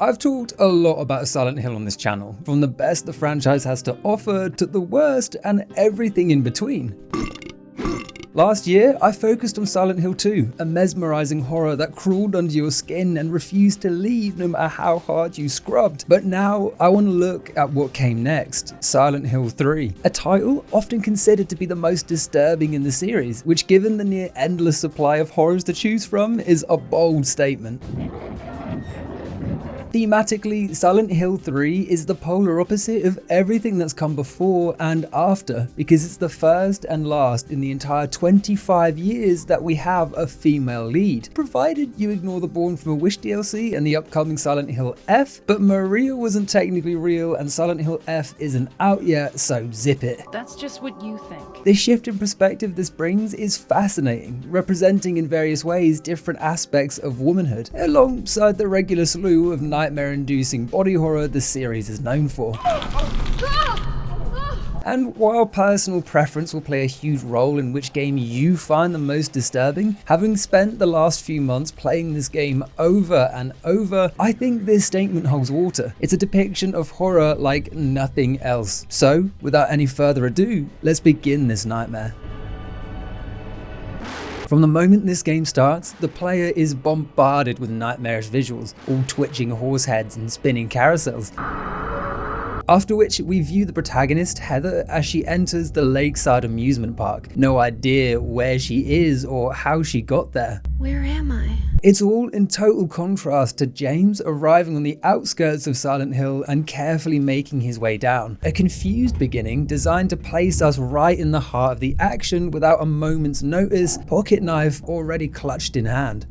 I've talked a lot about Silent Hill on this channel, from the best the franchise has to offer to the worst and everything in between. Last year, I focused on Silent Hill 2, a mesmerizing horror that crawled under your skin and refused to leave no matter how hard you scrubbed. But now, I want to look at what came next, Silent Hill 3, a title often considered to be the most disturbing in the series, which given the near endless supply of horrors to choose from, is a bold statement. Thematically, Silent Hill 3 is the polar opposite of everything that's come before and after, because it's the first and last in the entire 25 years that we have a female lead, provided you ignore the Born from a Wish DLC and the upcoming Silent Hill F, but Maria wasn't technically real and Silent Hill F isn't out yet, so zip it. That's just what you think. The shift in perspective this brings is fascinating, representing in various ways different aspects of womanhood, alongside the regular slew of nightmare-inducing body horror the series is known for. And while personal preference will play a huge role in which game you find the most disturbing, having spent the last few months playing this game over and over, I think this statement holds water. It's a depiction of horror like nothing else. So, without any further ado, let's begin this nightmare. From the moment this game starts, the player is bombarded with nightmarish visuals, all twitching horse heads and spinning carousels. After which we view the protagonist, Heather, as she enters the lakeside amusement park. No idea where she is or how she got there. Where am I? It's all in total contrast to James arriving on the outskirts of Silent Hill and carefully making his way down. A confused beginning designed to place us right in the heart of the action without a moment's notice, pocket knife already clutched in hand.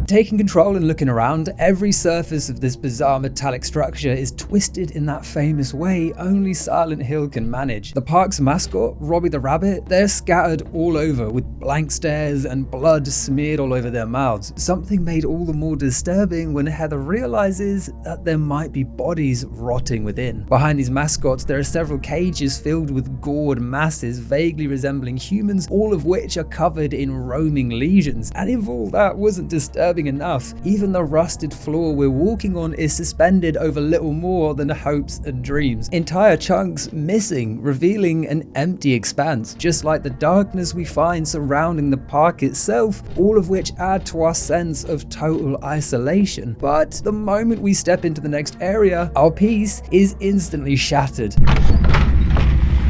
Taking control and looking around, every surface of this bizarre metallic structure is twisted in that famous way only Silent Hill can manage. The park's mascot, Robbie the Rabbit, they're scattered all over with blank stares and blood smeared all over their mouths. Something made all the more disturbing when Heather realizes that there might be bodies rotting within. Behind these mascots, there are several cages filled with gored masses vaguely resembling humans, all of which are covered in roaming lesions. And if all that wasn't disturbing enough, even the rusted floor we're walking on is suspended over little more than hopes and dreams. Entire chunks missing, revealing an empty expanse, just like the darkness we find surrounding the park itself, all of which add to our sense of total isolation. But the moment we step into the next area, our peace is instantly shattered.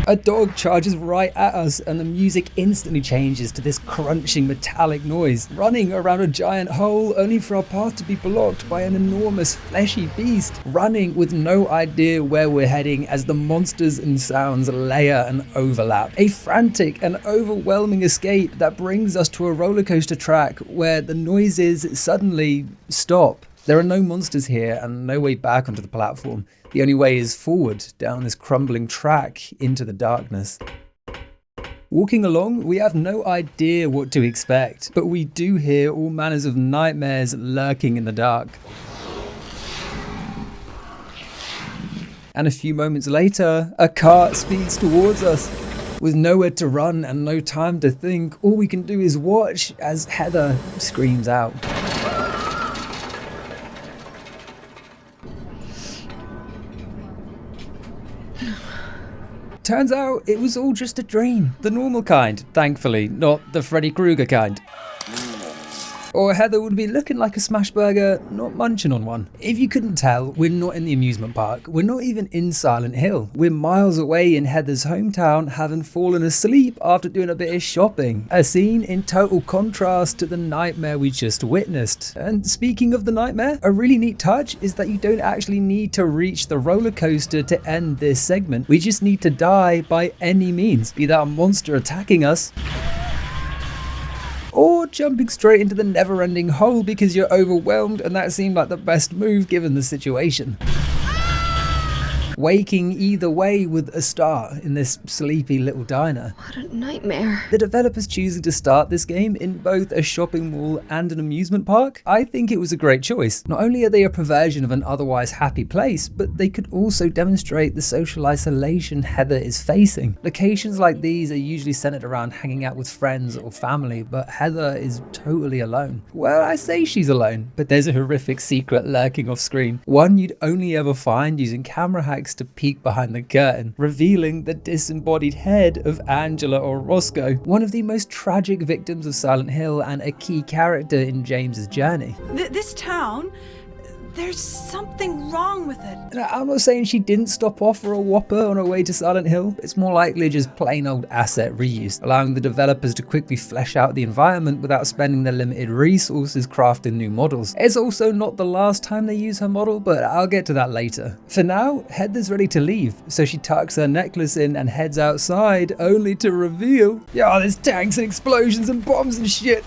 A dog charges right at us and the music instantly changes to this crunching metallic noise, running around a giant hole only for our path to be blocked by an enormous fleshy beast, running with no idea where we're heading as the monsters and sounds layer and overlap. A frantic and overwhelming escape that brings us to a roller coaster track where the noises suddenly stop. There are no monsters here and no way back onto the platform. The only way is forward, down this crumbling track into the darkness. Walking along, we have no idea what to expect, but we do hear all manners of nightmares lurking in the dark. And a few moments later, a car speeds towards us. With nowhere to run and no time to think, all we can do is watch as Heather screams out. Turns out it was all just a dream. The normal kind, thankfully, not the Freddy Krueger kind. Or Heather would be looking like a smash burger, not munching on one. If you couldn't tell, we're not in the amusement park. We're not even in Silent Hill. We're miles away in Heather's hometown, having fallen asleep after doing a bit of shopping. A scene in total contrast to the nightmare we just witnessed. And speaking of the nightmare, a really neat touch is that you don't actually need to reach the roller coaster to end this segment. We just need to die by any means, be that a monster attacking us, or jumping straight into the never-ending hole because you're overwhelmed and that seemed like the best move given the situation. waking either way with a star in this sleepy little diner. What a nightmare. The developers choosing to start this game in both a shopping mall and an amusement park, I think it was a great choice. Not only are they a perversion of an otherwise happy place, but they could also demonstrate the social isolation Heather is facing. Locations like these are usually centered around hanging out with friends or family, but Heather is totally alone. Well, I say she's alone, but there's a horrific secret lurking off screen, one you'd only ever find using camera hacks to peek behind the curtain, revealing the disembodied head of Angela or Roscoe, one of the most tragic victims of Silent Hill and a key character in James's journey. This town, there's something wrong with it. Now, I'm not saying she didn't stop off for a Whopper on her way to Silent Hill. It's more likely just plain old asset reuse, allowing the developers to quickly flesh out the environment without spending their limited resources crafting new models. It's also not the last time they use her model, but I'll get to that later. For now, Heather's ready to leave, so she tucks her necklace in and heads outside, only to reveal, yeah, there's tanks and explosions and bombs and shit.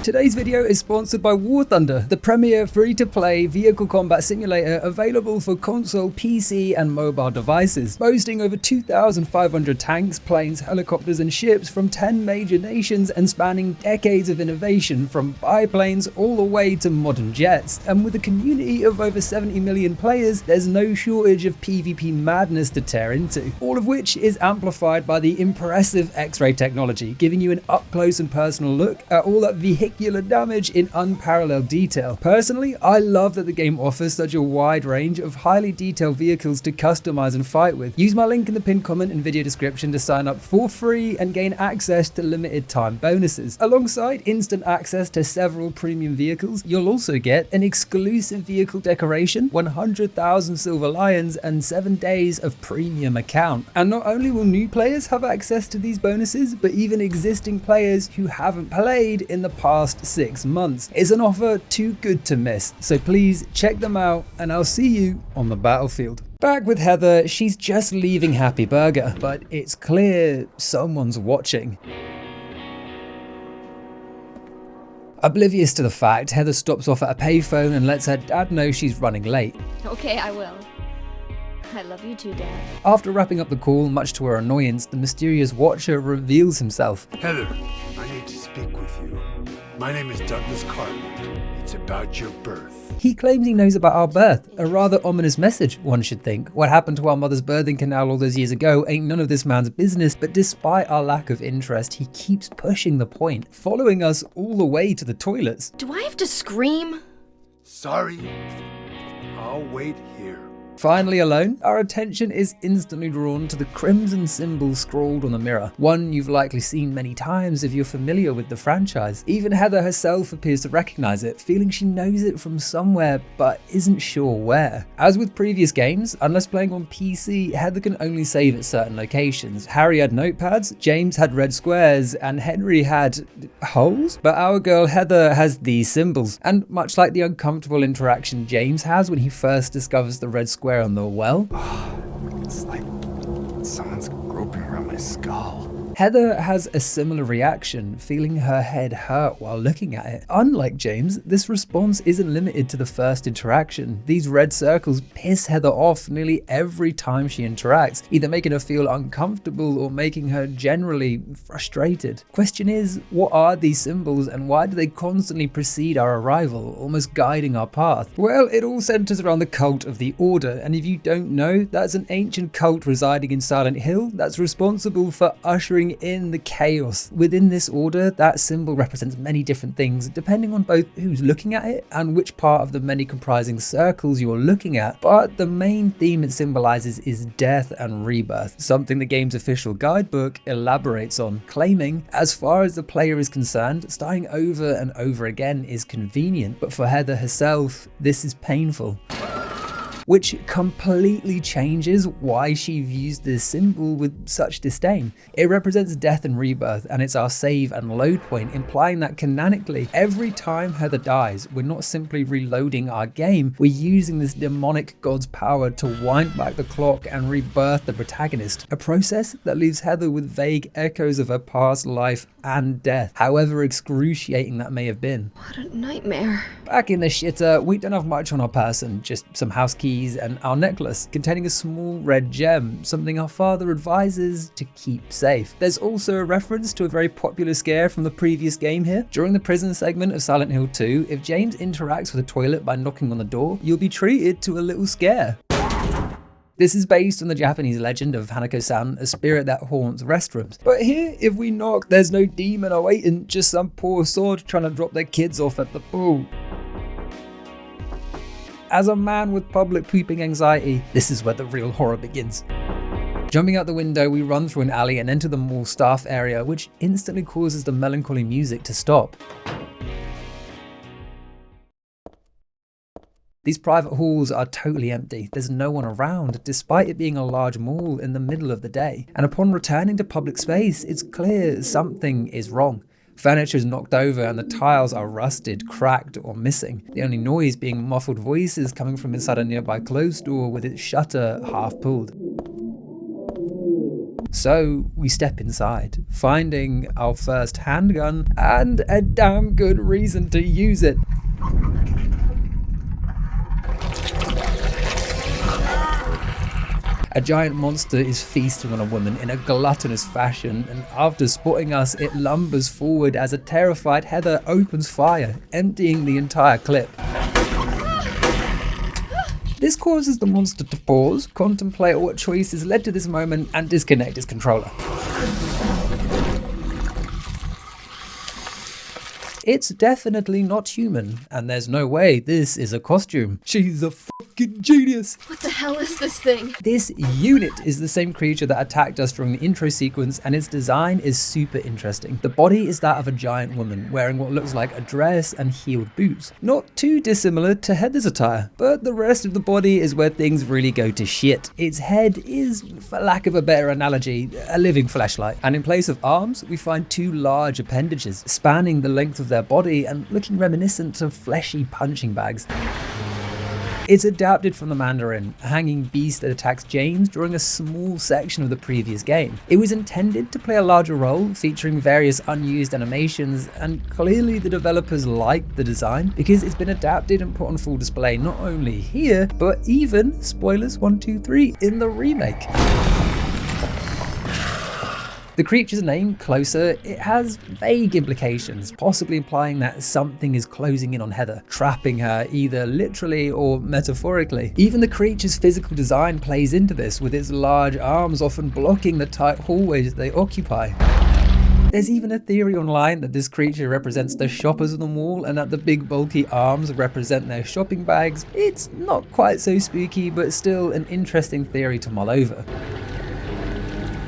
Today's video is sponsored by War Thunder, the premier free-to-play vehicle combat simulator available for console, PC, and mobile devices. Boasting over 2,500 tanks, planes, helicopters, and ships from 10 major nations and spanning decades of innovation from biplanes all the way to modern jets. And with a community of over 70 million players, there's no shortage of PvP madness to tear into, all of which is amplified by the impressive X-ray technology, giving you an up-close and personal look at all that vehicular damage in unparalleled detail. Personally, I love that the game offers such a wide range of highly detailed vehicles to customize and fight with. Use my link in the pinned comment and video description to sign up for free and gain access to limited time bonuses. Alongside instant access to several premium vehicles, you'll also get an exclusive vehicle decoration, 100,000 silver lions, and 7 days of premium account. And not only will new players have access to these bonuses, but even existing players who haven't played in the past 6 months. It's an offer too good to miss, so please check them out and I'll see you on the battlefield. Back with Heather, she's just leaving Happy Burger, but it's clear someone's watching. Oblivious to the fact, Heather stops off at a payphone and lets her dad know she's running late. Okay, I will. I love you too, Dad. After wrapping up the call, much to her annoyance, the mysterious watcher reveals himself. Heather, I need to speak with you. My name is Douglas Cartland. It's about your birth. He claims he knows about our birth, a rather ominous message, one should think. What happened to our mother's birthing canal all those years ago ain't none of this man's business, but despite our lack of interest, he keeps pushing the point, following us all the way to the toilets. Do I have to scream? Sorry. I'll wait here. Finally alone, our attention is instantly drawn to the crimson symbol scrawled on the mirror, one you've likely seen many times if you're familiar with the franchise. Even Heather herself appears to recognize it, feeling she knows it from somewhere but isn't sure where. As with previous games, unless playing on PC, Heather can only save at certain locations. Harry had notepads, James had red squares, and Henry had holes? But our girl Heather has these symbols, and much like the uncomfortable interaction James has when he first discovers the red square on the well, It's like someone's groping around my skull. Heather has a similar reaction, feeling her head hurt while looking at it. Unlike James, this response isn't limited to the first interaction. These red circles piss Heather off nearly every time she interacts, either making her feel uncomfortable or making her generally frustrated. Question is, what are these symbols and why do they constantly precede our arrival, almost guiding our path? Well, it all centers around the cult of the Order, and if you don't know, that's an ancient cult residing in Silent Hill that's responsible for ushering in the chaos. Within this order, that symbol represents many different things, depending on both who's looking at it and which part of the many comprising circles you're looking at. But the main theme it symbolizes is death and rebirth, something the game's official guidebook elaborates on, claiming, as far as the player is concerned, starting over and over again is convenient, but for Heather herself, this is painful. Which completely changes why she views this symbol with such disdain. It represents death and rebirth, and it's our save and load point, implying that canonically, every time Heather dies, we're not simply reloading our game, we're using this demonic god's power to wind back the clock and rebirth the protagonist, a process that leaves Heather with vague echoes of her past life and death, however excruciating that may have been. What a nightmare. Back in the shitter, we don't have much on our person, just some house keys, keys and our necklace, containing a small red gem, something our father advises to keep safe. There's also a reference to a very popular scare from the previous game here. During the prison segment of Silent Hill 2, if James interacts with a toilet by knocking on the door, you'll be treated to a little scare. This is based on the Japanese legend of Hanako-san, a spirit that haunts restrooms. But here, if we knock, there's no demon awaiting, just some poor sod trying to drop their kids off at the pool. As a man with public pooping anxiety, this is where the real horror begins. Jumping out the window, we run through an alley and enter the mall staff area, which instantly causes the melancholy music to stop. These private halls are totally empty. There's no one around, despite it being a large mall in the middle of the day. And upon returning to public space, it's clear something is wrong. Furniture is knocked over and the tiles are rusted, cracked, or missing. The only noise being muffled voices coming from inside a nearby closed door with its shutter half pulled. So we step inside, finding our first handgun and a damn good reason to use it. A giant monster is feasting on a woman in a gluttonous fashion, and after spotting us, it lumbers forward as a terrified Heather opens fire, emptying the entire clip. This causes the monster to pause, contemplate what choices led to this moment, and disconnect its controller. It's definitely not human, and there's no way this is a costume. She's a fucking genius. What the hell is this thing? This unit is the same creature that attacked us during the intro sequence, and its design is super interesting. The body is that of a giant woman, wearing what looks like a dress and heeled boots. Not too dissimilar to Heather's attire, but the rest of the body is where things really go to shit. Its head is, for lack of a better analogy, a living fleshlight. And in place of arms, we find two large appendages, spanning the length of their body and looking reminiscent of fleshy punching bags. It's adapted from the Mandarin, a hanging beast that attacks James during a small section of the previous game. It was intended to play a larger role, featuring various unused animations, and clearly the developers liked the design because it's been adapted and put on full display not only here, but even, spoilers 1, 2, 3, in the remake. The creature's name, Closer, it has vague implications, possibly implying that something is closing in on Heather, trapping her either literally or metaphorically. Even the creature's physical design plays into this, with its large arms often blocking the tight hallways they occupy. There's even a theory online that this creature represents the shoppers of the mall and that the big bulky arms represent their shopping bags. It's not quite so spooky, but still an interesting theory to mull over.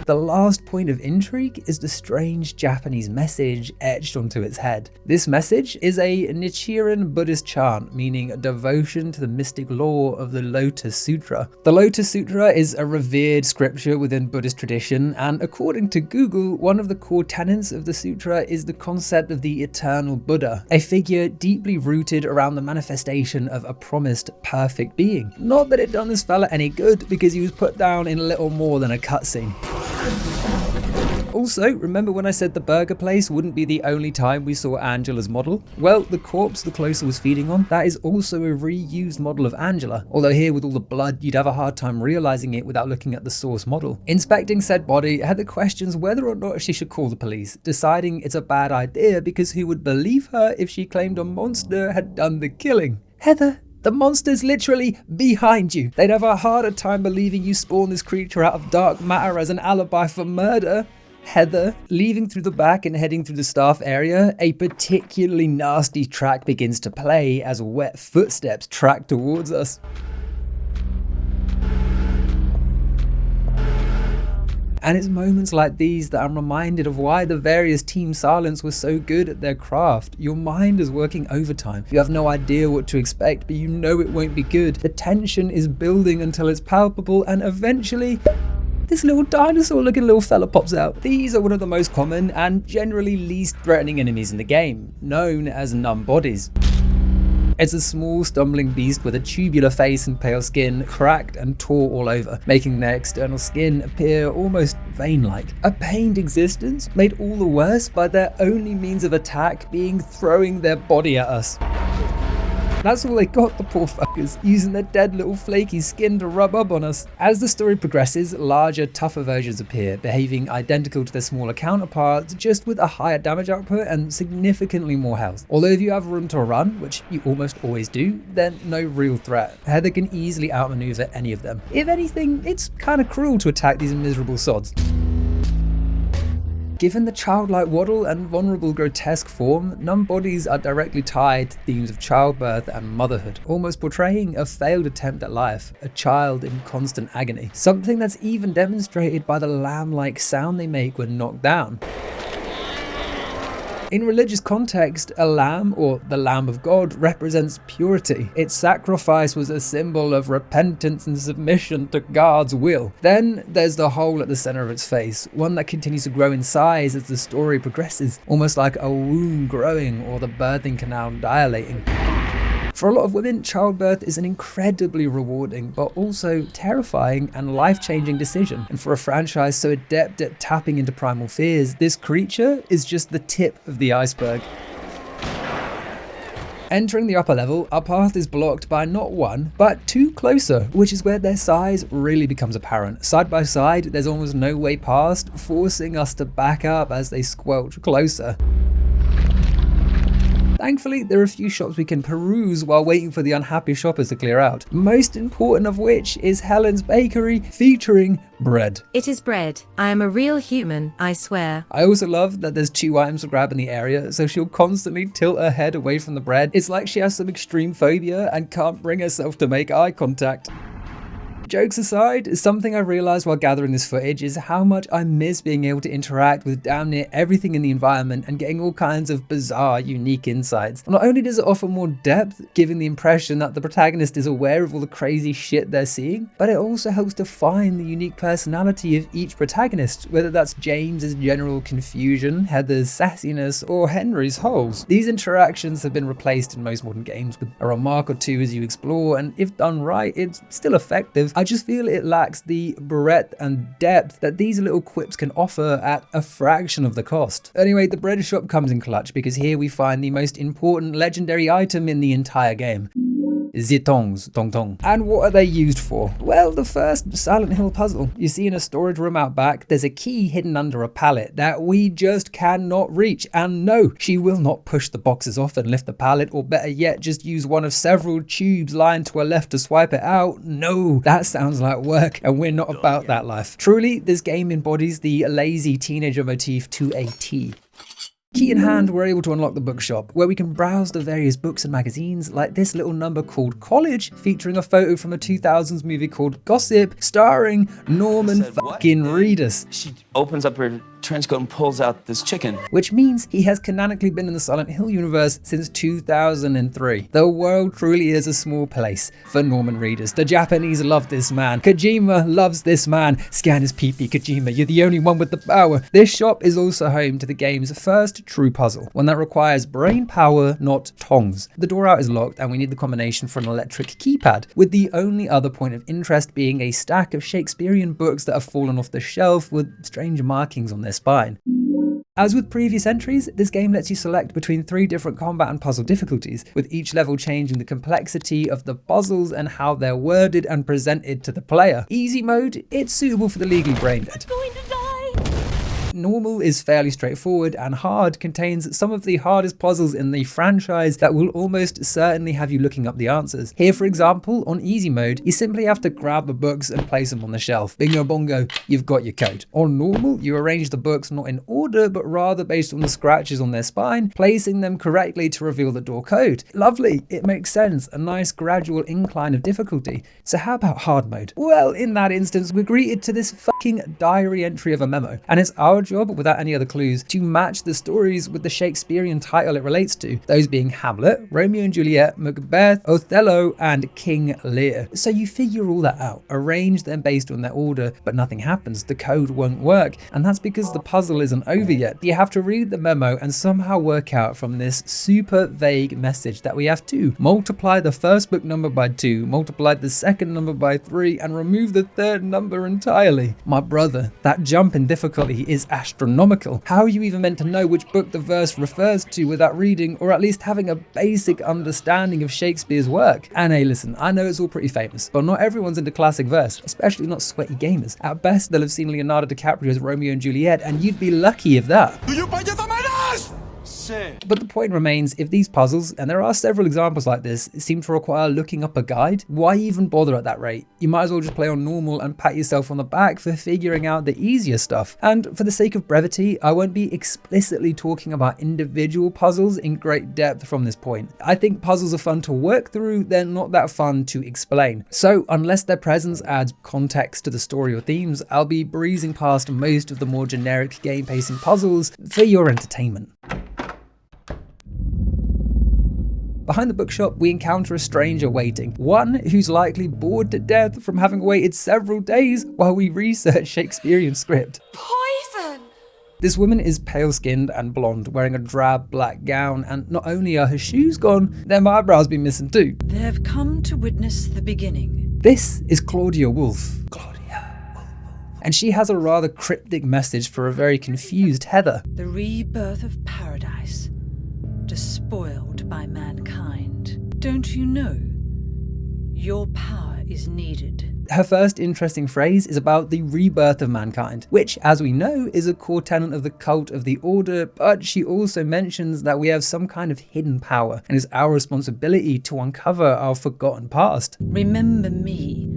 The last point of intrigue is the strange Japanese message etched onto its head. This message is a Nichiren Buddhist chant, meaning devotion to the mystic lore of the Lotus Sutra. The Lotus Sutra is a revered scripture within Buddhist tradition, and according to Google, one of the core tenets of the sutra is the concept of the eternal Buddha, a figure deeply rooted around the manifestation of a promised perfect being. Not that it done this fella any good, because he was put down in little more than a cutscene. Also, remember when I said the burger place wouldn't be the only time we saw Angela's model? Well, the corpse the Closer was feeding on, that is also a reused model of Angela, although here with all the blood you'd have a hard time realizing it without looking at the source model. Inspecting said body, Heather questions whether or not she should call the police, deciding it's a bad idea because who would believe her if she claimed a monster had done the killing? Heather, the monster's literally behind you. They'd have a harder time believing you spawned this creature out of dark matter as an alibi for murder. Heather, leaving through the back and heading through the staff area, a particularly nasty track begins to play as wet footsteps track towards us. And it's moments like these that I'm reminded of why the various Team Silence were so good at their craft. Your mind is working overtime. You have no idea what to expect, but you know it won't be good. The tension is building until it's palpable, and eventually, this little dinosaur looking little fella pops out. These are one of the most common and generally least threatening enemies in the game, known as Numb Bodies. It's a small, stumbling beast with a tubular face and pale skin, cracked and tore all over, making their external skin appear almost vein-like. A pained existence made all the worse by their only means of attack being throwing their body at us. That's all they got, the poor fuckers, using their dead little flaky skin to rub up on us. As the story progresses, larger, tougher versions appear, behaving identical to their smaller counterparts, just with a higher damage output and significantly more health. Although if you have room to run, which you almost always do, then no real threat. Heather can easily outmaneuver any of them. If anything, it's kind of cruel to attack these miserable sods. Given the childlike waddle and vulnerable grotesque form, Numb Bodies are directly tied to themes of childbirth and motherhood, almost portraying a failed attempt at life, a child in constant agony. Something that's even demonstrated by the lamb-like sound they make when knocked down. In religious context, a lamb, or the Lamb of God, represents purity. Its sacrifice was a symbol of repentance and submission to God's will. Then there's the hole at the center of its face, one that continues to grow in size as the story progresses, almost like a womb growing or the birthing canal dilating. For a lot of women, childbirth is an incredibly rewarding, but also terrifying and life-changing decision. And for a franchise so adept at tapping into primal fears, this creature is just the tip of the iceberg. Entering the upper level, our path is blocked by not one, but two closer, which is where their size really becomes apparent. Side by side, there's almost no way past, forcing us to back up as they squelch closer. Thankfully, there are a few shops we can peruse while waiting for the unhappy shoppers to clear out. Most important of which is Helen's Bakery, featuring bread. It is bread. I am a real human, I swear. I also love that there's 2 items to grab in the area, so she'll constantly tilt her head away from the bread. It's like she has some extreme phobia and can't bring herself to make eye contact. Jokes aside, something I realised while gathering this footage is how much I miss being able to interact with damn near everything in the environment and getting all kinds of bizarre, unique insights. Not only does it offer more depth, giving the impression that the protagonist is aware of all the crazy shit they're seeing, but it also helps define the unique personality of each protagonist, whether that's James's general confusion, Heather's sassiness, or Henry's holes. These interactions have been replaced in most modern games with a remark or two as you explore, and if done right, it's still effective. I just feel it lacks the breadth and depth that these little quips can offer at a fraction of the cost. Anyway, the bread shop comes in clutch because here we find the most important legendary item in the entire game. The tongs, tong tong. And what are they used for? Well, the first Silent Hill puzzle. You see in a storage room out back, there's a key hidden under a pallet that we just cannot reach. And no, she will not push the boxes off and lift the pallet, or better yet, just use one of several tubes lying to her left to swipe it out. No, that sounds like work, and we're not about that life. Truly, this game embodies the lazy teenager motif to a T. Key in hand, we're able to unlock the bookshop, where we can browse the various books and magazines, like this little number called College, featuring a photo from a 2000s movie called Gossip, starring Norman fucking Reedus. She opens up her trench coat and pulls out this chicken. Which means he has canonically been in the Silent Hill universe since 2003. The world truly is a small place for Norman Reedus. The Japanese love this man. Kojima loves this man. Scan his pee-pee, Kojima. You're the only one with the power. This shop is also home to the game's first true puzzle, one that requires brain power, not tongs. The door out is locked and we need the combination for an electric keypad, with the only other point of interest being a stack of Shakespearean books that have fallen off the shelf with strange markings on their spine. As with previous entries, this game lets you select between 3 different combat and puzzle difficulties, with each level changing the complexity of the puzzles and how they're worded and presented to the player. Easy mode, it's suitable for the legally brain dead. Normal is fairly straightforward, and hard contains some of the hardest puzzles in the franchise that will almost certainly have you looking up the answers. Here, for example, on easy mode, you simply have to grab the books and place them on the shelf. Bingo bongo, you've got your code. On normal, you arrange the books not in order, but rather based on the scratches on their spine, placing them correctly to reveal the door code. Lovely, it makes sense, a nice gradual incline of difficulty. So how about hard mode? Well, in that instance, we're greeted to this fucking diary entry of a memo, and it's our job, without any other clues, to match the stories with the Shakespearean title it relates to, those being Hamlet, Romeo and Juliet, Macbeth, Othello, and King Lear. So you figure all that out, arrange them based on their order, but nothing happens, the code won't work, and that's because the puzzle isn't over yet. You have to read the memo and somehow work out from this super vague message that we have to multiply the first book number by 2, multiply the second number by 3, and remove the third number entirely. My brother, that jump in difficulty is astronomical. How are you even meant to know which book the verse refers to without reading or at least having a basic understanding of Shakespeare's work? And hey, listen, I know it's all pretty famous, but not everyone's into classic verse, especially not sweaty gamers. At best, they'll have seen Leonardo DiCaprio's Romeo and Juliet, and you'd be lucky if that. But the point remains, if these puzzles, and there are several examples like this, seem to require looking up a guide, why even bother at that rate? You might as well just play on normal and pat yourself on the back for figuring out the easier stuff. And for the sake of brevity, I won't be explicitly talking about individual puzzles in great depth from this point. I think puzzles are fun to work through, they're not that fun to explain. So unless their presence adds context to the story or themes, I'll be breezing past most of the more generic game pacing puzzles for your entertainment. Behind the bookshop, we encounter a stranger waiting, one who's likely bored to death from having waited several days while we research Shakespearean script. Poison! This woman is pale-skinned and blonde, wearing a drab black gown, and not only are her shoes gone, their eyebrows been missing too. They've come to witness the beginning. This is Claudia Wolf. And she has a rather cryptic message for a very confused Heather. The rebirth of paradise, despoiled by mankind. Don't you know? Your power is needed. Her first interesting phrase is about the rebirth of mankind, which, as we know, is a core tenet of the cult of the Order, but she also mentions that we have some kind of hidden power, and it's our responsibility to uncover our forgotten past. Remember me,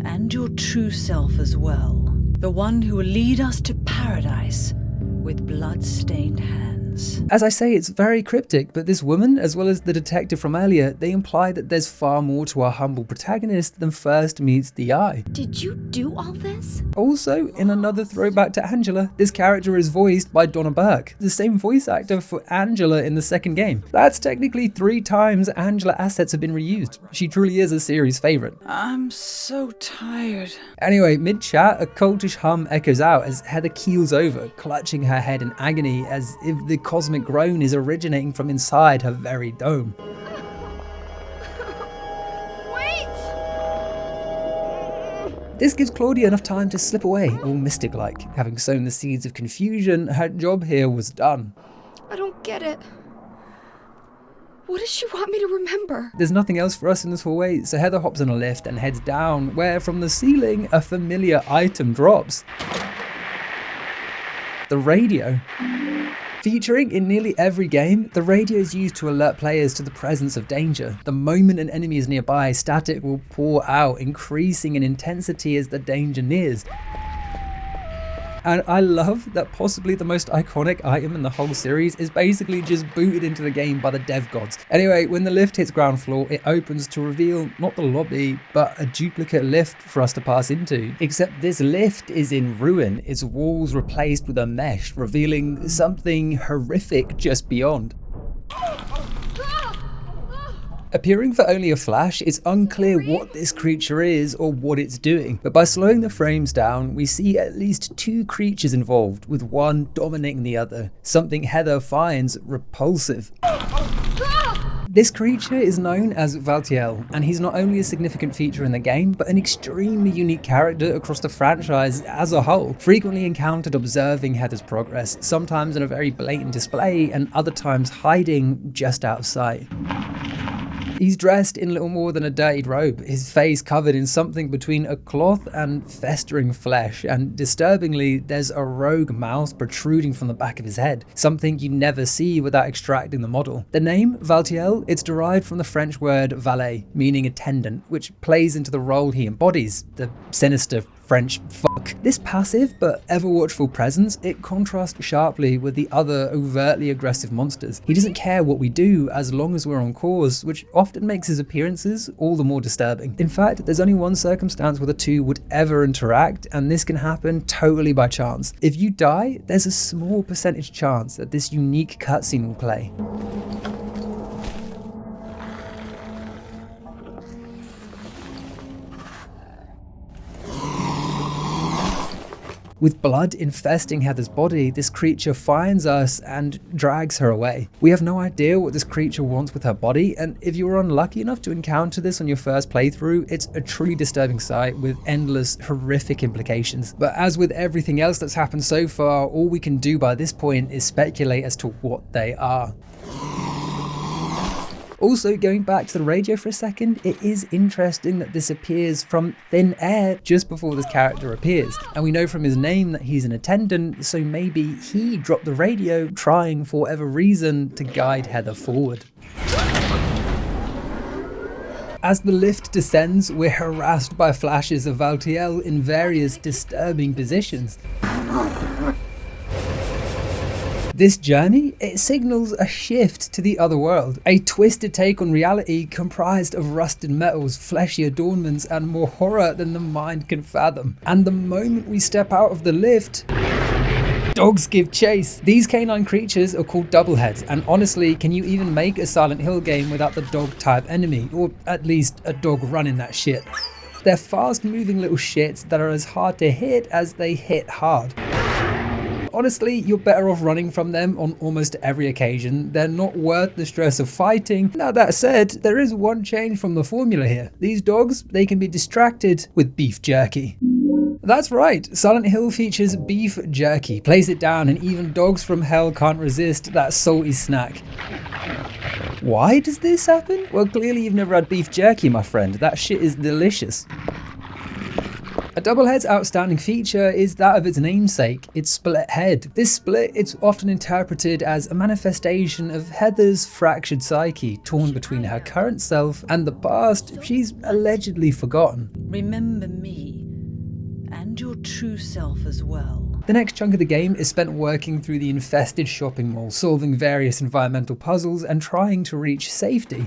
and your true self as well. The one who will lead us to paradise with blood-stained hands. As I say, it's very cryptic, but this woman, as well as the detective from earlier, they imply that there's far more to our humble protagonist than first meets the eye. Did you do all this? Also, in another throwback to Angela, this character is voiced by Donna Burke, the same voice actor for Angela in the second game. That's technically 3 times Angela assets have been reused. She truly is a series favourite. I'm so tired. Anyway, mid-chat, a cultish hum echoes out as Heather keels over, clutching her head in agony as if the cosmic groan is originating from inside her very dome. Wait! This gives Claudia enough time to slip away, all mystic-like. Having sown the seeds of confusion, her job here was done. I don't get it. What does she want me to remember? There's nothing else for us in this hallway, so Heather hops on a lift and heads down, where from the ceiling, a familiar item drops. The radio. Featuring in nearly every game, the radio is used to alert players to the presence of danger. The moment an enemy is nearby, static will pour out, increasing in intensity as the danger nears. And I love that possibly the most iconic item in the whole series is basically just booted into the game by the dev gods. Anyway, when the lift hits ground floor, it opens to reveal not the lobby, but a duplicate lift for us to pass into. Except this lift is in ruin, its walls replaced with a mesh, revealing something horrific just beyond. Appearing for only a flash, it's unclear what this creature is or what it's doing, but by slowing the frames down, we see at least 2 creatures involved, with one dominating the other, something Heather finds repulsive. This creature is known as Valtiel, and he's not only a significant feature in the game, but an extremely unique character across the franchise as a whole, frequently encountered observing Heather's progress, sometimes in a very blatant display, and other times hiding just out of sight. He's dressed in little more than a dirtied robe, his face covered in something between a cloth and festering flesh, and disturbingly, there's a rogue mouth protruding from the back of his head, something you never see without extracting the model. The name, Valtiel, it's derived from the French word valet, meaning attendant, which plays into the role he embodies, the sinister French fuck. This passive but ever watchful presence, it contrasts sharply with the other overtly aggressive monsters. He doesn't care what we do as long as we're on course, which often makes his appearances all the more disturbing. In fact, there's only one circumstance where the two would ever interact, and this can happen totally by chance. If you die, there's a small percentage chance that this unique cutscene will play. With blood infesting Heather's body, this creature finds us and drags her away. We have no idea what this creature wants with her body, and if you were unlucky enough to encounter this on your first playthrough, it's a truly disturbing sight with endless, horrific implications. But as with everything else that's happened so far, all we can do by this point is speculate as to what they are. Also, going back to the radio for a second, it is interesting that this appears from thin air just before this character appears. And we know from his name that he's an attendant, so maybe he dropped the radio trying for whatever reason to guide Heather forward. As the lift descends, we're harassed by flashes of Valtiel in various disturbing positions. This journey, it signals a shift to the other world, a twisted take on reality comprised of rusted metals, fleshy adornments, and more horror than the mind can fathom. And the moment we step out of the lift, dogs give chase. These canine creatures are called doubleheads, and honestly, can you even make a Silent Hill game without the dog type enemy, or at least a dog running that shit? They're fast moving little shits that are as hard to hit as they hit hard. Honestly, you're better off running from them on almost every occasion. They're not worth the stress of fighting. Now that said, there is one change from the formula here. These dogs, they can be distracted with beef jerky. That's right, Silent Hill features beef jerky. Place it down and even dogs from hell can't resist that salty snack. Why does this happen? Well, clearly you've never had beef jerky, my friend. That shit is delicious. A doublehead's outstanding feature is that of its namesake, its split head. This split, it's often interpreted as a manifestation of Heather's fractured psyche, torn between her current self and the past she's allegedly forgotten. Remember me, and your true self as well. The next chunk of the game is spent working through the infested shopping mall, solving various environmental puzzles and trying to reach safety.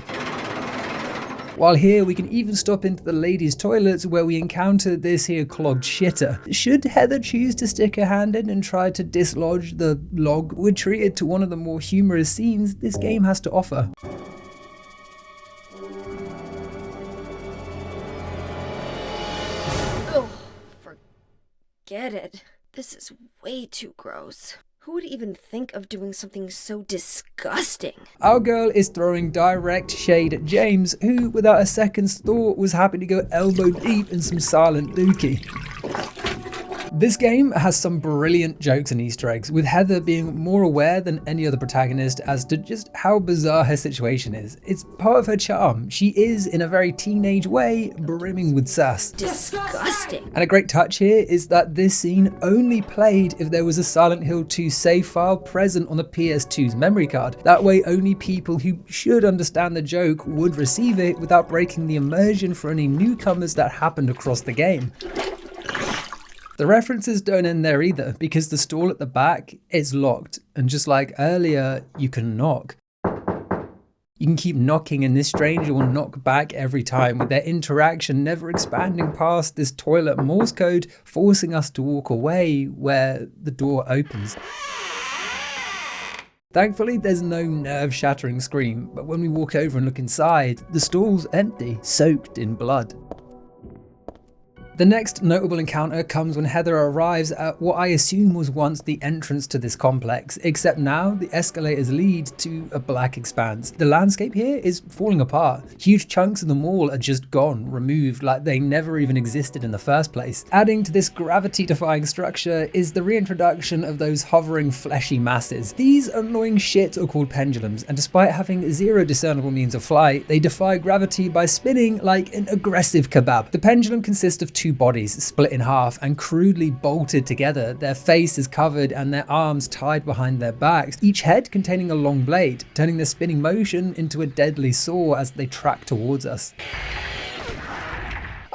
While here, we can even stop into the ladies' toilets where we encounter this here clogged shitter. Should Heather choose to stick her hand in and try to dislodge the log, we're treated to one of the more humorous scenes this game has to offer. Oh, forget it. This is way too gross. Who would even think of doing something so disgusting? Our girl is throwing direct shade at James, who, without a second's thought, was happy to go elbow deep in some silent dookie. This game has some brilliant jokes and Easter eggs, with Heather being more aware than any other protagonist as to just how bizarre her situation is. It's part of her charm. She is, in a very teenage way, brimming with sass. Disgusting. And a great touch here is that this scene only played if there was a Silent Hill 2 save file present on the PS2's memory card. That way only people who should understand the joke would receive it without breaking the immersion for any newcomers that happened across the game. The references don't end there either, because the stall at the back is locked, and just like earlier, you can knock. You can keep knocking and this stranger will knock back every time, with their interaction never expanding past this toilet Morse code, forcing us to walk away where the door opens. Thankfully, there's no nerve-shattering scream, but when we walk over and look inside, the stall's empty, soaked in blood. The next notable encounter comes when Heather arrives at what I assume was once the entrance to this complex, except now the escalators lead to a black expanse. The landscape here is falling apart. Huge chunks of the mall are just gone, removed like they never even existed in the first place. Adding to this gravity-defying structure is the reintroduction of those hovering fleshy masses. These annoying shit are called pendulums, and despite having zero discernible means of flight, they defy gravity by spinning like an aggressive kebab. The pendulum consists of two bodies split in half and crudely bolted together. Their face is covered and their arms tied behind their backs, each head containing a long blade, turning their spinning motion into a deadly saw as they track towards us.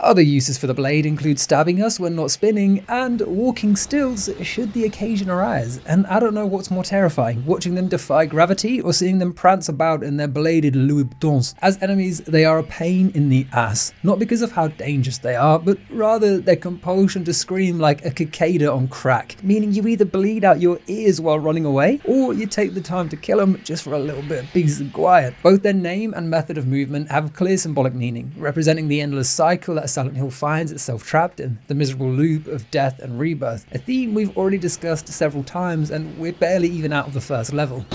Other uses for the blade include stabbing us when not spinning and walking stills should the occasion arise. And I don't know what's more terrifying, watching them defy gravity or seeing them prance about in their bladed Louis Vuittons. As enemies, they are a pain in the ass, not because of how dangerous they are, but rather their compulsion to scream like a cicada on crack, meaning you either bleed out your ears while running away, or you take the time to kill them just for a little bit of peace and quiet. Both their name and method of movement have clear symbolic meaning, representing the endless cycle that that Silent Hill finds itself trapped in, the miserable loop of death and rebirth, a theme we've already discussed several times, and we're barely even out of the first level.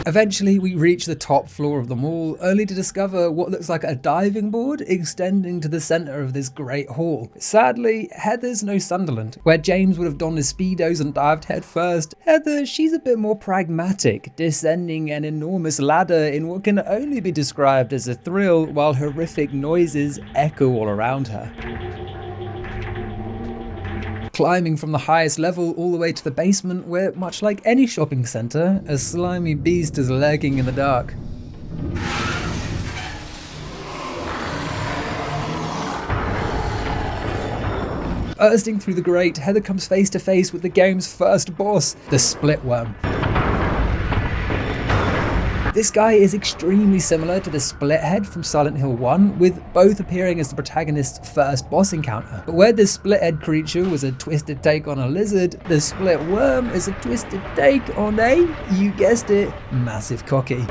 Eventually, we reach the top floor of the mall, only to discover what looks like a diving board extending to the centre of this great hall. Sadly, Heather's no Sunderland. Where James would have donned his speedos and dived head first, Heather, she's a bit more pragmatic, descending an enormous ladder in what can only be described as a thrill, while horrific noises echo all around her. Climbing from the highest level all the way to the basement where, much like any shopping centre, a slimy beast is lurking in the dark. Bursting through the grate, Heather comes face to face with the game's first boss, the Split Worm. This guy is extremely similar to the Split Head from Silent Hill 1, with both appearing as the protagonist's first boss encounter. But where this Split Head creature was a twisted take on a lizard, the Split Worm is a twisted take on a, you guessed it, massive cocky.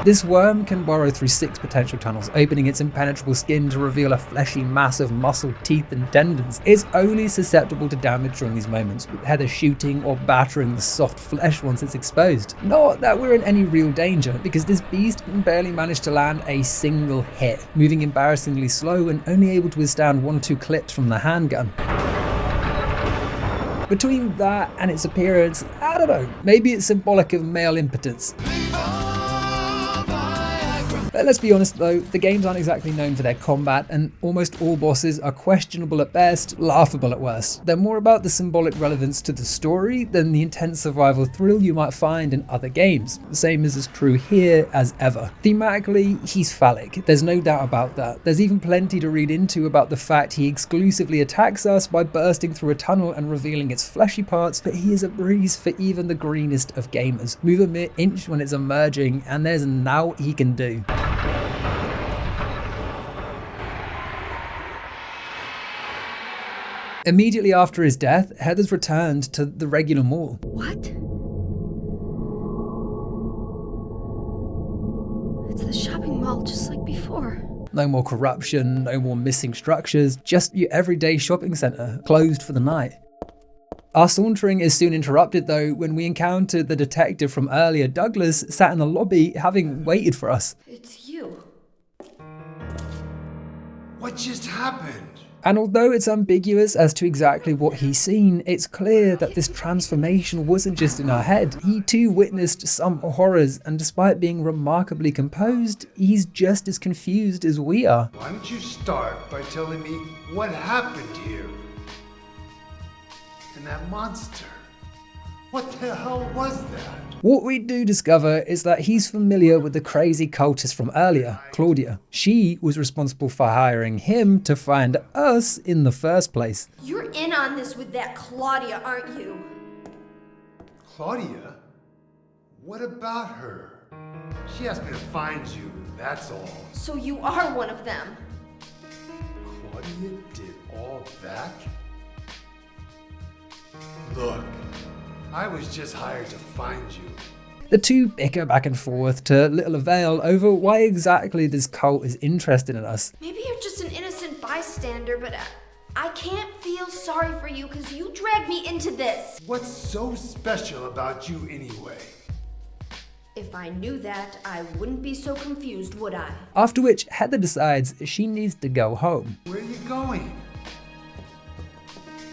This worm can burrow through 6 potential tunnels, opening its impenetrable skin to reveal a fleshy mass of muscle, teeth and tendons. It's only susceptible to damage during these moments, with Heather shooting or battering the soft flesh once it's exposed. Not that we're in any real danger, because this beast can barely manage to land a single hit, moving embarrassingly slow and only able to withstand 1-2 clips from the handgun. Between that and its appearance, I don't know, maybe it's symbolic of male impotence. Let's be honest though, the games aren't exactly known for their combat, and almost all bosses are questionable at best, laughable at worst. They're more about the symbolic relevance to the story than the intense survival thrill you might find in other games. The same is true here as ever. Thematically, he's phallic, there's no doubt about that. There's even plenty to read into about the fact he exclusively attacks us by bursting through a tunnel and revealing its fleshy parts, but he is a breeze for even the greenest of gamers. Move a mere inch when it's emerging, and there's now he can do. Immediately after his death, Heather's returned to the regular mall. What? It's the shopping mall just like before. No more corruption, no more missing structures, just your everyday shopping centre, closed for the night. Our sauntering is soon interrupted though when we encounter the detective from earlier, Douglas, sat in the lobby having waited for us. It's you. What just happened? And although it's ambiguous as to exactly what he's seen, it's clear that this transformation wasn't just in our head. He too witnessed some horrors, and despite being remarkably composed, he's just as confused as we are. Why don't you start by telling me what happened here? And that monster, what the hell was that? What we do discover is that he's familiar with the crazy cultist from earlier, Claudia. She was responsible for hiring him to find us in the first place. You're in on this with that Claudia, aren't you? Claudia? What about her? She asked me to find you, that's all. So you are one of them. Claudia did all that? Look, I was just hired to find you. The two bicker back and forth to little avail over why exactly this cult is interested in us. Maybe you're just an innocent bystander, but I can't feel sorry for you because you dragged me into this. What's so special about you anyway? If I knew that, I wouldn't be so confused, would I? After which, Heather decides she needs to go home. Where are you going?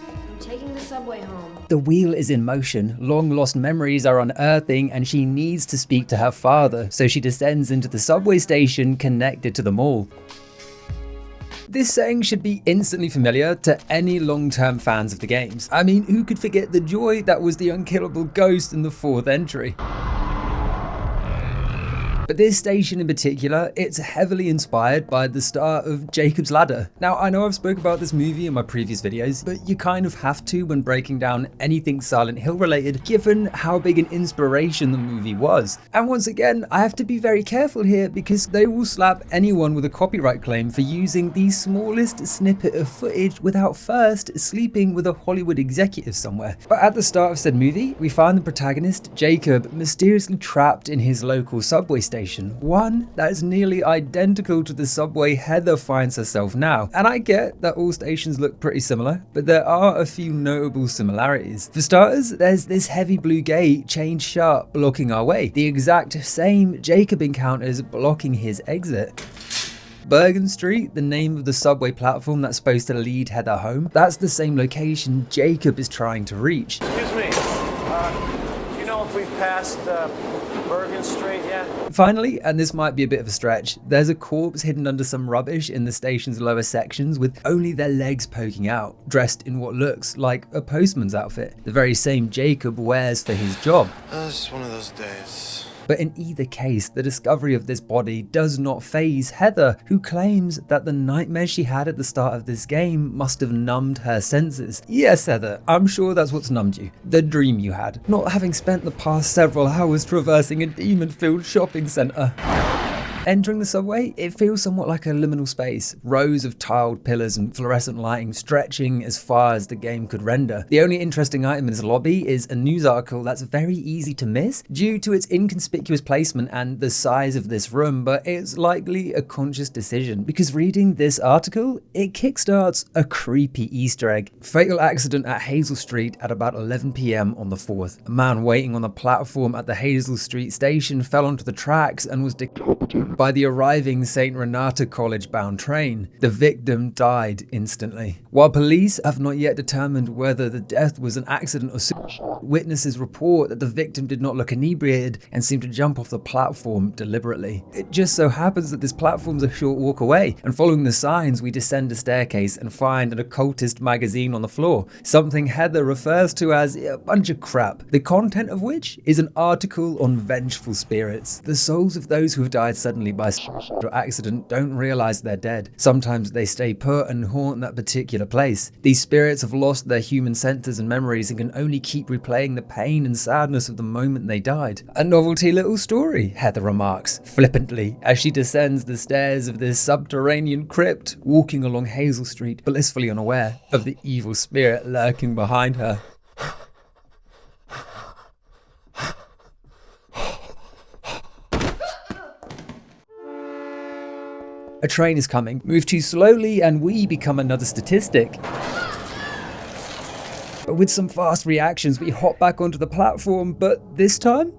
I'm taking the subway home. The wheel is in motion, long lost memories are unearthing, and she needs to speak to her father, so she descends into the subway station connected to the mall. This saying should be instantly familiar to any long-term fans of the games. I mean, who could forget the joy that was the unkillable ghost in the 4th entry? But this station in particular, it's heavily inspired by the start of Jacob's Ladder. Now, I know I've spoke about this movie in my previous videos, but you kind of have to when breaking down anything Silent Hill related, given how big an inspiration the movie was. And once again, I have to be very careful here because they will slap anyone with a copyright claim for using the smallest snippet of footage without first sleeping with a Hollywood executive somewhere. But at the start of said movie, we find the protagonist, Jacob, mysteriously trapped in his local subway station. station, one that is nearly identical to the subway Heather finds herself now. And I get that all stations look pretty similar, but there are a few notable similarities. For starters, there's this heavy blue gate chained shut blocking our way, the exact same Jacob encounters blocking his exit. Bergen Street, the name of the subway platform that's supposed to lead Heather home, that's the same location Jacob is trying to reach. Excuse me, you know if we've passed Bergen Street yet? Finally, and this might be a bit of a stretch, there's a corpse hidden under some rubbish in the station's lower sections with only their legs poking out, dressed in what looks like a postman's outfit, the very same Jacob wears for his job. It's one of those days. But in either case, the discovery of this body does not faze Heather, who claims that the nightmare she had at the start of this game must have numbed her senses. Yes, Heather, I'm sure that's what's numbed you. The dream you had, not having spent the past several hours traversing a demon-filled shopping centre. Entering the subway, it feels somewhat like a liminal space, rows of tiled pillars and fluorescent lighting stretching as far as the game could render. The only interesting item in this lobby is a news article that's very easy to miss due to its inconspicuous placement and the size of this room, but it's likely a conscious decision because reading this article, it kickstarts a creepy Easter egg. Fatal accident at Hazel Street at about 11 PM on the 4th. A man waiting on the platform at the Hazel Street station fell onto the tracks and was decapitated by the arriving St. Renata College bound train. The victim died instantly. While police have not yet determined whether the death was an accident or suicide, witnesses report that the victim did not look inebriated and seemed to jump off the platform deliberately. It just so happens that this platform's a short walk away, and following the signs we descend a staircase and find an occultist magazine on the floor, something Heather refers to as a bunch of crap, the content of which is an article on vengeful spirits. The souls of those who have died suddenly by or accident don't realize they're dead. Sometimes they stay put and haunt that particular place. These spirits have lost their human senses and memories and can only keep replaying the pain and sadness of the moment they died. A novelty little story, Heather remarks flippantly as she descends the stairs of this subterranean crypt, walking along Hazel Street, blissfully unaware of the evil spirit lurking behind her. A train is coming. Move too slowly and we become another statistic. But with some fast reactions, we hop back onto the platform, but this time,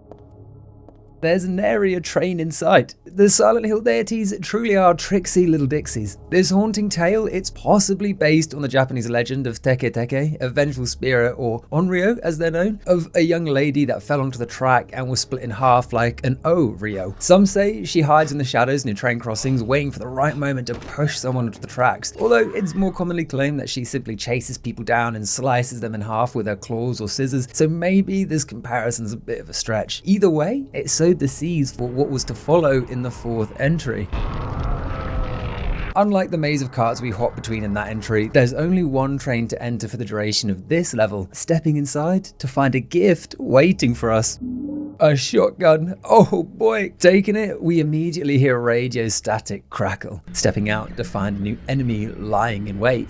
there's an area train in sight. The Silent Hill deities truly are tricksy little dixies. This haunting tale, it's possibly based on the Japanese legend of Teke Teke, a vengeful spirit, or Onryo as they're known, of a young lady that fell onto the track and was split in half like an O-Ryo. Some say she hides in the shadows near train crossings, waiting for the right moment to push someone onto the tracks, although it's more commonly claimed that she simply chases people down and slices them in half with her claws or scissors, so maybe this comparison's a bit of a stretch. Either way, it sowed the seeds for what was to follow in the 4th entry. Unlike the maze of carts we hop between in that entry, there's only one train to enter for the duration of this level, stepping inside to find a gift waiting for us. A shotgun. Oh boy. Taking it, we immediately hear a radio static crackle, stepping out to find a new enemy lying in wait.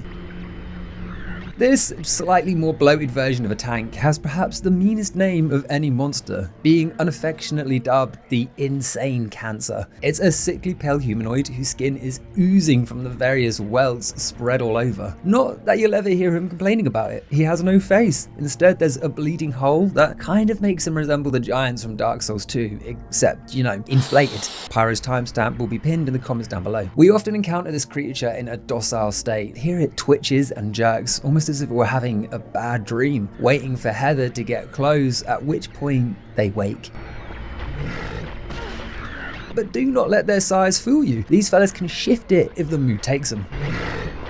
This slightly more bloated version of a tank has perhaps the meanest name of any monster, being unaffectionately dubbed the Insane Cancer. It's a sickly pale humanoid whose skin is oozing from the various welts spread all over. Not that you'll ever hear him complaining about it. He has no face. Instead, there's a bleeding hole that kind of makes him resemble the giants from Dark Souls 2, except, inflated. Pyro's timestamp will be pinned in the comments down below. We often encounter this creature in a docile state. Here it twitches and jerks, almost as if it were having a bad dream, waiting for Heather to get close, at which point they wake. But do not let their size fool you. These fellas can shift it if the mood takes them.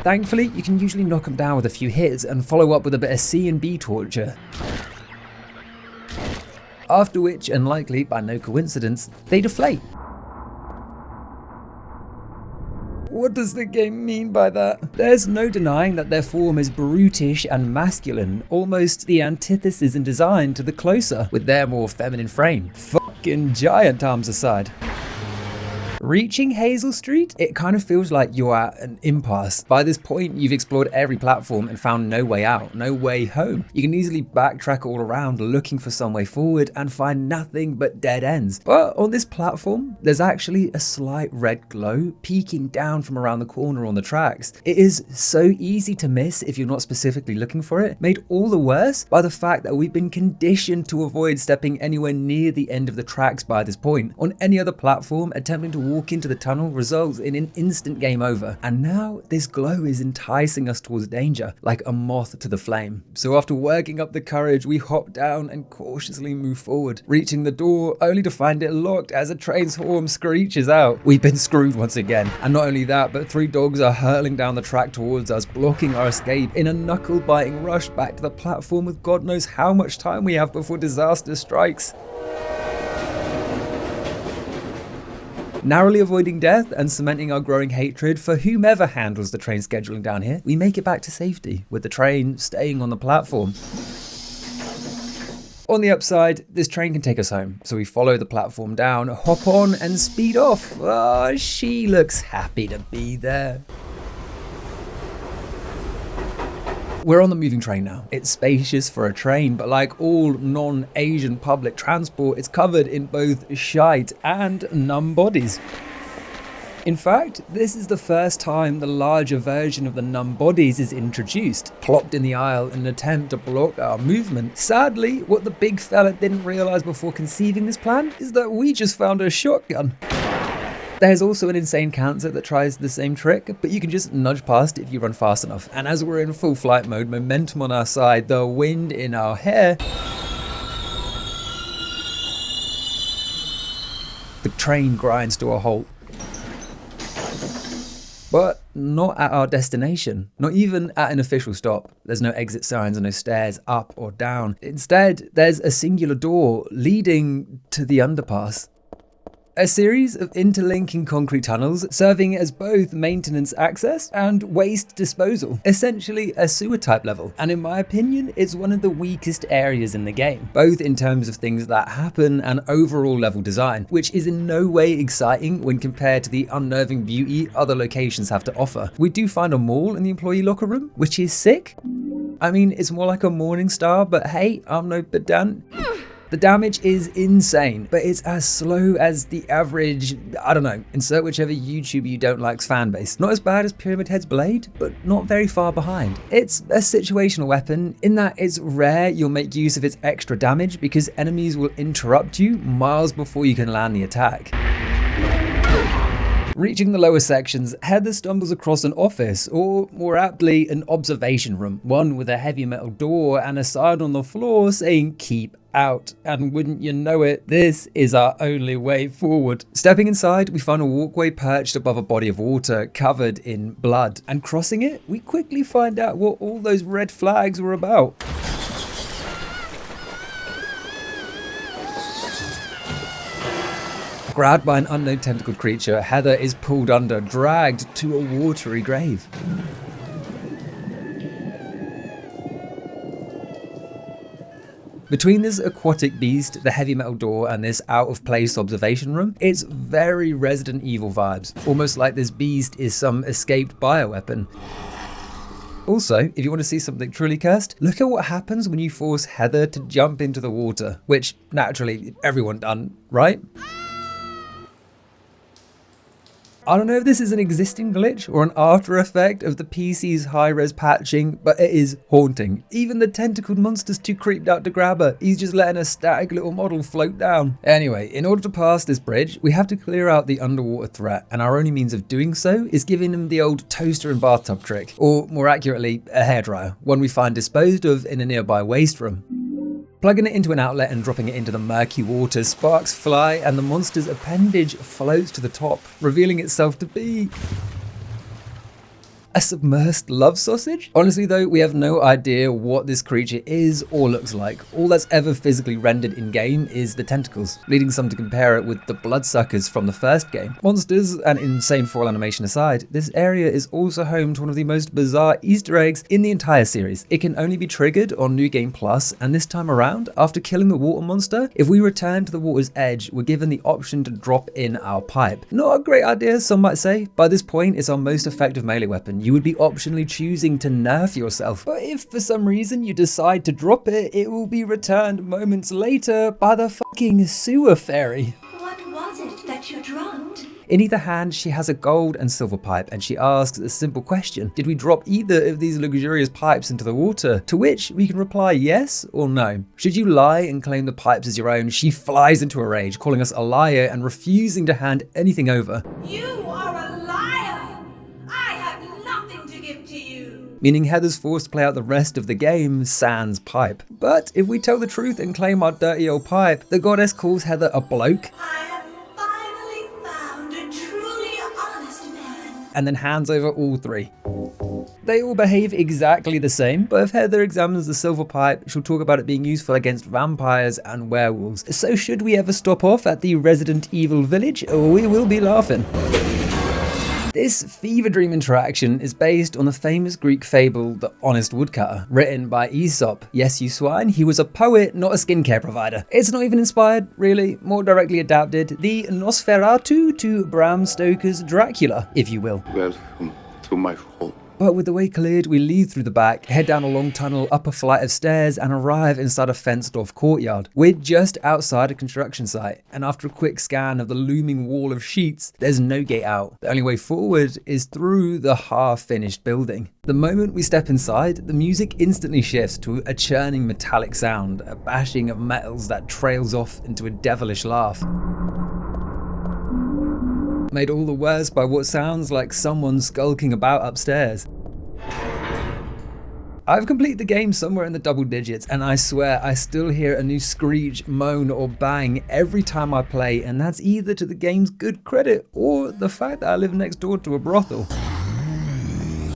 Thankfully, you can usually knock them down with a few hits and follow up with a bit of C and B torture. After which, and likely by no coincidence, they deflate. What does the game mean by that? There's no denying that their form is brutish and masculine, almost the antithesis in design to the closer, with their more feminine frame. Fucking giant arms aside. Reaching Hazel Street, it kind of feels like you're at an impasse. By this point, you've explored every platform and found no way out, no way home. You can easily backtrack all around looking for some way forward and find nothing but dead ends. But on this platform, there's actually a slight red glow peeking down from around the corner on the tracks. It is so easy to miss if you're not specifically looking for it, made all the worse by the fact that we've been conditioned to avoid stepping anywhere near the end of the tracks by this point. On any other platform, attempting to walk into the tunnel results in an instant game over. And now this glow is enticing us towards danger, like a moth to the flame. So after working up the courage, we hop down and cautiously move forward, reaching the door only to find it locked as a train's horn screeches out. We've been screwed once again. And not only that, but 3 dogs are hurling down the track towards us, blocking our escape in a knuckle-biting rush back to the platform with God knows how much time we have before disaster strikes. Narrowly avoiding death and cementing our growing hatred for whomever handles the train scheduling down here, we make it back to safety, with the train staying on the platform. On the upside, this train can take us home, so we follow the platform down, hop on and speed off. Oh, she looks happy to be there. We're on the moving train now. It's spacious for a train, but like all non-Asian public transport, it's covered in both shite and numb bodies. In fact, this is the first time the larger version of the Numb Bodies is introduced, plopped in the aisle in an attempt to block our movement. Sadly, what the big fella didn't realise before conceiving this plan is that we just found a shotgun. There's also an insane cancer that tries the same trick, but you can just nudge past it if you run fast enough. And as we're in full flight mode, momentum on our side, the wind in our hair, the train grinds to a halt. But not at our destination, not even at an official stop. There's no exit signs and no stairs up or down. Instead, there's a singular door leading to the underpass. A series of interlinking concrete tunnels serving as both maintenance access and waste disposal, essentially a sewer type level. And in my opinion, it's one of the weakest areas in the game, both in terms of things that happen and overall level design, which is in no way exciting when compared to the unnerving beauty other locations have to offer. We do find a mall in the employee locker room, which is sick. I mean, it's more like a Morning Star, but hey, I'm no pedant. The damage is insane, but it's as slow as the average, I don't know, insert whichever YouTuber you don't like's fanbase. Not as bad as Pyramid Head's blade, but not very far behind. It's a situational weapon in that it's rare you'll make use of its extra damage because enemies will interrupt you miles before you can land the attack. Reaching the lower sections, Heather stumbles across an office, or more aptly, an observation room, one with a heavy metal door and a sign on the floor saying "Keep out." And wouldn't you know it, this is our only way forward. Stepping inside, we find a walkway perched above a body of water covered in blood, and crossing it, we quickly find out what all those red flags were about. Grabbed by an unknown tentacled creature, Heather is pulled under, dragged to a watery grave. Between this aquatic beast, the heavy metal door, and this out-of-place observation room, it's very Resident Evil vibes, almost like this beast is some escaped bioweapon. Also, if you want to see something truly cursed, look at what happens when you force Heather to jump into the water, which naturally everyone done, right? I don't know if this is an existing glitch or an after effect of the PC's high-res patching, but it is haunting. Even the tentacled monster's too creeped out to grab her. He's just letting a static little model float down. Anyway, in order to pass this bridge, we have to clear out the underwater threat, and our only means of doing so is giving him the old toaster and bathtub trick, or more accurately, a hairdryer, one we find disposed of in a nearby waste room. Plugging it into an outlet and dropping it into the murky water, sparks fly and the monster's appendage floats to the top, revealing itself to be A submersed love sausage? Honestly though, we have no idea what this creature is or looks like. All that's ever physically rendered in-game is the tentacles, leading some to compare it with the bloodsuckers from the first game. Monsters and insane foil animation aside, this area is also home to one of the most bizarre Easter eggs in the entire series. It can only be triggered on New Game Plus, and this time around, after killing the water monster, if we return to the water's edge, we're given the option to drop in our pipe. Not a great idea, some might say. By this point, it's our most effective melee weapon. You would be optionally choosing to nerf yourself. But if for some reason you decide to drop it, it will be returned moments later by the fucking sewer fairy. What was it that you dropped? In either hand, she has a gold and silver pipe, and she asks a simple question. Did we drop either of these luxurious pipes into the water? To which we can reply yes or no. Should you lie and claim the pipes as your own, she flies into a rage, calling us a liar and refusing to hand anything over. You are a liar! I have nothing to give to you! Meaning Heather's forced to play out the rest of the game sans pipe. But if we tell the truth and claim our dirty old pipe, the goddess calls Heather a bloke. And then hands over all three. They all behave exactly the same, but if Heather examines the silver pipe, she'll talk about it being useful against vampires and werewolves. So should we ever stop off at the Resident Evil village, we will be laughing. This fever dream interaction is based on the famous Greek fable, The Honest Woodcutter, written by Aesop. Yes, you swine, he was a poet, not a skincare provider. It's not even inspired, really, more directly adapted, the Nosferatu to Bram Stoker's Dracula, if you will. Welcome to my home. But with the way cleared, we leave through the back, head down a long tunnel, up a flight of stairs, and arrive inside a fenced-off courtyard. We're just outside a construction site, and after a quick scan of the looming wall of sheets, there's no gate out. The only way forward is through the half-finished building. The moment we step inside, the music instantly shifts to a churning metallic sound, a bashing of metals that trails off into a devilish laugh. Made all the worse by what sounds like someone skulking about upstairs. I've completed the game somewhere in the double digits, and I swear I still hear a new screech, moan, or bang every time I play, and that's either to the game's good credit or the fact that I live next door to a brothel.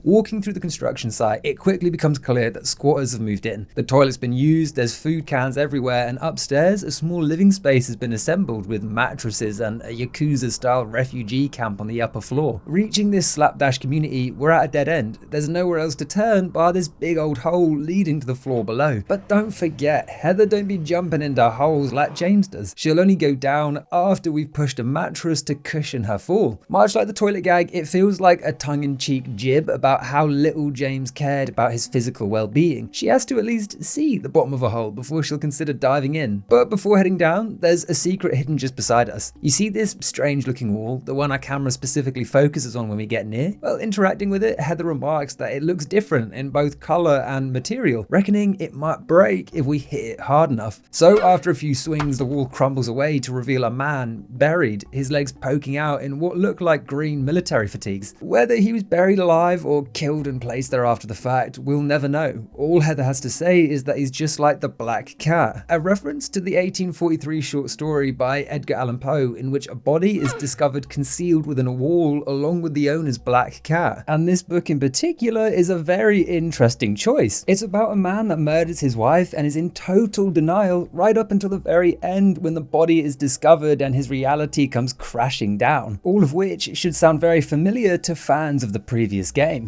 Walking through the construction site, it quickly becomes clear that squatters have moved in. The toilet's been used, there's food cans everywhere, and upstairs, a small living space has been assembled with mattresses and a Yakuza-style refugee camp on the upper floor. Reaching this slapdash community, we're at a dead end. There's nowhere else to turn bar this big old hole leading to the floor below. But don't forget, Heather don't be jumping into holes like James does. She'll only go down after we've pushed a mattress to cushion her fall. Much like the toilet gag, it feels like a tongue-in-cheek jib about how little James cared about his physical well-being. She has to at least see the bottom of a hole before she'll consider diving in. But before heading down, there's a secret hidden just beside us. You see this strange looking wall, the one our camera specifically focuses on when we get near? Well, interacting with it, Heather remarks that it looks different in both color and material, reckoning it might break if we hit it hard enough. So after a few swings, the wall crumbles away to reveal a man buried, his legs poking out in what look like green military fatigues. Whether he was buried alive or killed and placed there after the fact, we'll never know. All Heather has to say is that he's just like the Black Cat, a reference to the 1843 short story by Edgar Allan Poe in which a body is discovered concealed within a wall along with the owner's black cat. And this book in particular is a very interesting choice. It's about a man that murders his wife and is in total denial right up until the very end when the body is discovered and his reality comes crashing down. All of which should sound very familiar to fans of the previous game.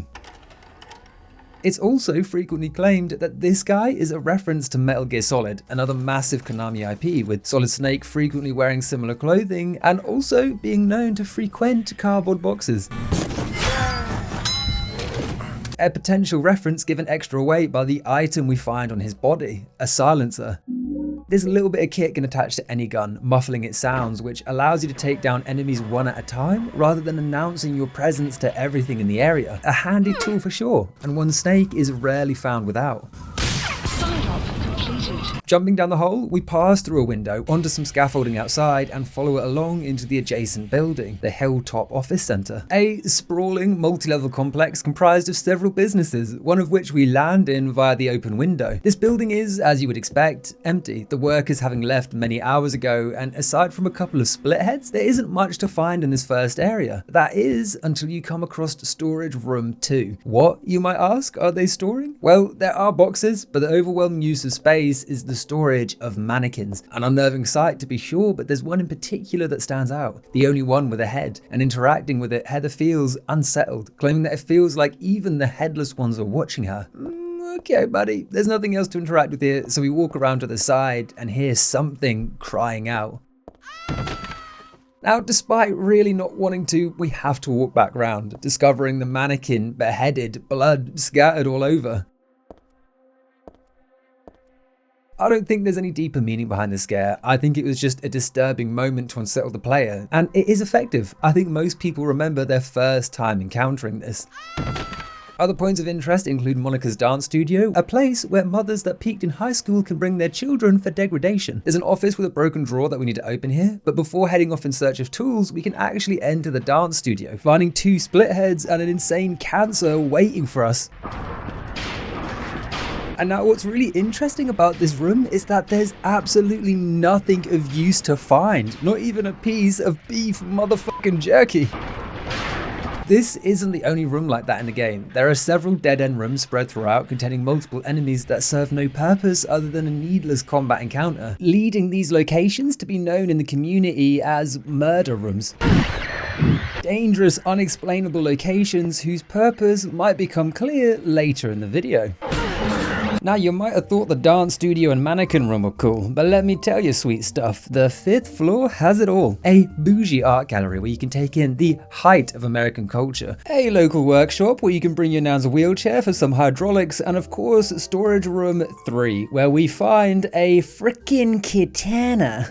It's also frequently claimed that this guy is a reference to Metal Gear Solid, another massive Konami IP, with Solid Snake frequently wearing similar clothing and also being known to frequent cardboard boxes. A potential reference given extra weight by the item we find on his body, a silencer. There's a little bit of kit can attach to any gun, muffling its sounds, which allows you to take down enemies one at a time, rather than announcing your presence to everything in the area. A handy tool for sure, and one Snake is rarely found without. Sign-up completed. Jumping down the hole, we pass through a window onto some scaffolding outside and follow it along into the adjacent building, the Hilltop Office Centre. A sprawling, multi-level complex comprised of several businesses, one of which we land in via the open window. This building is, as you would expect, empty, the workers having left many hours ago, and aside from a couple of split heads, there isn't much to find in this first area. That is, until you come across storage room 2. What, you might ask, are they storing? Well, there are boxes, but the overwhelming use of space is the storage of mannequins. An unnerving sight to be sure, but there's one in particular that stands out, the only one with a head, and interacting with it, Heather feels unsettled, claiming that it feels like even the headless ones are watching her. Okay, buddy, there's nothing else to interact with here, so we walk around to the side and hear something crying out. Now, despite really not wanting to, we have to walk back round, discovering the mannequin beheaded, blood scattered all over. I don't think there's any deeper meaning behind the scare. I think it was just a disturbing moment to unsettle the player, and it is effective. I think most people remember their first time encountering this. Other points of interest include Monica's dance studio, a place where mothers that peaked in high school can bring their children for degradation. There's an office with a broken drawer that we need to open here, but before heading off in search of tools, we can actually enter the dance studio, finding 2 split heads and an insane cancer waiting for us. And now what's really interesting about this room is that there's absolutely nothing of use to find, not even a piece of beef motherfucking jerky. This isn't the only room like that in the game. There are several dead-end rooms spread throughout containing multiple enemies that serve no purpose other than a needless combat encounter, leading these locations to be known in the community as murder rooms. Dangerous, unexplainable locations whose purpose might become clear later in the video. Now, you might have thought the dance studio and mannequin room were cool, but let me tell you, sweet stuff, the 5th floor has it all. A bougie art gallery where you can take in the height of American culture, a local workshop where you can bring your nan's wheelchair for some hydraulics, and of course, storage room 3, where we find a frickin' katana.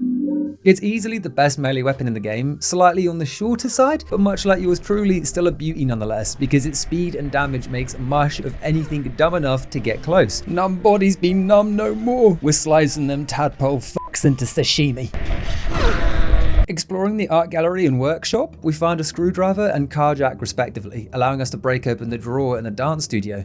It's easily the best melee weapon in the game, slightly on the shorter side, but much like yours truly, still a beauty nonetheless, because its speed and damage makes mush of anything dumb enough to get close. Numb bodies be numb no more. We're slicing them tadpole fucks into sashimi. Exploring the art gallery and workshop, we find a screwdriver and car jack respectively, allowing us to break open the drawer in the dance studio.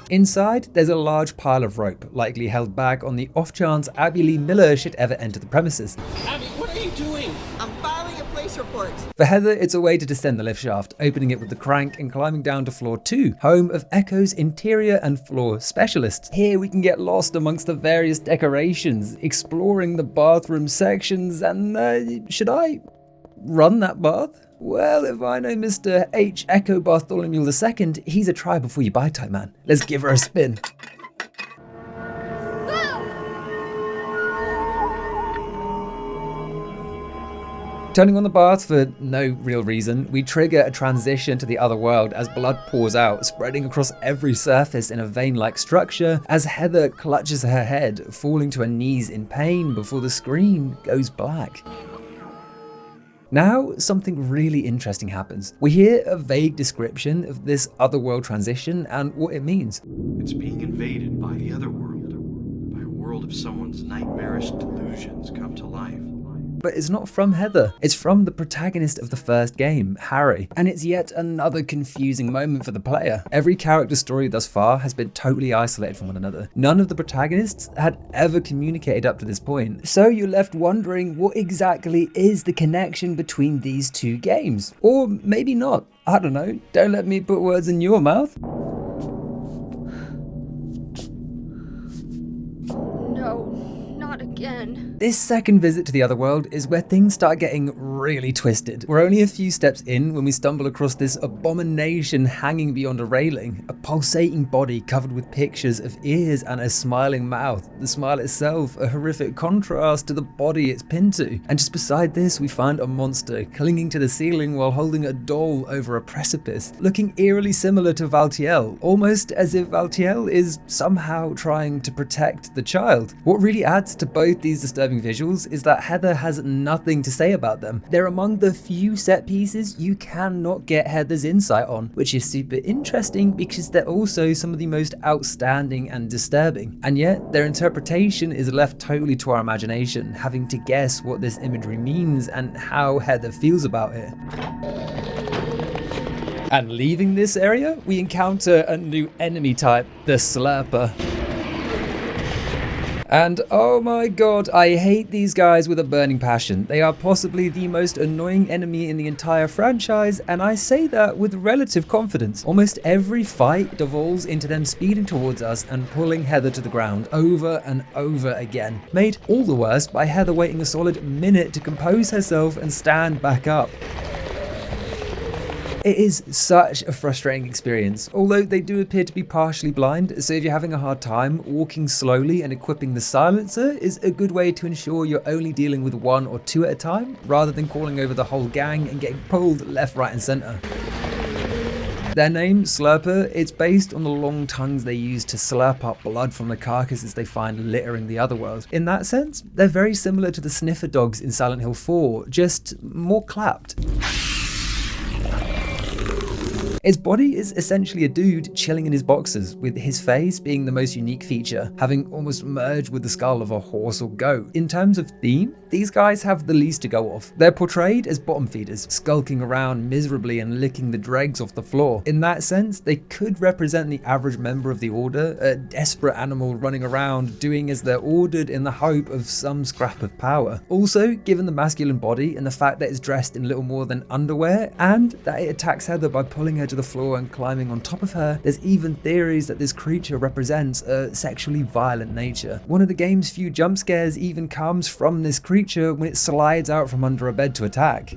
Inside, there's a large pile of rope, likely held back on the off chance Abby Lee Miller should ever enter the premises. Abby, what are you doing? I'm filing a police report. For Heather, it's a way to descend the lift shaft, opening it with the crank and climbing down to floor 2, home of Echo's interior and floor specialists. Here we can get lost amongst the various decorations, exploring the bathroom sections, and should I run that bath? Well, if I know Mr. H. Echo Bartholomew II, he's a try before you buy type man. Let's give her a spin. Turning on the bath for no real reason, we trigger a transition to the other world as blood pours out, spreading across every surface in a vein-like structure as Heather clutches her head, falling to her knees in pain before the screen goes black. Now, something really interesting happens. We hear a vague description of this otherworld transition and what it means. It's being invaded by the otherworld, by a world of someone's nightmarish delusions come to life. But it's not from Heather, it's from the protagonist of the first game, Harry, and it's yet another confusing moment for the player. Every character's story thus far has been totally isolated from one another. None of the protagonists had ever communicated up to this point, so you're left wondering what exactly is the connection between these 2 games. Or maybe not, I don't know, don't let me put words in your mouth. No, not again. This second visit to the otherworld is where things start getting really twisted. We're only a few steps in when we stumble across this abomination hanging beyond a railing, a pulsating body covered with pictures of ears and a smiling mouth, the smile itself a horrific contrast to the body it's pinned to. And just beside this, we find a monster clinging to the ceiling while holding a doll over a precipice, looking eerily similar to Valtiel, almost as if Valtiel is somehow trying to protect the child. What really adds to with both these disturbing visuals is that Heather has nothing to say about them. They're among the few set pieces you cannot get Heather's insight on, which is super interesting because they're also some of the most outstanding and disturbing. And yet, their interpretation is left totally to our imagination, having to guess what this imagery means and how Heather feels about it. And leaving this area, we encounter a new enemy type, the Slurper. And oh my god, I hate these guys with a burning passion. They are possibly the most annoying enemy in the entire franchise, and I say that with relative confidence. Almost every fight devolves into them speeding towards us and pulling Heather to the ground over and over again. Made all the worse by Heather waiting a solid minute to compose herself and stand back up. It is such a frustrating experience, although they do appear to be partially blind, so if you're having a hard time, walking slowly and equipping the silencer is a good way to ensure you're only dealing with one or two at a time, rather than calling over the whole gang and getting pulled left, right and centre. Their name, Slurper, it's based on the long tongues they use to slurp up blood from the carcasses they find littering the Otherworld. In that sense, they're very similar to the sniffer dogs in Silent Hill 4, just more clapped. Its body is essentially a dude chilling in his boxers, with his face being the most unique feature, having almost merged with the skull of a horse or goat. In terms of theme, these guys have the least to go off. They're portrayed as bottom feeders, skulking around miserably and licking the dregs off the floor. In that sense, they could represent the average member of the Order, a desperate animal running around doing as they're ordered in the hope of some scrap of power. Also, given the masculine body and the fact that it's dressed in little more than underwear, and that it attacks Heather by pulling her to the floor and climbing on top of her, there's even theories that this creature represents a sexually violent nature. One of the game's few jump scares even comes from this creature when it slides out from under a bed to attack.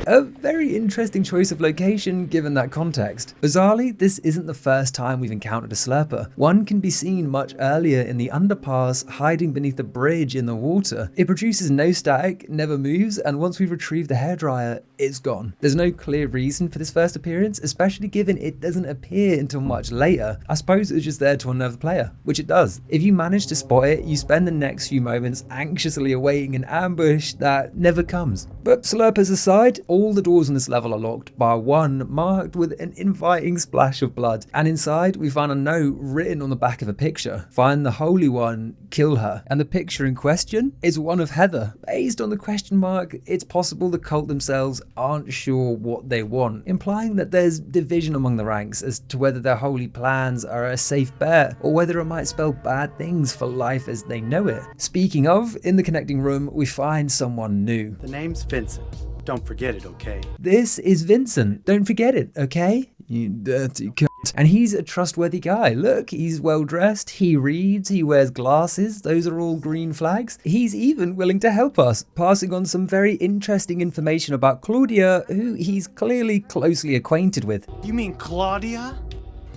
A very interesting choice of location given that context. Bizarrely, this isn't the first time we've encountered a Slurper. One can be seen much earlier in the underpass, hiding beneath the bridge in the water. It produces no static, never moves, and once we've retrieved the hairdryer, it's gone. There's no clear reason for this first appearance, especially given it doesn't appear until much later. I suppose it was just there to unnerve the player, which it does. If you manage to spot it, you spend the next few moments anxiously awaiting an ambush that never comes. But Slurpers aside, all the doors on this level are locked, bar one marked with an inviting splash of blood. And inside, we find a note written on the back of a picture. Find the Holy One, kill her. And the picture in question is one of Heather. Based on the question mark, it's possible the cult themselves aren't sure what they want, implying that there's division among the ranks as to whether their holy plans are a safe bet, or whether it might spell bad things for life as they know it. Speaking of, in the connecting room, we find someone new. The name's Vincent. Don't forget it, okay? This is Vincent. Don't forget it, okay? You dirty cunt. And he's a trustworthy guy. Look, he's well dressed, he reads, he wears glasses. Those are all green flags. He's even willing to help us, passing on some very interesting information about Claudia, who he's clearly closely acquainted with. You mean Claudia?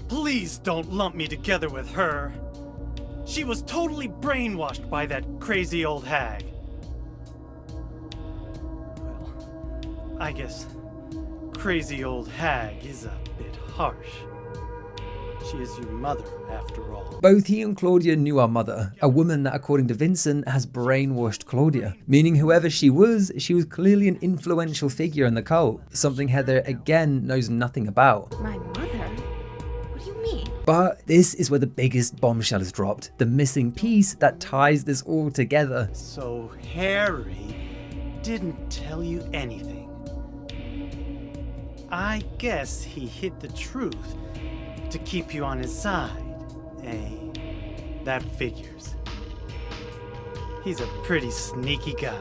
Please don't lump me together with her. She was totally brainwashed by that crazy old hag. I guess crazy old hag is a bit harsh. She is your mother, after all. Both he and Claudia knew our mother, a woman that, according to Vincent, has brainwashed Claudia, meaning whoever she was clearly an influential figure in the cult, something Heather again knows nothing about. My mother? What do you mean? But this is where the biggest bombshell is dropped, the missing piece that ties this all together. So Harry didn't tell you anything. I guess he hid the truth to keep you on his side, eh? That figures. He's a pretty sneaky guy.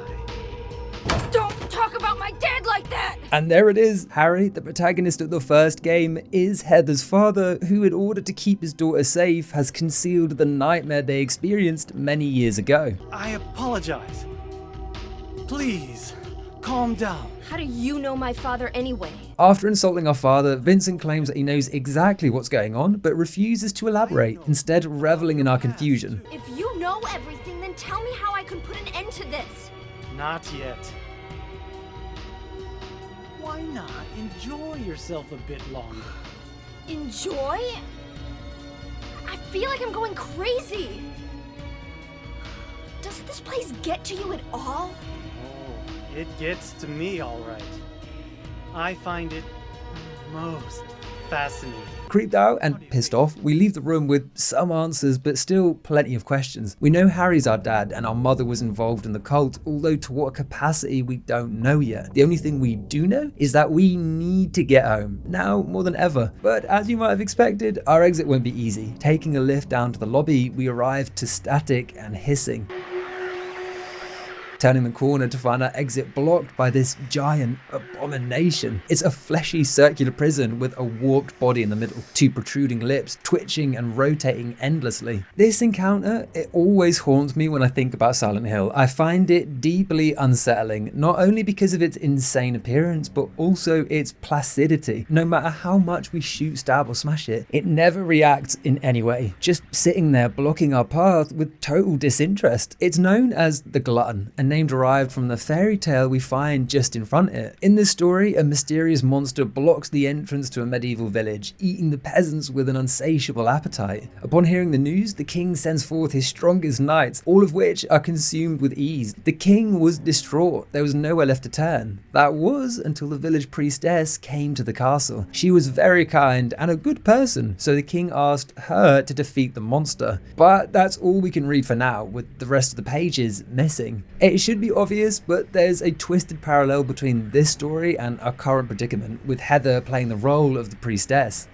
Don't talk about my dad like that! And there it is. Harry, the protagonist of the first game, is Heather's father, who in order to keep his daughter safe has concealed the nightmare they experienced many years ago. I apologize. Please, calm down. How do you know my father anyway? After insulting our father, Vincent claims that he knows exactly what's going on, but refuses to elaborate, instead reveling in our confusion. If you know everything, then tell me how I can put an end to this. Not yet. Why not enjoy yourself a bit longer? Enjoy? I feel like I'm going crazy. Doesn't this place get to you at all? Oh, it gets to me all right. I find it most fascinating. Creeped out and pissed off, we leave the room with some answers but still plenty of questions. We know Harry's our dad and our mother was involved in the cult, although to what capacity we don't know yet. The only thing we do know is that we need to get home, now more than ever. But as you might have expected, our exit won't be easy. Taking a lift down to the lobby, we arrive to static and hissing. Turning the corner to find our exit blocked by this giant abomination. It's a fleshy circular prison with a warped body in the middle, two protruding lips twitching and rotating endlessly. This encounter, it always haunts me when I think about Silent Hill. I find it deeply unsettling, not only because of its insane appearance, but also its placidity. No matter how much we shoot, stab or smash it, it never reacts in any way, just sitting there blocking our path with total disinterest. It's known as the Glutton, a name derived from the fairy tale we find just in front of it. In this story, a mysterious monster blocks the entrance to a medieval village, eating the peasants with an insatiable appetite. Upon hearing the news, the king sends forth his strongest knights, all of which are consumed with ease. The king was distraught. There was nowhere left to turn. That was until the village priestess came to the castle. She was very kind and a good person, so the king asked her to defeat the monster. But that's all we can read for now, with the rest of the pages missing. It should be obvious, but there's a twisted parallel between this story and our current predicament, with Heather playing the role of the priestess.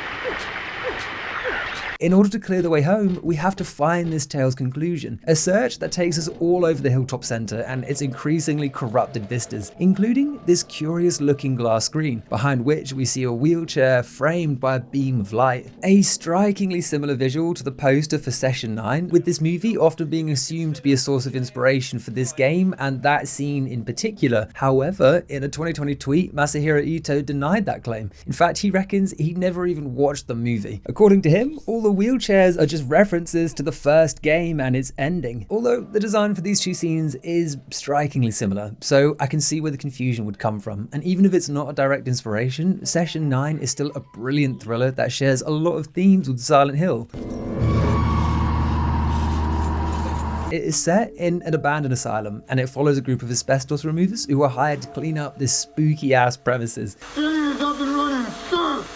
In order to clear the way home, we have to find this tale's conclusion, a search that takes us all over the Hilltop Centre and its increasingly corrupted vistas, including this curious looking glass screen, behind which we see a wheelchair framed by a beam of light. A strikingly similar visual to the poster for Session 9, with this movie often being assumed to be a source of inspiration for this game and that scene in particular. However, in a 2020 tweet, Masahiro Ito denied that claim. In fact, he reckons he never even watched the movie. According to him, all the wheelchairs are just references to the first game and its ending, although the design for these two scenes is strikingly similar, so I can see where the confusion would come from. And even if it's not a direct inspiration, Session 9 is still a brilliant thriller that shares a lot of themes with Silent Hill. It is set in an abandoned asylum, and it follows a group of asbestos removers who are hired to clean up this spooky ass premises.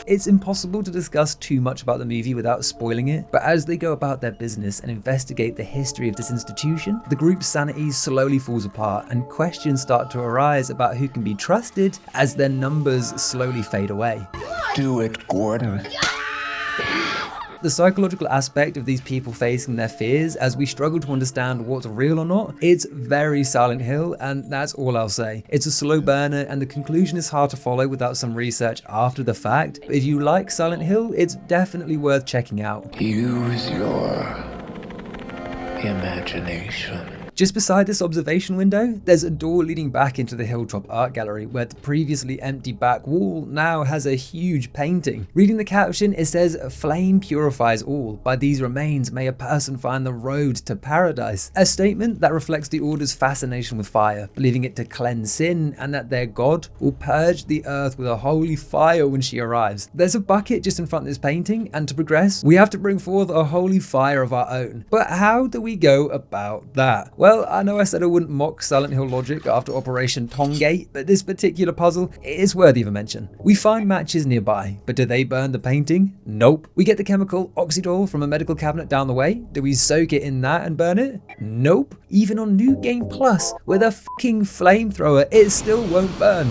It's impossible to discuss too much about the movie without spoiling it, but as they go about their business and investigate the history of this institution, the group's sanity slowly falls apart and questions start to arise about who can be trusted as their numbers slowly fade away. Do it, Gordon. The psychological aspect of these people facing their fears as we struggle to understand what's real or not, it's very Silent Hill, and that's all I'll say. It's a slow burner and the conclusion is hard to follow without some research after the fact. If you like Silent Hill, it's definitely worth checking out. Use your imagination. Just beside this observation window, there's a door leading back into the Hilltop art gallery where the previously empty back wall now has a huge painting. Reading the caption, it says, "Flame purifies all. By these remains may a person find the road to paradise." A statement that reflects the Order's fascination with fire, believing it to cleanse sin and that their god will purge the earth with a holy fire when she arrives. There's a bucket just in front of this painting, and to progress, we have to bring forth a holy fire of our own. But how do we go about that? Well, I know I said I wouldn't mock Silent Hill logic after Operation Tongate, but this particular puzzle is worthy of a mention. We find matches nearby, but do they burn the painting? Nope. We get the chemical Oxydol from a medical cabinet down the way. Do we soak it in that and burn it? Nope. Even on New Game Plus, with a fucking flamethrower, it still won't burn.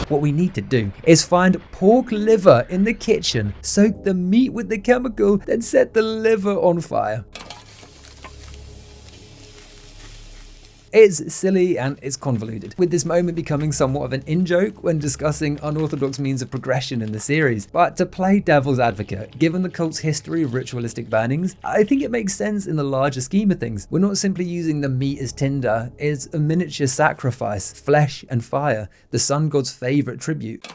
What we need to do is find pork liver in the kitchen, soak the meat with the chemical, then set the liver on fire. It's silly and it's convoluted, with this moment becoming somewhat of an in-joke when discussing unorthodox means of progression in the series. But to play devil's advocate, given the cult's history of ritualistic burnings, I think it makes sense in the larger scheme of things. We're not simply using the meat as tinder, it's a miniature sacrifice, flesh and fire, the sun god's favourite tribute.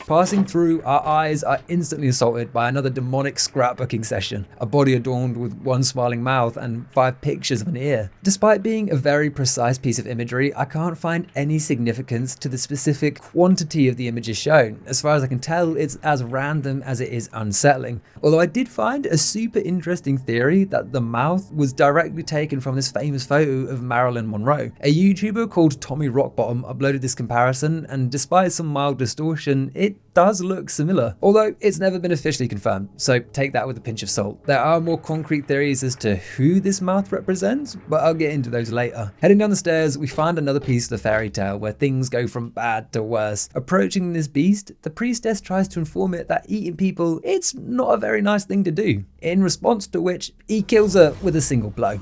Passing through, our eyes are instantly assaulted by another demonic scrapbooking session, a body adorned with one smiling mouth and 5 pictures of an ear. Despite being a very precise piece of imagery, I can't find any significance to the specific quantity of the images shown. As far as I can tell, it's as random as it is unsettling. Although I did find a super interesting theory that the mouth was directly taken from this famous photo of Marilyn Monroe. A YouTuber called Tommy Rockbottom uploaded this comparison, and despite some mild distortion, it does look similar, although it's never been officially confirmed, so take that with a pinch of salt. There are more concrete theories as to who this mouth represents, but I'll get into those later. Heading down the stairs, we find another piece of the fairy tale where things go from bad to worse. Approaching this beast, the priestess tries to inform it that eating people, it's not a very nice thing to do, in response to which he kills her with a single blow.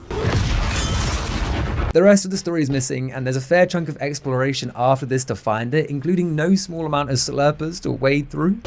The rest of the story is missing, and there's a fair chunk of exploration after this to find it, including no small amount of slurpers to wade through.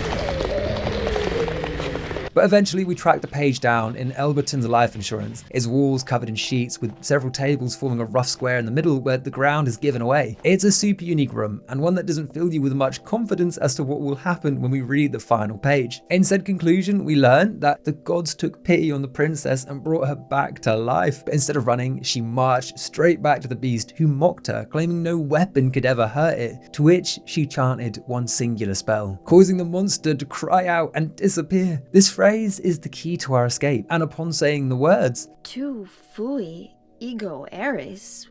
But eventually we track the page down in Elberton's life insurance, its walls covered in sheets with several tables forming a rough square in the middle where the ground is given away. It's a super unique room, and one that doesn't fill you with much confidence as to what will happen when we read the final page. In said conclusion, we learn that the gods took pity on the princess and brought her back to life, but instead of running, she marched straight back to the beast, who mocked her, claiming no weapon could ever hurt it, to which she chanted one singular spell, causing the monster to cry out and disappear. This phrase is the key to our escape, and upon saying the words, Tu fui ego eris,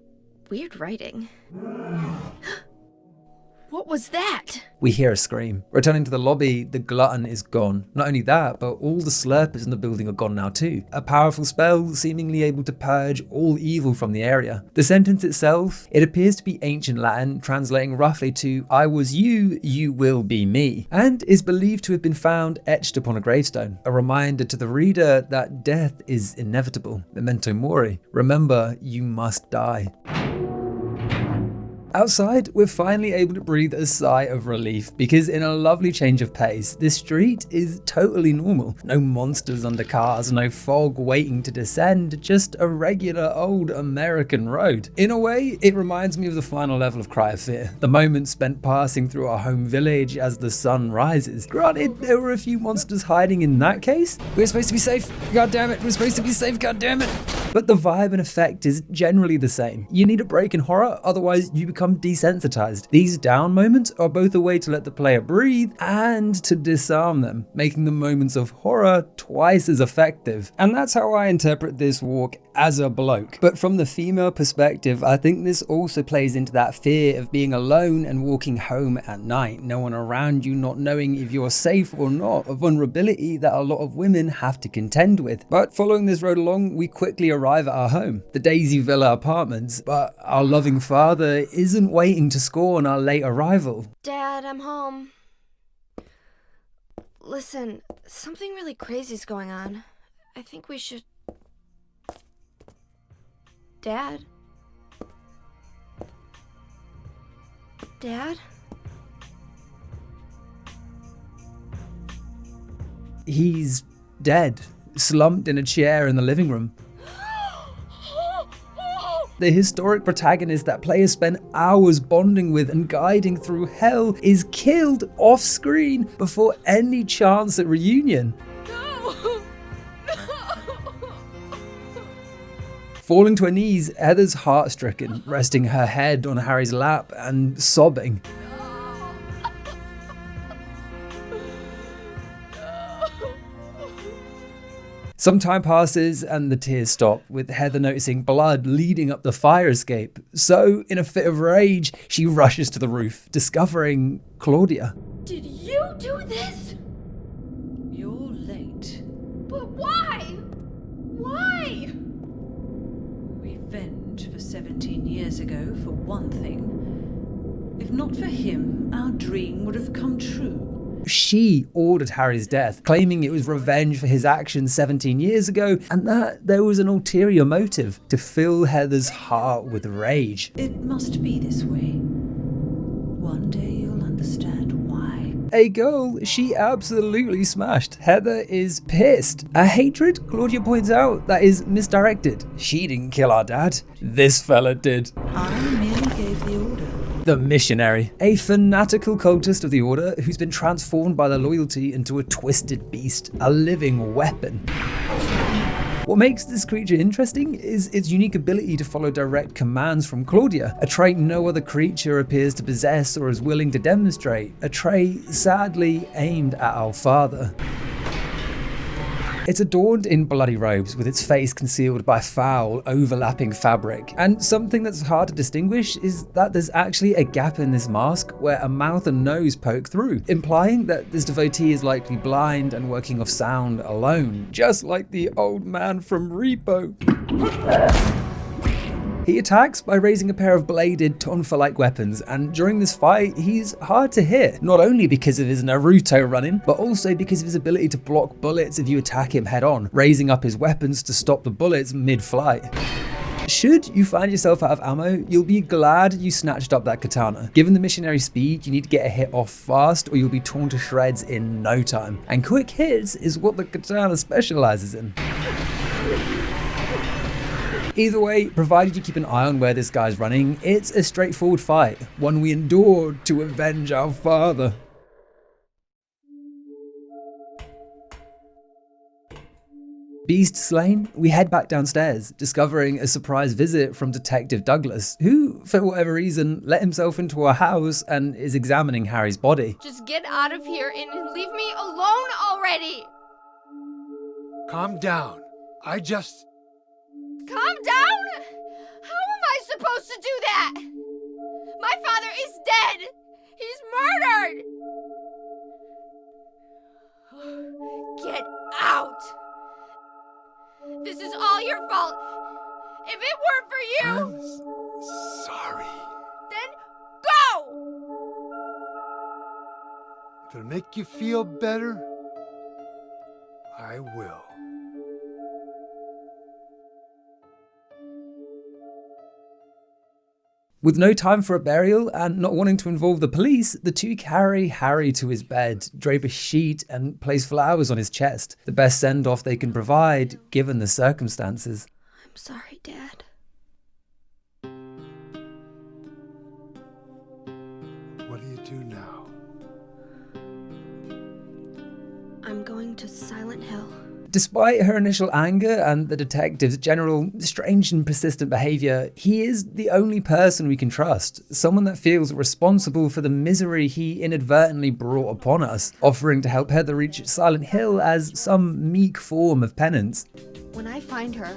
weird writing. What was that? We hear a scream. Returning to the lobby, the glutton is gone. Not only that, but all the slurpers in the building are gone now too. A powerful spell seemingly able to purge all evil from the area. The sentence itself, it appears to be ancient Latin, translating roughly to "I was you, you will be me," and is believed to have been found etched upon a gravestone. A reminder to the reader that death is inevitable. Memento mori. Remember, you must die. Outside, we're finally able to breathe a sigh of relief because in a lovely change of pace, this street is totally normal. No monsters under cars, no fog waiting to descend, just a regular old American road. In a way, it reminds me of the final level of Cry of Fear, the moment spent passing through our home village as the sun rises. Granted, there were a few monsters hiding in that case. We're supposed to be safe, god damn it, we're supposed to be safe, god damn it. But the vibe and effect is generally the same. You need a break in horror, otherwise you become desensitized. These down moments are both a way to let the player breathe and to disarm them, making the moments of horror twice as effective. And that's how I interpret this walk as a bloke. But from the female perspective, I think this also plays into that fear of being alone and walking home at night, no one around you, not knowing if you're safe or not, a vulnerability that a lot of women have to contend with. But following this road along, we quickly arrive at our home, the Daisy Villa Apartments, but our loving father isn't waiting to scorn our late arrival. Dad, I'm home. Listen, something really crazy's going on. I think we should... Dad? Dad? He's dead, slumped in a chair in the living room. The historic protagonist that players spent hours bonding with and guiding through hell is killed off screen before any chance at reunion. Falling to her knees, Heather's heart-stricken, resting her head on Harry's lap and sobbing. Some time passes and the tears stop, with Heather noticing blood leading up the fire escape. So, in a fit of rage, she rushes to the roof, discovering Claudia. Did you do this? You're late. But why? Why? Revenge for 17 years ago, for one thing. If not for him, our dream would have come true. She ordered Harry's death, claiming it was revenge for his actions 17 years ago, and that there was an ulterior motive to fill Heather's heart with rage. It must be this way. One day you'll understand why. A goal she absolutely smashed. Heather is pissed. A hatred, Claudia points out, that is misdirected. She didn't kill our dad. This fella did. I merely gave the order. The Missionary, a fanatical cultist of the Order who's been transformed by their loyalty into a twisted beast, a living weapon. What makes this creature interesting is its unique ability to follow direct commands from Claudia, a trait no other creature appears to possess or is willing to demonstrate, a trait sadly aimed at our father. It's adorned in bloody robes with its face concealed by foul, overlapping fabric. And something that's hard to distinguish is that there's actually a gap in this mask where a mouth and nose poke through, implying that this devotee is likely blind and working off sound alone, just like the old man from Repo. He attacks by raising a pair of bladed tonfa-like weapons, and during this fight, he's hard to hit, not only because of his Naruto running, but also because of his ability to block bullets if you attack him head on, raising up his weapons to stop the bullets mid-flight. Should you find yourself out of ammo, you'll be glad you snatched up that katana. Given the missionary speed, you need to get a hit off fast or you'll be torn to shreds in no time. And quick hits is what the katana specializes in. Either way, provided you keep an eye on where this guy's running, it's a straightforward fight, one we endured to avenge our father. Beast slain, we head back downstairs, discovering a surprise visit from Detective Douglas, who, for whatever reason, let himself into our house and is examining Harry's body. Just get out of here and leave me alone already! Calm down. Calm down? How am I supposed to do that? My father is dead! He's murdered! Get out! This is all your fault! If it weren't for you... I'm sorry. Then go! If it'll make you feel better, I will. With no time for a burial and not wanting to involve the police, the two carry Harry to his bed, drape a sheet and place flowers on his chest. The best send-off they can provide, given the circumstances. I'm sorry, Dad. What do you do now? I'm going to Silent Hill. Despite her initial anger and the detective's general strange and persistent behaviour, he is the only person we can trust, someone that feels responsible for the misery he inadvertently brought upon us, offering to help Heather reach Silent Hill as some meek form of penance. When I find her,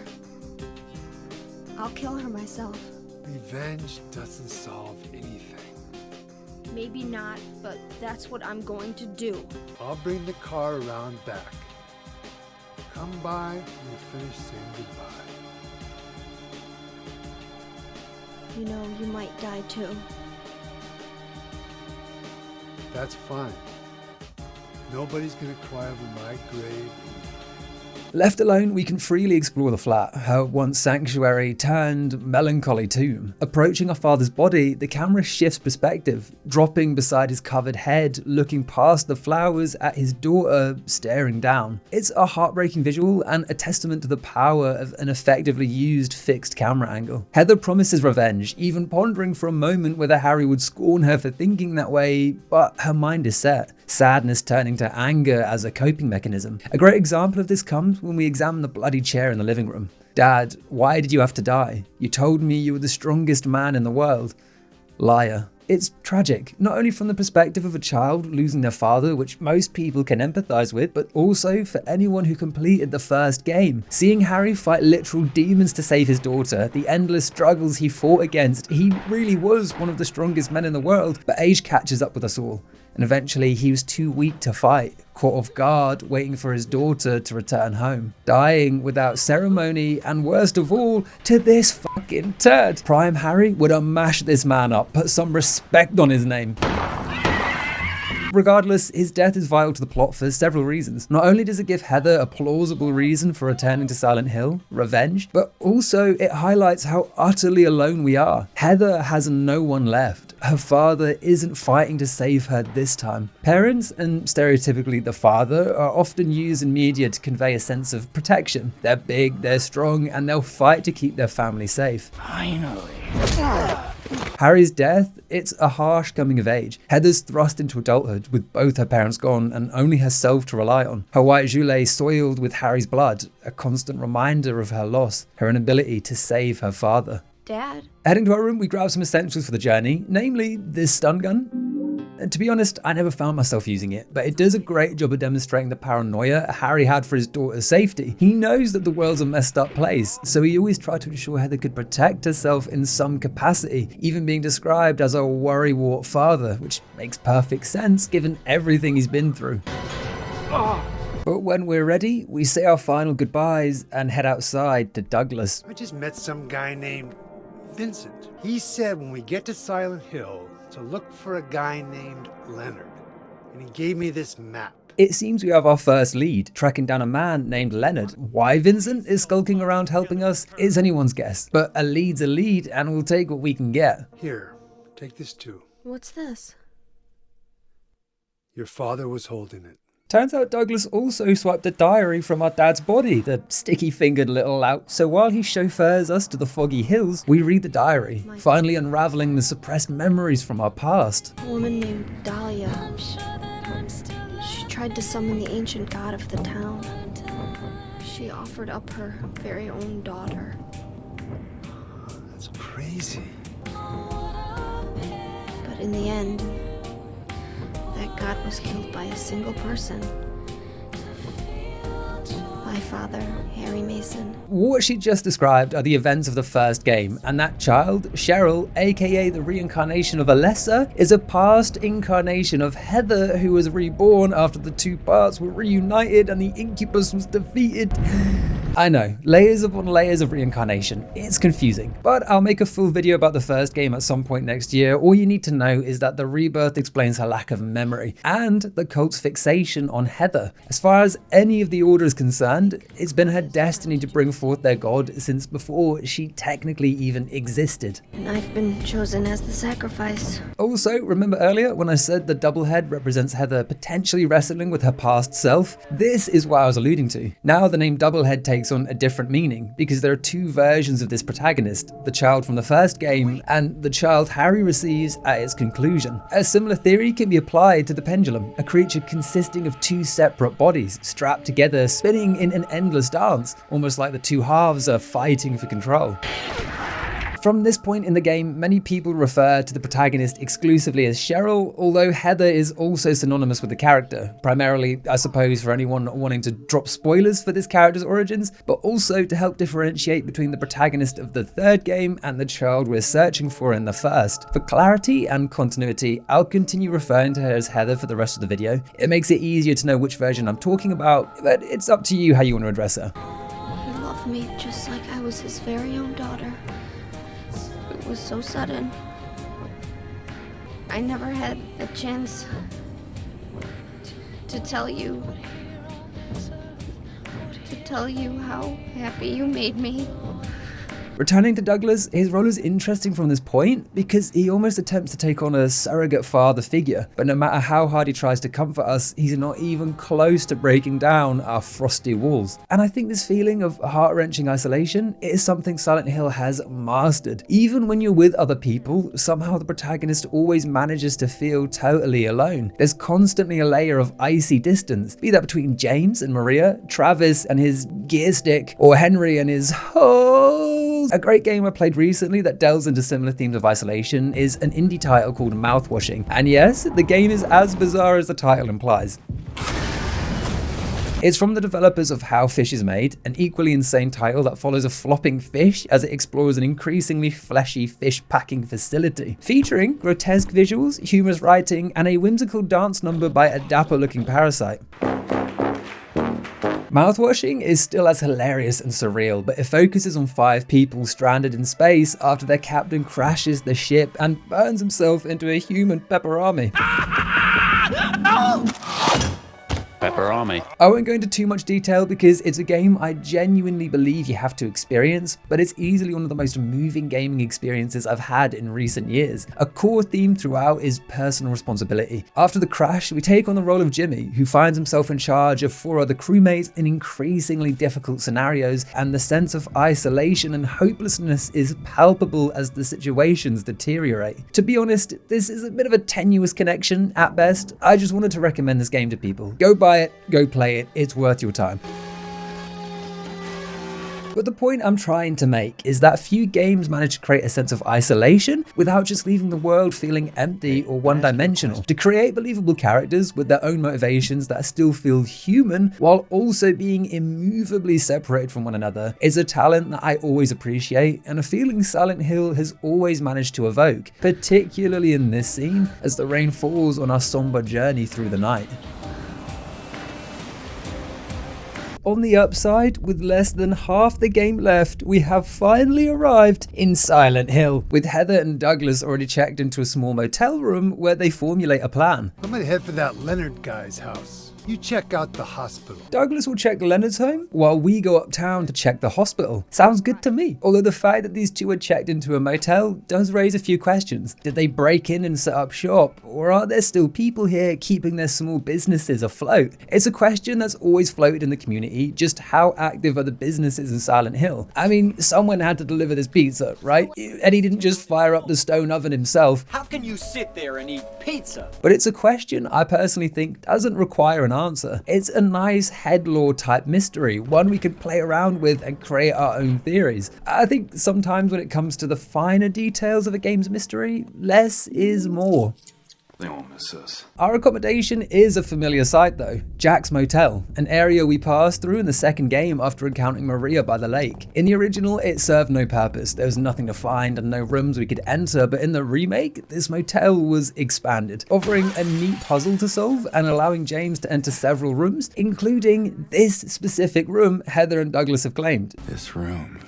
I'll kill her myself. Revenge doesn't solve anything. Maybe not, but that's what I'm going to do. I'll bring the car around back. Come by when you finish saying goodbye. You know, you might die too. That's fine. Nobody's gonna cry over my grave. Left alone, we can freely explore the flat, her once sanctuary turned melancholy tomb. Approaching our father's body, the camera shifts perspective, dropping beside his covered head, looking past the flowers at his daughter, staring down. It's a heartbreaking visual and a testament to the power of an effectively used fixed camera angle. Heather promises revenge, even pondering for a moment whether Harry would scorn her for thinking that way, but her mind is set. Sadness turning to anger as a coping mechanism. A great example of this comes when we examine the bloody chair in the living room. Dad, why did you have to die? You told me you were the strongest man in the world. Liar. It's tragic, not only from the perspective of a child losing their father, which most people can empathize with, but also for anyone who completed the first game. Seeing Harry fight literal demons to save his daughter, the endless struggles he fought against, he really was one of the strongest men in the world, but age catches up with us all. And eventually he was too weak to fight, caught off guard, waiting for his daughter to return home. Dying without ceremony, and worst of all, to this fucking turd. Prime Harry would have mashed this man up, put some respect on his name. Regardless, his death is vital to the plot for several reasons. Not only does it give Heather a plausible reason for returning to Silent Hill, revenge, but also it highlights how utterly alone we are. Heather has no one left. Her father isn't fighting to save her this time. Parents, and stereotypically the father, are often used in media to convey a sense of protection. They're big, they're strong, and they'll fight to keep their family safe. Finally. Harry's death, it's a harsh coming of age. Heather's thrust into adulthood with both her parents gone and only herself to rely on. Her white gilet soiled with Harry's blood, a constant reminder of her loss, her inability to save her father. Dad? Heading to our room, we grab some essentials for the journey, namely this stun gun. And to be honest, I never found myself using it, but it does a great job of demonstrating the paranoia Harry had for his daughter's safety. He knows that the world's a messed up place, so he always tried to ensure Heather could protect herself in some capacity, even being described as a worrywart father, which makes perfect sense given everything he's been through. But when we're ready, we say our final goodbyes and head outside to Douglas. I just met some guy named Vincent. He said when we get to Silent Hill to look for a guy named Leonard, and he gave me this map. It seems we have our first lead, tracking down a man named Leonard. Why Vincent is skulking around helping us is anyone's guess, but a lead's a lead and we'll take what we can get. Here, take this too. What's this? Your father was holding it. Turns out Douglas also swiped a diary from our dad's body, the sticky-fingered little lout. So while he chauffeurs us to the foggy hills, we read the diary, finally unraveling the suppressed memories from our past. A woman named Dahlia. She tried to summon the ancient god of the town. She offered up her very own daughter. That's crazy. But in the end, that god was killed by a single person. My father, Harry Mason. What she just described are the events of the first game, and that child, Cheryl, aka the reincarnation of Alessa, is a past incarnation of Heather, who was reborn after the two parts were reunited and the incubus was defeated. I know, layers upon layers of reincarnation. It's confusing, but I'll make a full video about the first game at some point next year. All you need to know is that the rebirth explains her lack of memory and the cult's fixation on Heather. As far as any of the Order is concerned, it's been her destiny to bring forth their god since before she technically even existed. And I've been chosen as the sacrifice. Also, remember earlier when I said the double head represents Heather potentially wrestling with her past self? This is what I was alluding to. Now the name double head takes on a different meaning because there are two versions of this protagonist, the child from the first game and the child Harry receives at its conclusion. A similar theory can be applied to the Pendulum, a creature consisting of two separate bodies strapped together, spinning in an endless dance, almost like the two halves are fighting for control. From this point in the game, many people refer to the protagonist exclusively as Cheryl, although Heather is also synonymous with the character, primarily, I suppose, for anyone not wanting to drop spoilers for this character's origins, but also to help differentiate between the protagonist of the third game and the child we're searching for in the first. For clarity and continuity, I'll continue referring to her as Heather for the rest of the video. It makes it easier to know which version I'm talking about, but it's up to you how you want to address her. He loved me just like I was his very own daughter. It was so sudden. I never had a chance to tell you how happy you made me. Returning to Douglas, his role is interesting from this point because he almost attempts to take on a surrogate father figure, but no matter how hard he tries to comfort us, he's not even close to breaking down our frosty walls. And I think this feeling of heart-wrenching isolation is something Silent Hill has mastered. Even when you're with other people, somehow the protagonist always manages to feel totally alone. There's constantly a layer of icy distance, be that between James and Maria, Travis and his gear stick, or Henry and his holes. A great game I played recently that delves into similar themes of isolation is an indie title called Mouthwashing. And yes, the game is as bizarre as the title implies. It's from the developers of How Fish is Made, an equally insane title that follows a flopping fish as it explores an increasingly fleshy fish packing facility, featuring grotesque visuals, humorous writing, and a whimsical dance number by a dapper-looking parasite. Mouthwashing is still as hilarious and surreal, but it focuses on 5 people stranded in space after their captain crashes the ship and burns himself into a human pepperami. Pepperami. I won't go into too much detail because it's a game I genuinely believe you have to experience, but it's easily one of the most moving gaming experiences I've had in recent years. A core theme throughout is personal responsibility. After the crash, we take on the role of Jimmy, who finds himself in charge of 4 other crewmates in increasingly difficult scenarios, and the sense of isolation and hopelessness is palpable as the situations deteriorate. To be honest, this is a bit of a tenuous connection at best. I just wanted to recommend this game to people. Go buy it, go play it, it's worth your time. But the point I'm trying to make is that few games manage to create a sense of isolation without just leaving the world feeling empty or one-dimensional. To create believable characters with their own motivations that still feel human while also being immovably separated from one another is a talent that I always appreciate, and a feeling Silent Hill has always managed to evoke, particularly in this scene as the rain falls on our somber journey through the night. On the upside, with less than half the game left, we have finally arrived in Silent Hill, with Heather and Douglas already checked into a small motel room where they formulate a plan. I'm gonna head for that Leonard guy's house. You check out the hospital. Douglas will check Leonard's home, while we go uptown to check the hospital. Sounds good to me. Although the fact that these two are checked into a motel does raise a few questions. Did they break in and set up shop? Or are there still people here keeping their small businesses afloat? It's a question that's always floated in the community, just how active are the businesses in Silent Hill? I mean, someone had to deliver this pizza, right? Eddie didn't just fire up the stone oven himself. How can you sit there and eat pizza? But it's a question I personally think doesn't require an answer. It's a nice head lore type mystery, one we can play around with and create our own theories. I think sometimes when it comes to the finer details of a game's mystery, less is more. They won't miss us. Our accommodation is a familiar sight though, Jack's Motel, an area we passed through in the second game after encountering Maria by the lake. In the original, it served no purpose, there was nothing to find and no rooms we could enter, but in the remake, this motel was expanded, offering a neat puzzle to solve and allowing James to enter several rooms, including this specific room Heather and Douglas have claimed. This room.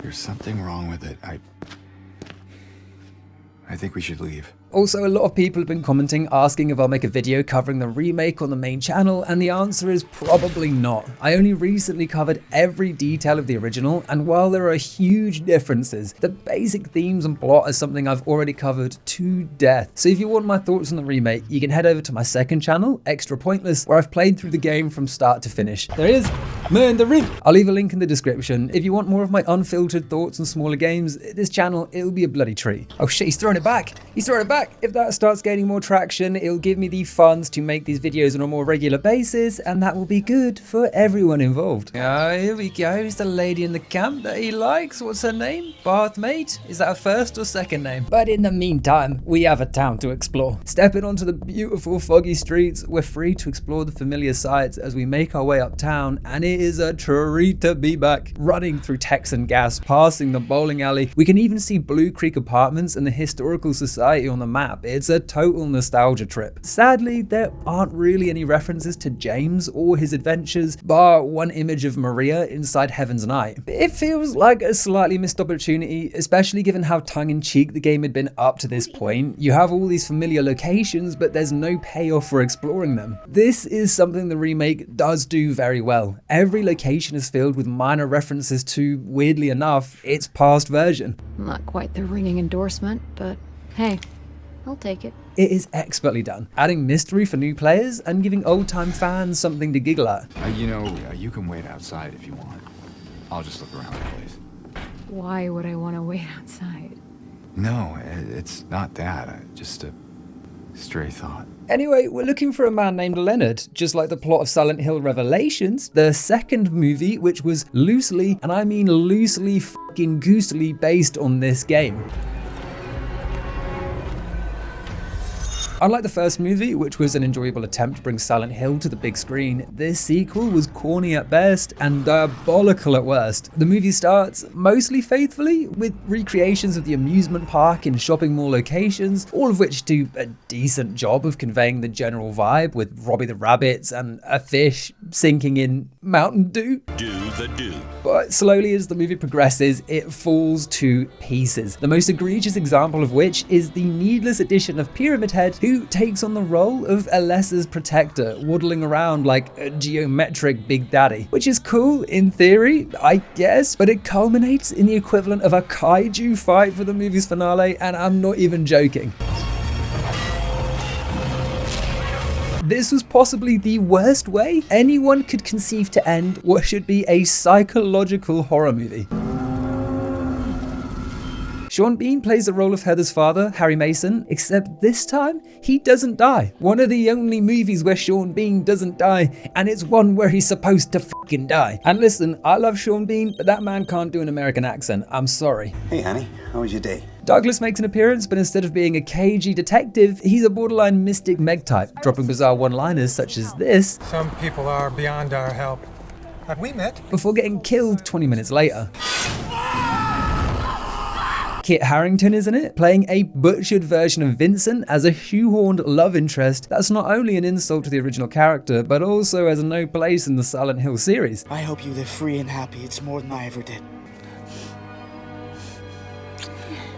There's something wrong with it. I think we should leave. Also, a lot of people have been commenting asking if I'll make a video covering the remake on the main channel, and the answer is probably not. I only recently covered every detail of the original, and while there are huge differences, the basic themes and plot are something I've already covered to death. So if you want my thoughts on the remake, you can head over to my second channel, Extra Pointless, where I've played through the game from start to finish. There he is, man in the ring. I'll leave a link in the description. If you want more of my unfiltered thoughts on smaller games, this channel, it'll be a bloody treat. Oh shit, he's throwing it back. He's throwing it back. If that starts gaining more traction, it'll give me the funds to make these videos on a more regular basis, and that will be good for everyone involved. Here we go. Is the lady in the camp that he likes? What's her name? Bathmate? Is that a first or second name? But in the meantime, we have a town to explore. Stepping onto the beautiful foggy streets, we're free to explore the familiar sights as we make our way uptown, and it is a treat to be back. Running through Texan gas, passing the bowling alley, we can even see Blue Creek Apartments and the Historical Society on the map. It's a total nostalgia trip. Sadly, there aren't really any references to James or his adventures, bar one image of Maria inside Heaven's Night. It feels like a slightly missed opportunity, especially given how tongue-in-cheek the game had been up to this point. You have all these familiar locations, but there's no payoff for exploring them. This is something the remake does do very well. Every location is filled with minor references to, weirdly enough, its past version. Not quite the ringing endorsement, but hey, I'll take it. It is expertly done, adding mystery for new players and giving old-time fans something to giggle at. You can wait outside if you want. I'll just look around the place. Why would I want to wait outside? No, it's not that. Just a stray thought. Anyway, we're looking for a man named Leonard, just like the plot of Silent Hill Revelations, the second movie, which was loosely, and I mean loosely f***ing goosely based on this game. Unlike the first movie, which was an enjoyable attempt to bring Silent Hill to the big screen, this sequel was corny at best and diabolical at worst. The movie starts, mostly faithfully, with recreations of the amusement park in shopping mall locations, all of which do a decent job of conveying the general vibe, with Robbie the Rabbits and a fish sinking in Mountain Dew. Do the do. But slowly as the movie progresses, it falls to pieces. The most egregious example of which is the needless addition of Pyramid Head, who who takes on the role of Alessa's protector, waddling around like a geometric Big Daddy. Which is cool in theory, I guess, but it culminates in the equivalent of a kaiju fight for the movie's finale, and I'm not even joking. This was possibly the worst way anyone could conceive to end what should be a psychological horror movie. Sean Bean plays the role of Heather's father, Harry Mason, except this time, he doesn't die. One of the only movies where Sean Bean doesn't die, and it's one where he's supposed to fucking die. And listen, I love Sean Bean, but that man can't do an American accent. I'm sorry. Hey honey, how was your day? Douglas makes an appearance, but instead of being a cagey detective, he's a borderline mystic meg type, dropping bizarre one-liners such as this. Some people are beyond our help. Have we met? Before getting killed 20 minutes later. Kit Harington is in it, playing a butchered version of Vincent as a shoehorned love interest that's not only an insult to the original character, but also has no place in the Silent Hill series. I hope you live free and happy. It's more than I ever did.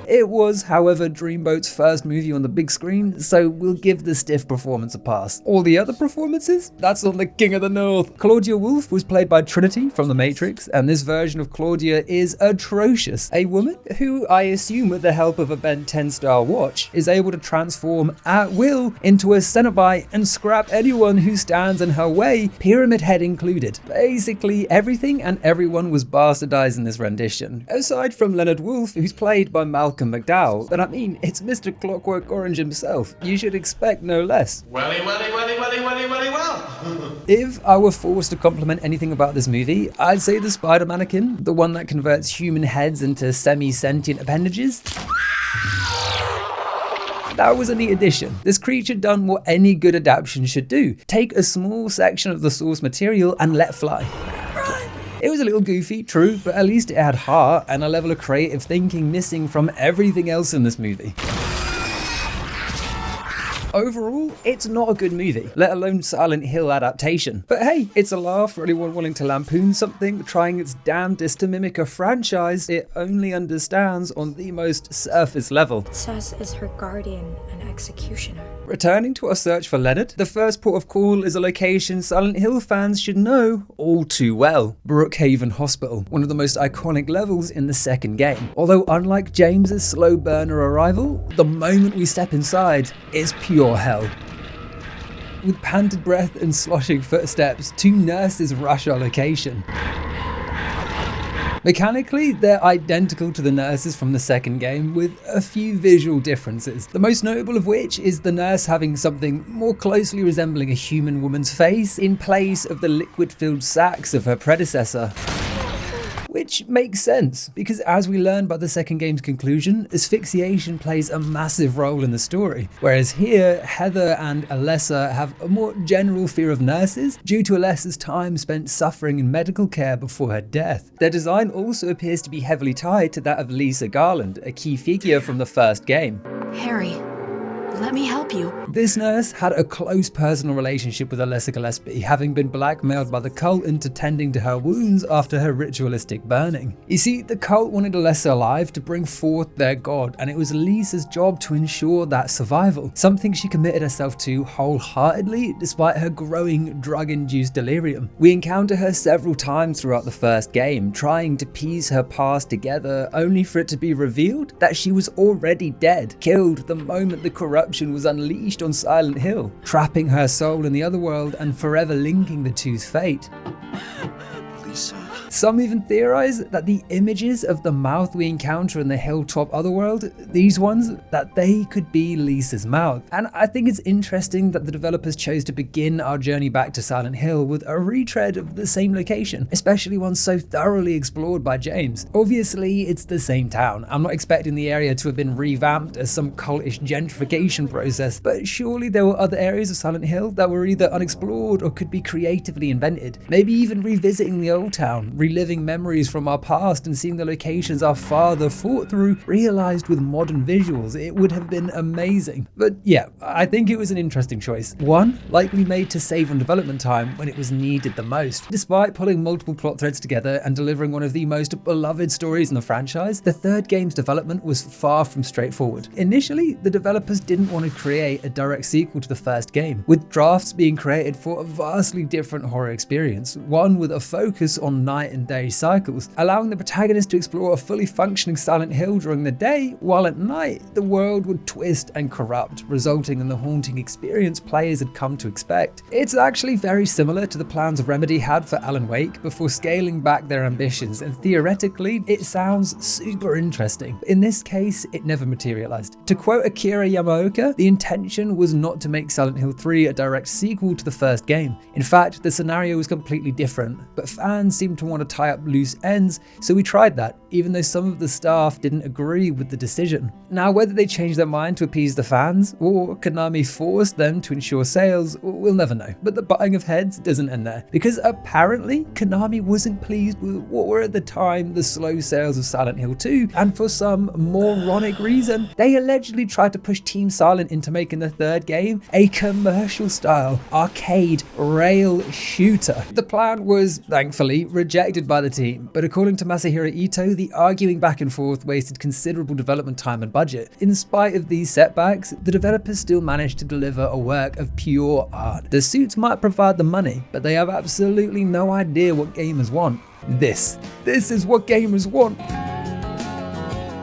It was, however, Dreamboat's first movie on the big screen, so we'll give the stiff performance a pass. All the other performances? That's on the King of the North. Claudia Wolf was played by Trinity from The Matrix, and this version of Claudia is atrocious. A woman who, I assume with the help of a Ben 10-star watch, is able to transform at will into a Cenobite and scrap anyone who stands in her way, Pyramid Head included. Basically, everything and everyone was bastardized in this rendition. Aside from Leonard Wolf, who's played by Malcolm McDowell, but I mean, it's Mr. Clockwork Orange himself. You should expect no less. Well. If I were forced to compliment anything about this movie, I'd say the spider mannequin, the one that converts human heads into semi-sentient appendages. That was a neat addition. This creature done what any good adaptation should do. Take a small section of the source material and let fly. It was a little goofy, true, but at least it had heart and a level of creative thinking missing from everything else in this movie. Overall, it's not a good movie, let alone Silent Hill adaptation. But hey, it's a laugh for anyone wanting to lampoon something, trying its damnedest to mimic a franchise it only understands on the most surface level. It says is her guardian and executioner. Returning to our search for Leonard, the first port of call is a location Silent Hill fans should know all too well. Brookhaven Hospital, one of the most iconic levels in the second game. Although unlike James's slow burner arrival, the moment we step inside is pure hell. With panted breath and sloshing footsteps, two nurses rush our location. Mechanically, they're identical to the nurses from the second game, with a few visual differences. The most notable of which is the nurse having something more closely resembling a human woman's face in place of the liquid-filled sacks of her predecessor. Which makes sense, because as we learn by the second game's conclusion, asphyxiation plays a massive role in the story. Whereas here, Heather and Alessa have a more general fear of nurses due to Alessa's time spent suffering in medical care before her death. Their design also appears to be heavily tied to that of Lisa Garland, a key figure from the first game. Harry, let me help you. This nurse had a close personal relationship with Alessa Gillespie, having been blackmailed by the cult into tending to her wounds after her ritualistic burning. You see, the cult wanted Alessa alive to bring forth their god, and it was Lisa's job to ensure that survival, something she committed herself to wholeheartedly despite her growing drug-induced delirium. We encounter her several times throughout the first game, trying to piece her past together, only for it to be revealed that she was already dead, killed the moment the corruption was unleashed on Silent Hill, trapping her soul in the Otherworld and forever linking the two's fate. Lisa. Some even theorize that the images of the mouth we encounter in the Hilltop Otherworld, these ones, that they could be Lisa's mouth. And I think it's interesting that the developers chose to begin our journey back to Silent Hill with a retread of the same location, especially one so thoroughly explored by James. Obviously, it's the same town. I'm not expecting the area to have been revamped as some cultish gentrification process, but surely there were other areas of Silent Hill that were either unexplored or could be creatively invented. Maybe even revisiting the old town, reliving memories from our past and seeing the locations our father fought through realized with modern visuals. It would have been amazing. But yeah, I think it was an interesting choice. One likely made to save on development time when it was needed the most. Despite pulling multiple plot threads together and delivering one of the most beloved stories in the franchise, the third game's development was far from straightforward. Initially, the developers didn't want to create a direct sequel to the first game, with drafts being created for a vastly different horror experience, one with a focus on night and day cycles, allowing the protagonist to explore a fully functioning Silent Hill during the day, while at night the world would twist and corrupt, resulting in the haunting experience players had come to expect. It's actually very similar to the plans Remedy had for Alan Wake before scaling back their ambitions, and theoretically it sounds super interesting. In this case, it never materialized. To quote Akira Yamaoka, the intention was not to make Silent Hill 3 a direct sequel to the first game. In fact, the scenario was completely different, but fans seemed to want to tie up loose ends, so we tried that, even though some of the staff didn't agree with the decision. Now, whether they changed their mind to appease the fans, or Konami forced them to ensure sales, we'll never know. But the butting of heads doesn't end there, because apparently Konami wasn't pleased with what were at the time the slow sales of Silent Hill 2, and for some moronic reason, they allegedly tried to push Team Silent into making the third game a commercial-style, arcade, rail shooter. The plan was, thankfully, rejected by the team, but according to Masahiro Ito, the arguing back and forth wasted considerable development time and budget. In spite of these setbacks, the developers still managed to deliver a work of pure art. The suits might provide the money, but they have absolutely no idea what gamers want. This is what gamers want.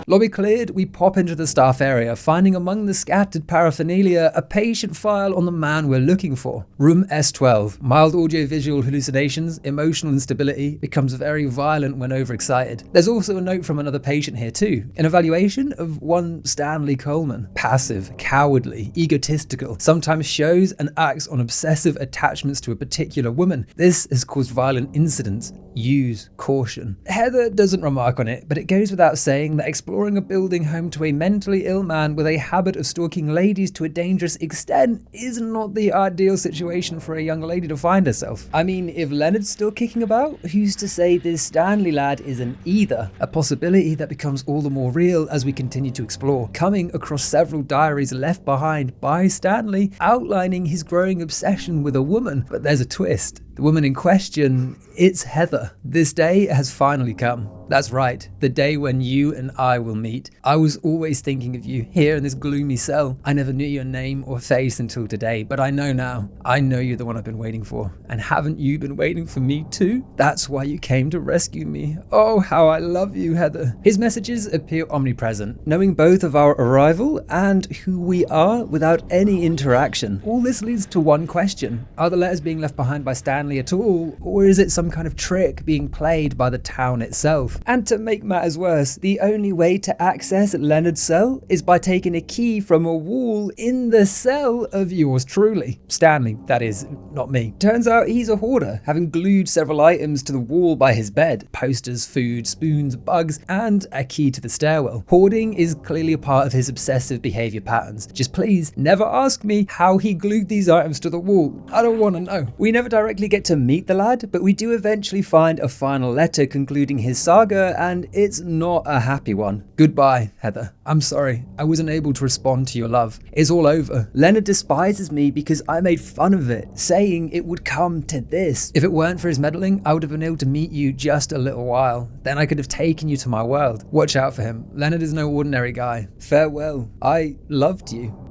Lobby cleared, we pop into the staff area, finding among the scattered paraphernalia a patient file on the man we're looking for. Room S12. Mild audio-visual hallucinations, emotional instability, becomes very violent when overexcited. There's also a note from another patient here too. An evaluation of one Stanley Coleman. Passive, cowardly, egotistical, sometimes shows and acts on obsessive attachments to a particular woman. This has caused violent incidents. Use caution. Heather doesn't remark on it, but it goes without saying that exploring a building home to a mentally ill man with a habit of stalking ladies to a dangerous extent is not the ideal situation for a young lady to find herself. I mean, if Leonard's still kicking about, who's to say this Stanley lad isn't either? A possibility that becomes all the more real as we continue to explore, coming across several diaries left behind by Stanley outlining his growing obsession with a woman. But there's a twist. The woman in question, it's Heather. This day has finally come. That's right, the day when you and I will meet. I was always thinking of you here in this gloomy cell. I never knew your name or face until today, but I know now. I know you're the one I've been waiting for. And haven't you been waiting for me too? That's why you came to rescue me. Oh, how I love you, Heather. His messages appear omnipresent, knowing both of our arrival and who we are without any interaction. All this leads to one question. Are the letters being left behind by Stanley at all, or is it some kind of trick being played by the town itself? And to make matters worse, the only way to access Leonard's cell is by taking a key from a wall in the cell of yours truly. Stanley, that is, not me. Turns out he's a hoarder, having glued several items to the wall by his bed. Posters, food, spoons, bugs, and a key to the stairwell. Hoarding is clearly a part of his obsessive behavior patterns. Just please, never ask me how he glued these items to the wall. I don't want to know. We never directly get to meet the lad, but we do eventually find a final letter concluding his saga, and it's not a happy one. Goodbye, Heather. I'm sorry, I wasn't able to respond to your love. It's all over. Leonard despises me because I made fun of it, saying it would come to this. If it weren't for his meddling, I would have been able to meet you just a little while. Then I could have taken you to my world. Watch out for him. Leonard is no ordinary guy. Farewell. I loved you.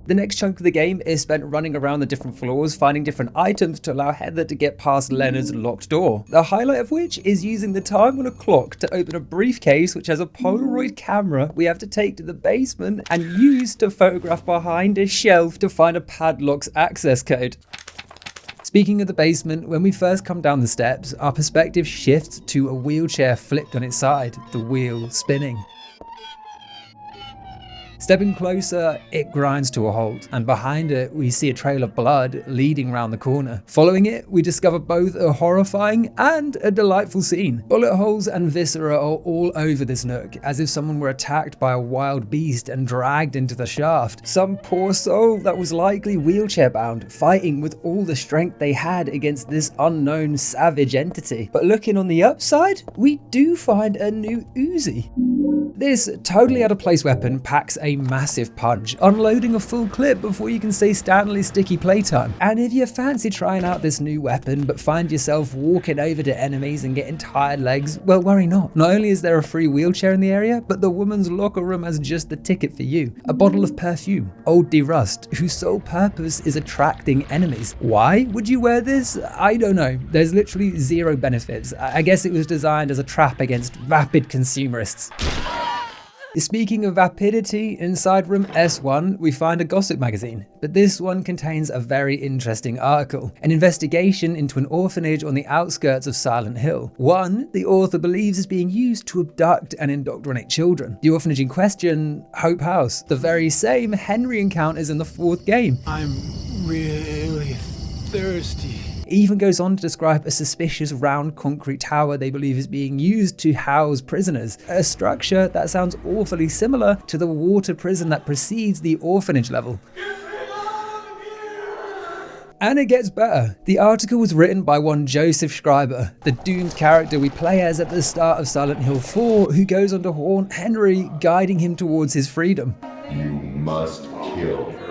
The next chunk of the game is spent running around the different floors, finding different items to allow Heather to get past Leonard's locked door. The highlight of which is using the time on a clock to open a briefcase which has a Polaroid camera we have to take to the basement and use to photograph behind a shelf to find a padlock's access code. Speaking of the basement, when we first come down the steps, our perspective shifts to a wheelchair flipped on its side, the wheel spinning. Stepping closer, it grinds to a halt, and behind it we see a trail of blood leading round the corner. Following it, we discover both a horrifying and a delightful scene. Bullet holes and viscera are all over this nook, as if someone were attacked by a wild beast and dragged into the shaft. Some poor soul that was likely wheelchair bound, fighting with all the strength they had against this unknown savage entity. But looking on the upside, we do find a new Uzi. This totally out of place weapon packs a massive punch, unloading a full clip before you can say Stanley's sticky playtime. And if you fancy trying out this new weapon but find yourself walking over to enemies and getting tired legs, well, worry not. Not only is there a free wheelchair in the area, but the woman's locker room has just the ticket for you. A bottle of perfume, Old D-Rust, whose sole purpose is attracting enemies. Why would you wear this? I don't know. There's literally zero benefits. I guess it was designed as a trap against vapid consumerists. Speaking of vapidity, inside room S1 we find a gossip magazine, but this one contains a very interesting article, an investigation into an orphanage on the outskirts of Silent Hill. One the author believes is being used to abduct and indoctrinate children. The orphanage in question, Hope House, the very same Henry encounters in the 4th game. I'm really thirsty. It even goes on to describe a suspicious round concrete tower they believe is being used to house prisoners, a structure that sounds awfully similar to the water prison that precedes the orphanage level. And it gets better. The article was written by one Joseph Schreiber, the doomed character we play as at the start of Silent Hill 4, who goes on to haunt Henry, guiding him towards his freedom. You must kill her.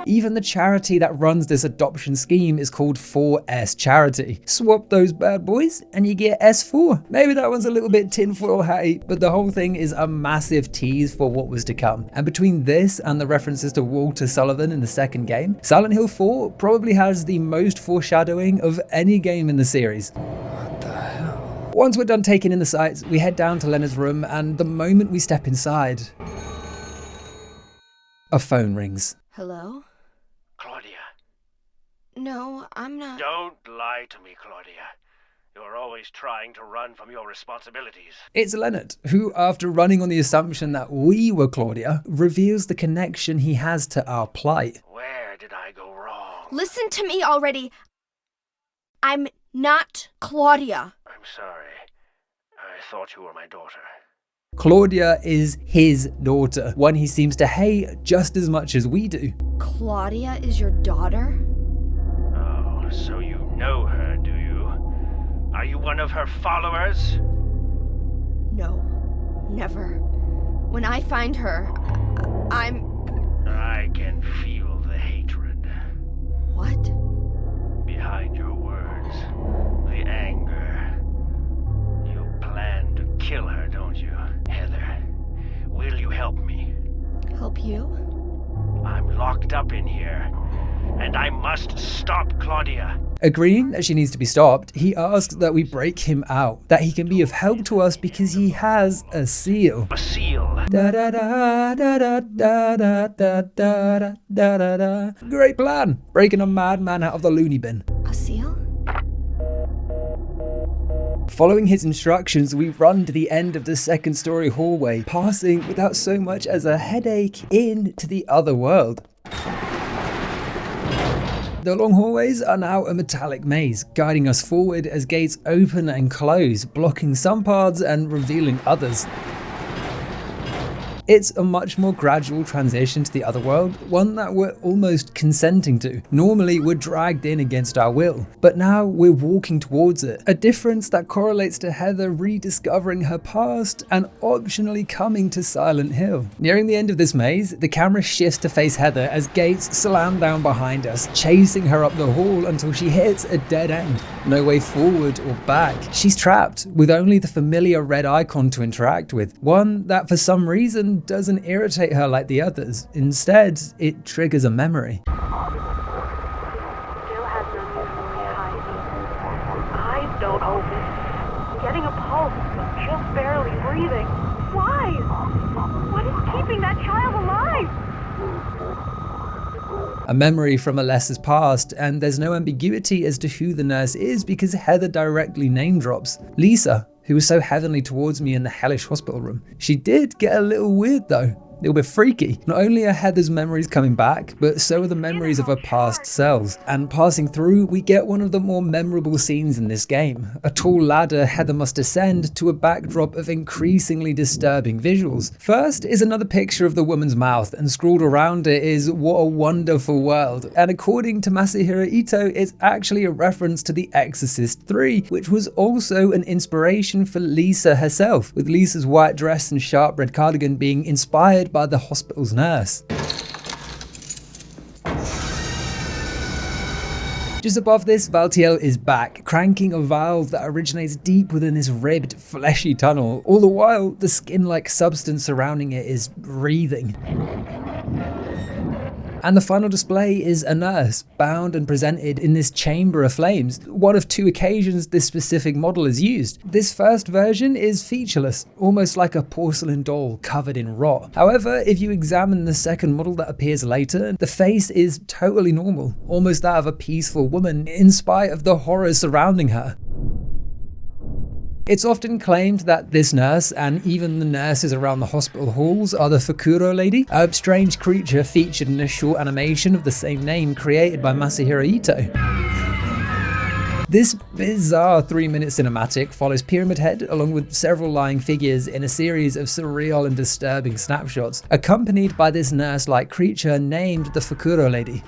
Even the charity that runs this adoption scheme is called 4S Charity. Swap those bad boys and you get S4. Maybe that one's a little bit tinfoil hatty, but the whole thing is a massive tease for what was to come. And between this and the references to Walter Sullivan in the 2nd game, Silent Hill 4 probably has the most foreshadowing of any game in the series. What the hell? Once we're done taking in the sights, we head down to Leonard's room, and the moment we step inside, a phone rings. Hello? Claudia. No, I'm not. Don't lie to me, Claudia. You're always trying to run from your responsibilities. It's Leonard, who, after running on the assumption that we were Claudia, reveals the connection he has to our plight. Where did I go wrong? Listen to me already. I'm not Claudia. I'm sorry. I thought you were my daughter. Claudia is his daughter, one he seems to hate just as much as we do. Claudia is your daughter? Oh, so you know her, do you? Are you one of her followers? No, never. When I find her, I can feel the hatred. What? Behind your words, the anger. You plan to kill her, don't you? Heather, will you help me? Help you? I'm locked up in here, and I must stop Claudia. Agreeing that she needs to be stopped, he asks that we break him out, that he can be of help to us because he has a seal. A seal? Da da da da da da da da da da da. Great plan, breaking a madman out of the loony bin. A seal? Following his instructions, we run to the end of the 2nd story hallway, passing without so much as a headache into the other world. The long hallways are now a metallic maze, guiding us forward as gates open and close, blocking some paths and revealing others. It's a much more gradual transition to the other world, one that we're almost consenting to. Normally we're dragged in against our will, but now we're walking towards it. A difference that correlates to Heather rediscovering her past and optionally coming to Silent Hill. Nearing the end of this maze, the camera shifts to face Heather as gates slam down behind us, chasing her up the hall until she hits a dead end. No way forward or back. She's trapped with only the familiar red icon to interact with, one that for some reason doesn't irritate her like the others. Instead, it triggers a memory. Still has no usually high beat. Eyes don't open. Getting a pulse, but just barely breathing. Why? What is keeping that child alive? A memory from Alessa's past, and there's no ambiguity as to who the nurse is because Heather directly name drops Lisa, who was so heavenly towards me in the hellish hospital room. She did get a little weird though. A little bit freaky. Not only are Heather's memories coming back, but so are the memories of her past selves. And passing through, we get one of the more memorable scenes in this game. A tall ladder Heather must ascend to a backdrop of increasingly disturbing visuals. First is another picture of the woman's mouth, and scrawled around it is "What a wonderful world." And according to Masahiro Ito, it's actually a reference to The Exorcist 3, which was also an inspiration for Lisa herself, with Lisa's white dress and sharp red cardigan being inspired by the hospital's nurse. Just above this, Valtiel is back, cranking a valve that originates deep within this ribbed, fleshy tunnel. All the while, the skin-like substance surrounding it is breathing. And the final display is a nurse, bound and presented in this chamber of flames. One of 2 occasions this specific model is used. This first version is featureless, almost like a porcelain doll covered in rot. However, if you examine the second model that appears later, the face is totally normal, almost that of a peaceful woman, in spite of the horrors surrounding her. It's often claimed that this nurse, and even the nurses around the hospital halls, are the Fukuro lady, a strange creature featured in a short animation of the same name created by Masahiro Ito. This bizarre 3-minute cinematic follows Pyramid Head along with several lying figures in a series of surreal and disturbing snapshots, accompanied by this nurse-like creature named the Fukuro lady.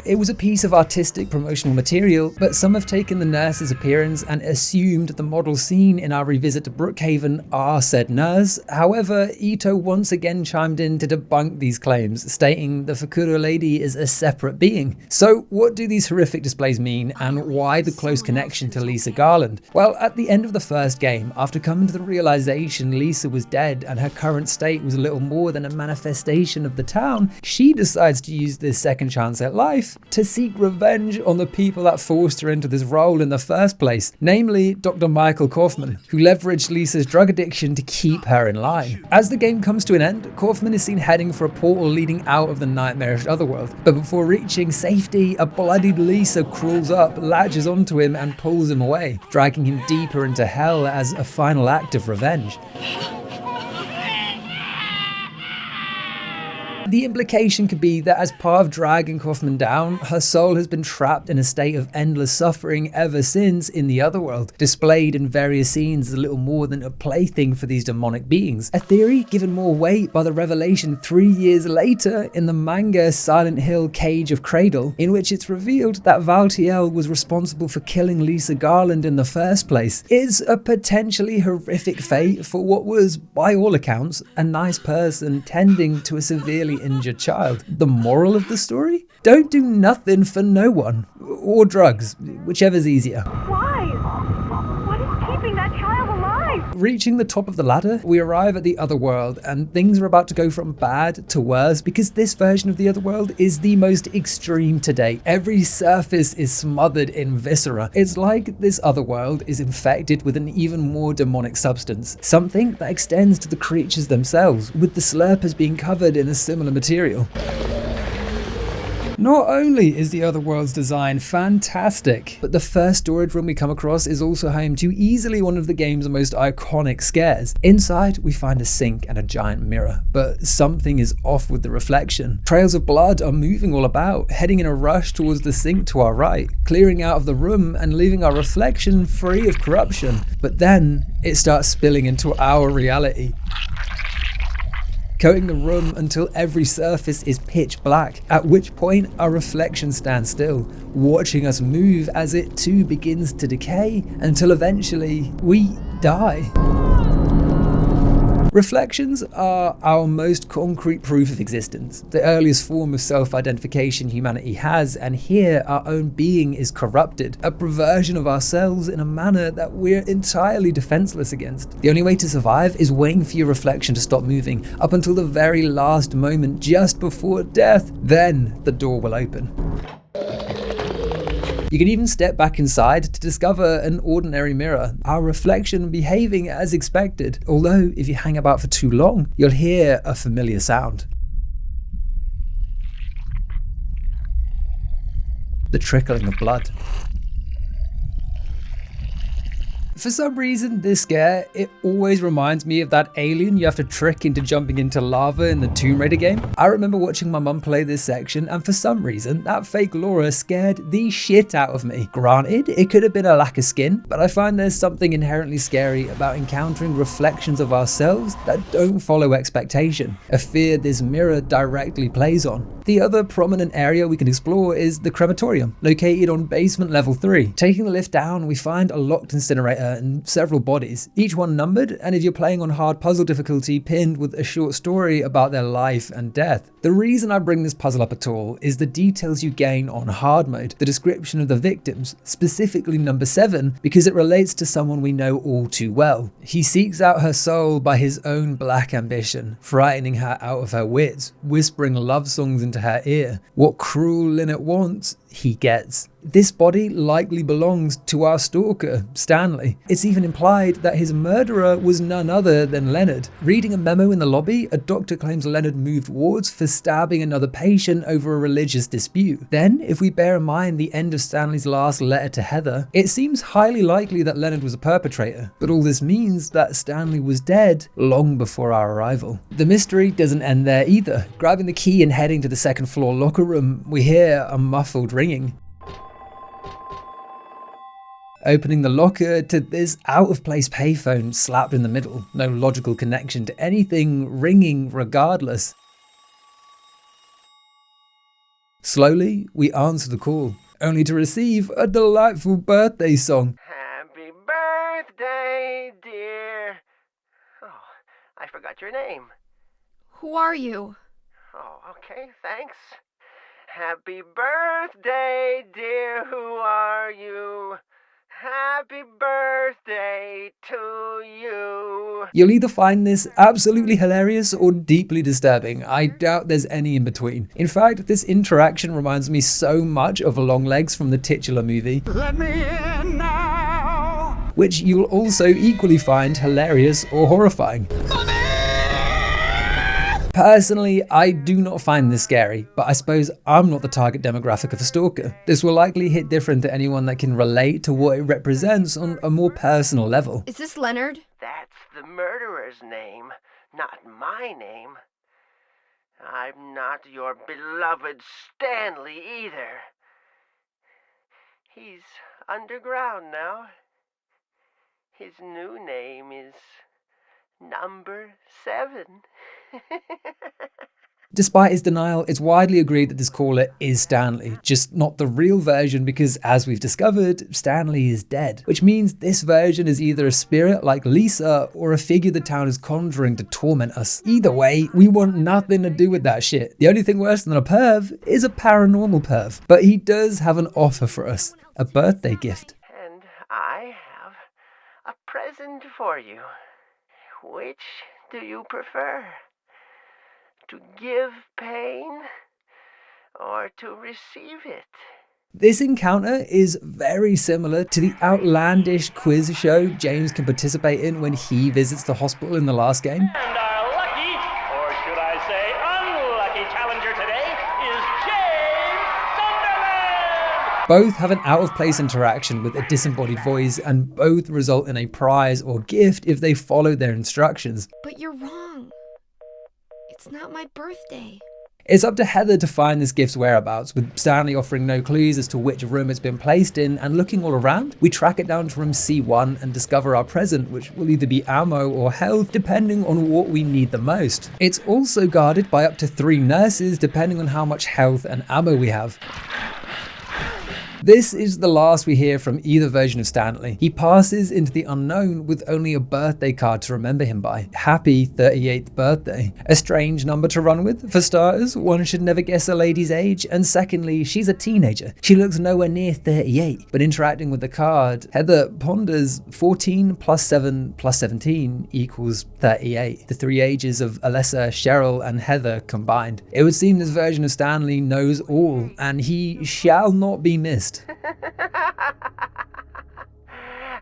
It was a piece of artistic promotional material, but some have taken the nurse's appearance and assumed the model seen in our revisit to Brookhaven are said nurse. However, Ito once again chimed in to debunk these claims, stating the Fukuro lady is a separate being. So what do these horrific displays mean, and why the close connection to Lisa Garland? Well, at the end of the first game, after coming to the realization Lisa was dead and her current state was little more than a manifestation of the town, she decides to use this second chance at life to seek revenge on the people that forced her into this role in the first place, namely Dr. Michael Kaufman, who leveraged Lisa's drug addiction to keep her in line. As the game comes to an end, Kaufman is seen heading for a portal leading out of the nightmarish Otherworld, but before reaching safety, a bloodied Lisa crawls up, latches onto him and pulls him away, dragging him deeper into hell as a final act of revenge. The implication could be that as part of dragging Kaufman down, her soul has been trapped in a state of endless suffering ever since in the Otherworld, displayed in various scenes as little more than a plaything for these demonic beings. A theory given more weight by the revelation 3 years later in the manga Silent Hill Cage of Cradle, in which it's revealed that Valtiel was responsible for killing Lisa Garland in the first place, is a potentially horrific fate for what was, by all accounts, a nice person tending to a severely injured child. The moral of the story? Don't do nothing for no one. Or drugs, whichever's easier. Why? What is keeping that child alive? Reaching the top of the ladder, we arrive at the Otherworld, and things are about to go from bad to worse because this version of the Otherworld is the most extreme to date. Every surface is smothered in viscera. It's like this Otherworld is infected with an even more demonic substance, something that extends to the creatures themselves, with the Slurpers being covered in a similar material. Not only is the Otherworld's design fantastic, but the first storage room we come across is also home to easily one of the game's most iconic scares. Inside, we find a sink and a giant mirror, but something is off with the reflection. Trails of blood are moving all about, heading in a rush towards the sink to our right, clearing out of the room and leaving our reflection free of corruption. But then, it starts spilling into our reality, coating the room until every surface is pitch black, at which point our reflection stands still, watching us move as it too begins to decay, until eventually we die. Reflections are our most concrete proof of existence, the earliest form of self-identification humanity has, and here our own being is corrupted, a perversion of ourselves in a manner that we're entirely defenseless against. The only way to survive is waiting for your reflection to stop moving, up until the very last moment just before death, then the door will open. You can even step back inside to discover an ordinary mirror, our reflection behaving as expected, although if you hang about for too long, you'll hear a familiar sound. The trickling of blood. For some reason, this scare, it always reminds me of that alien you have to trick into jumping into lava in the Tomb Raider game. I remember watching my mum play this section, and for some reason, that fake Laura scared the shit out of me. Granted, it could have been a lack of skin, but I find there's something inherently scary about encountering reflections of ourselves that don't follow expectation, a fear this mirror directly plays on. The other prominent area we can explore is the crematorium, located on basement level 3. Taking the lift down, we find a locked incinerator and several bodies, each one numbered, and if you're playing on hard puzzle difficulty, pinned with a short story about their life and death. The reason I bring this puzzle up at all is the details you gain on hard mode, the description of the victims, specifically number 7, because it relates to someone we know all too well. He seeks out her soul by his own black ambition, frightening her out of her wits, whispering love songs into her ear. What cruel Leonard wants, he gets. This body likely belongs to our stalker, Stanley. It's even implied that his murderer was none other than Leonard. Reading a memo in the lobby, a doctor claims Leonard moved wards for stabbing another patient over a religious dispute. Then, if we bear in mind the end of Stanley's last letter to Heather, it seems highly likely that Leonard was a perpetrator. But all this means that Stanley was dead long before our arrival. The mystery doesn't end there either. Grabbing the key and heading to the second floor locker room, we hear a muffled ringing. Opening the locker to this out-of-place payphone slapped in the middle, no logical connection to anything, ringing regardless. Slowly, we answer the call, only to receive a delightful birthday song. Happy birthday, dear. Oh, I forgot your name. Who are you? Oh, okay, thanks. Happy birthday, dear. Who are you? Happy birthday to you. You'll either find this absolutely hilarious or deeply disturbing. I doubt there's any in between. In fact, this interaction reminds me so much of Longlegs from the titular movie. Let me in now. Which you'll also equally find hilarious or horrifying. Personally, I do not find this scary, but I suppose I'm not the target demographic of a stalker. This will likely hit different to anyone that can relate to what it represents on a more personal level. Is this Leonard? That's the murderer's name, not my name. I'm not your beloved Stanley either. He's underground now. His new name is Number 7. Despite his denial, it's widely agreed that this caller is Stanley, just not the real version because, as we've discovered, Stanley is dead. Which means this version is either a spirit like Lisa or a figure the town is conjuring to torment us. Either way, we want nothing to do with that shit. The only thing worse than a perv is a paranormal perv. But he does have an offer for us, a birthday gift. And I have a present for you. Which do you prefer? To give pain or to receive it? This encounter is very similar to the outlandish quiz show James can participate in when he visits the hospital in the last game. And our lucky, or should I say unlucky challenger today is James Sunderland! Both have an out-of-place interaction with a disembodied voice, and both result in a prize or gift if they follow their instructions. But you're wrong. It's not my birthday. It's up to Heather to find this gift's whereabouts, with Stanley offering no clues as to which room it's been placed in, and looking all around, we track it down to room C1 and discover our present, which will either be ammo or health, depending on what we need the most. It's also guarded by up to 3 nurses, depending on how much health and ammo we have. This is the last we hear from either version of Stanley. He passes into the unknown with only a birthday card to remember him by. Happy 38th birthday. A strange number to run with. For starters, one should never guess a lady's age, and secondly, she's a teenager. She looks nowhere near 38, but interacting with the card, Heather ponders 14 plus 7 plus 17 equals 38. The 3 ages of Alessa, Cheryl, and Heather combined. It would seem this version of Stanley knows all, and he shall not be missed.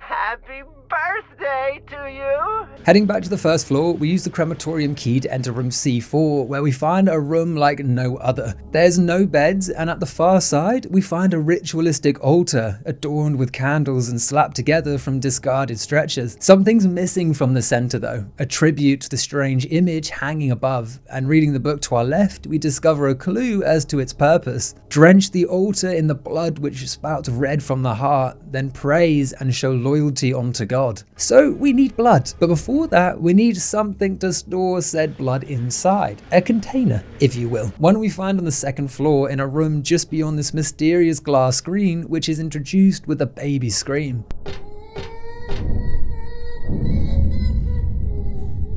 Happy birthday! birthday to you! Heading back to the first floor, we use the crematorium key to enter room C4, where we find a room like no other. There's no beds, and at the far side, we find a ritualistic altar, adorned with candles and slapped together from discarded stretchers. Something's missing from the center though, a tribute to the strange image hanging above, and reading the book to our left, we discover a clue as to its purpose. Drench the altar in the blood which spouts red from the heart, then praise and show loyalty unto God. So we need blood, but before that we need something to store said blood inside. A container, if you will. One we find on the second floor in a room just beyond this mysterious glass screen which is introduced with a baby scream.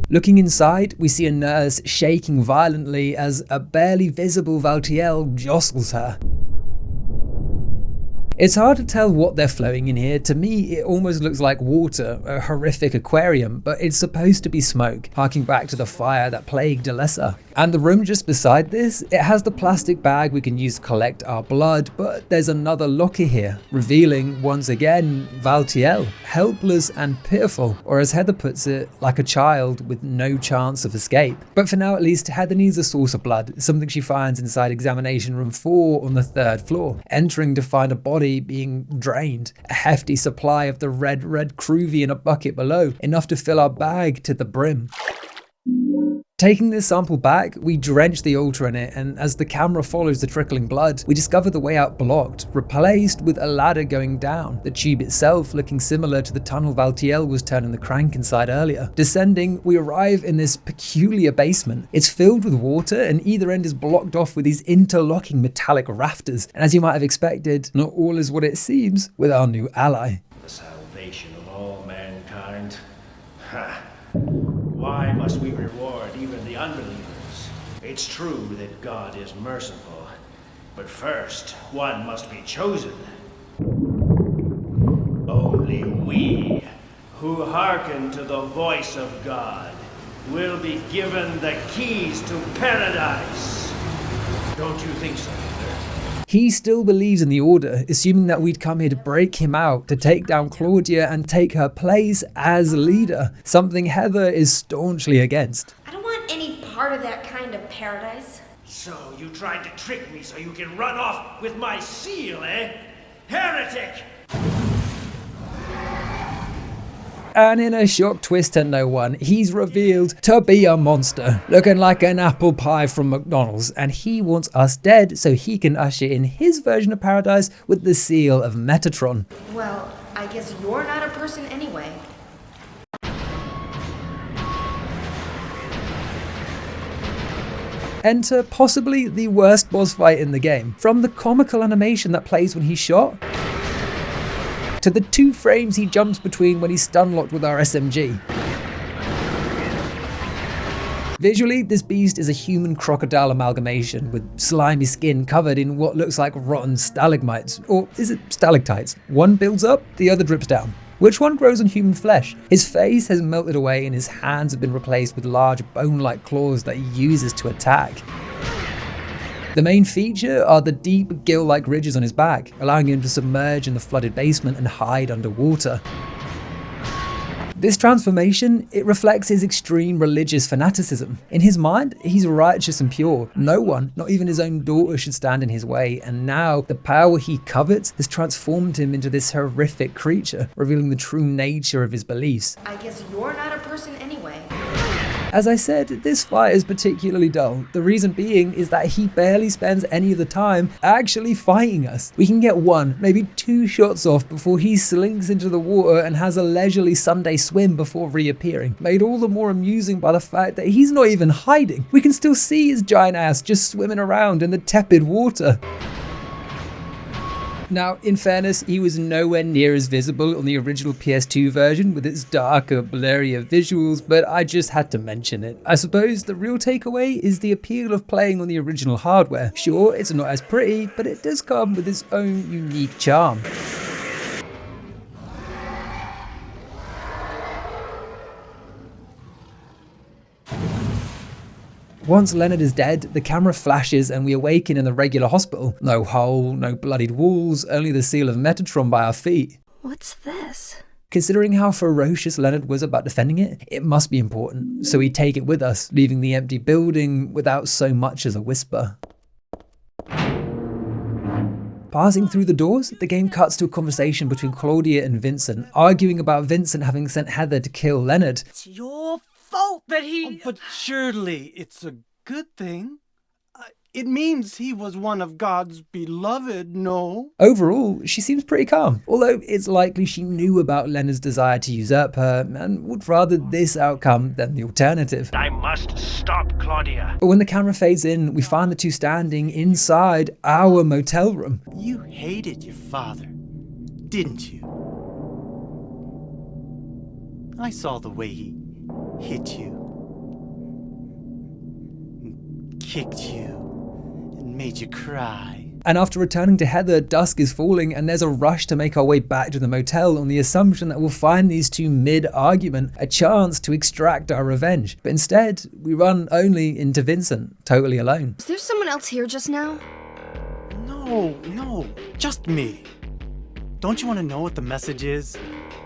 Looking inside, we see a nurse shaking violently as a barely visible Valtiel jostles her. It's hard to tell what they're flowing in here. To me, it almost looks like water, a horrific aquarium, but it's supposed to be smoke, harking back to the fire that plagued Alessa. And the room just beside this, it has the plastic bag we can use to collect our blood, but there's another locker here, revealing, once again, Valtiel, helpless and pitiful, or as Heather puts it, like a child with no chance of escape. But for now at least, Heather needs a source of blood, something she finds inside examination room 4 on the 3rd floor, entering to find a body being drained, a hefty supply of the red cruvy in a bucket below, enough to fill our bag to the brim. Taking this sample back, we drench the altar in it, and as the camera follows the trickling blood, we discover the way out blocked, replaced with a ladder going down, the tube itself looking similar to the tunnel Valtiel was turning the crank inside earlier. Descending, we arrive in this peculiar basement. It's filled with water, and either end is blocked off with these interlocking metallic rafters, and as you might have expected, not all is what it seems with our new ally. The salvation of all mankind. Ha! Why must we reward even the unbelievers? It's true that God is merciful, but first, one must be chosen. Only we, who hearken to the voice of God, will be given the keys to paradise. Don't you think so, Heather? He still believes in the Order, assuming that we'd come here to break him out, to take down Claudia and take her place as leader, something Heather is staunchly against. I don't want any part of that kind of paradise. So you tried to trick me so you can run off with my seal, eh? Heretic! And in a shock twist to no one, he's revealed to be a monster, looking like an apple pie from McDonald's, and he wants us dead so he can usher in his version of paradise with the seal of Metatron. Well, I guess you're not a person anyway. Enter possibly the worst boss fight in the game. From the comical animation that plays when he's shot, to the 2 frames he jumps between when he's stun locked with our SMG. Visually, this beast is a human crocodile amalgamation with slimy skin covered in what looks like rotten stalagmites, or is it stalactites? One builds up, the other drips down. Which one grows on human flesh? His face has melted away and his hands have been replaced with large bone-like claws that he uses to attack. The main feature are the deep gill-like ridges on his back, allowing him to submerge in the flooded basement and hide underwater. This transformation, it reflects his extreme religious fanaticism. In his mind, he's righteous and pure. No one, not even his own daughter, should stand in his way, and now the power he covets has transformed him into this horrific creature, revealing the true nature of his beliefs. I guess you're not a person anyway. As I said, this fight is particularly dull. The reason being is that he barely spends any of the time actually fighting us. We can get 1, maybe 2 shots off before he slinks into the water and has a leisurely Sunday swim before reappearing, made all the more amusing by the fact that he's not even hiding. We can still see his giant ass just swimming around in the tepid water. Now, in fairness, he was nowhere near as visible on the original PS2 version with its darker, blurrier visuals, but I just had to mention it. I suppose the real takeaway is the appeal of playing on the original hardware. Sure, it's not as pretty, but it does come with its own unique charm. Once Leonard is dead, the camera flashes and we awaken in the regular hospital. No hole, no bloodied walls, only the seal of Metatron by our feet. What's this? Considering how ferocious Leonard was about defending it, it must be important, so we take it with us, leaving the empty building without so much as a whisper. Passing through the doors, the game cuts to a conversation between Claudia and Vincent, arguing about Vincent having sent Heather to kill Leonard. It's your fault that he... but surely it's a good thing. It means he was one of God's beloved, no? Overall, she seems pretty calm, although it's likely she knew about Leonard's desire to usurp her and would rather this outcome than the alternative. I must stop Claudia. But when the camera fades in, we find the two standing inside our motel room. You hated your father, didn't you? I saw the way he hit you, kicked you, made you cry. And after returning to Heather, dusk is falling and there's a rush to make our way back to the motel on the assumption that we'll find these two mid-argument, a chance to extract our revenge. But instead, we run only into Vincent, totally alone. Was there someone else here just now? No, just me. Don't you want to know what the message is?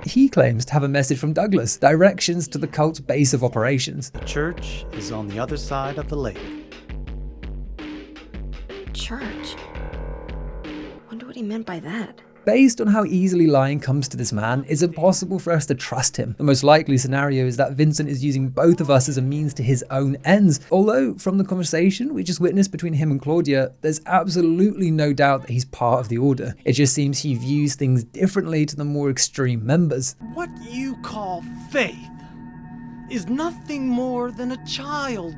He claims to have a message from Douglas, directions to the cult's base of operations. The church is on the other side of the lake. Church? Wonder what he meant by that. Based on how easily lying comes to this man, it's impossible for us to trust him. The most likely scenario is that Vincent is using both of us as a means to his own ends. Although, from the conversation we just witnessed between him and Claudia, there's absolutely no doubt that he's part of the Order. It just seems he views things differently to the more extreme members. What you call faith is nothing more than a child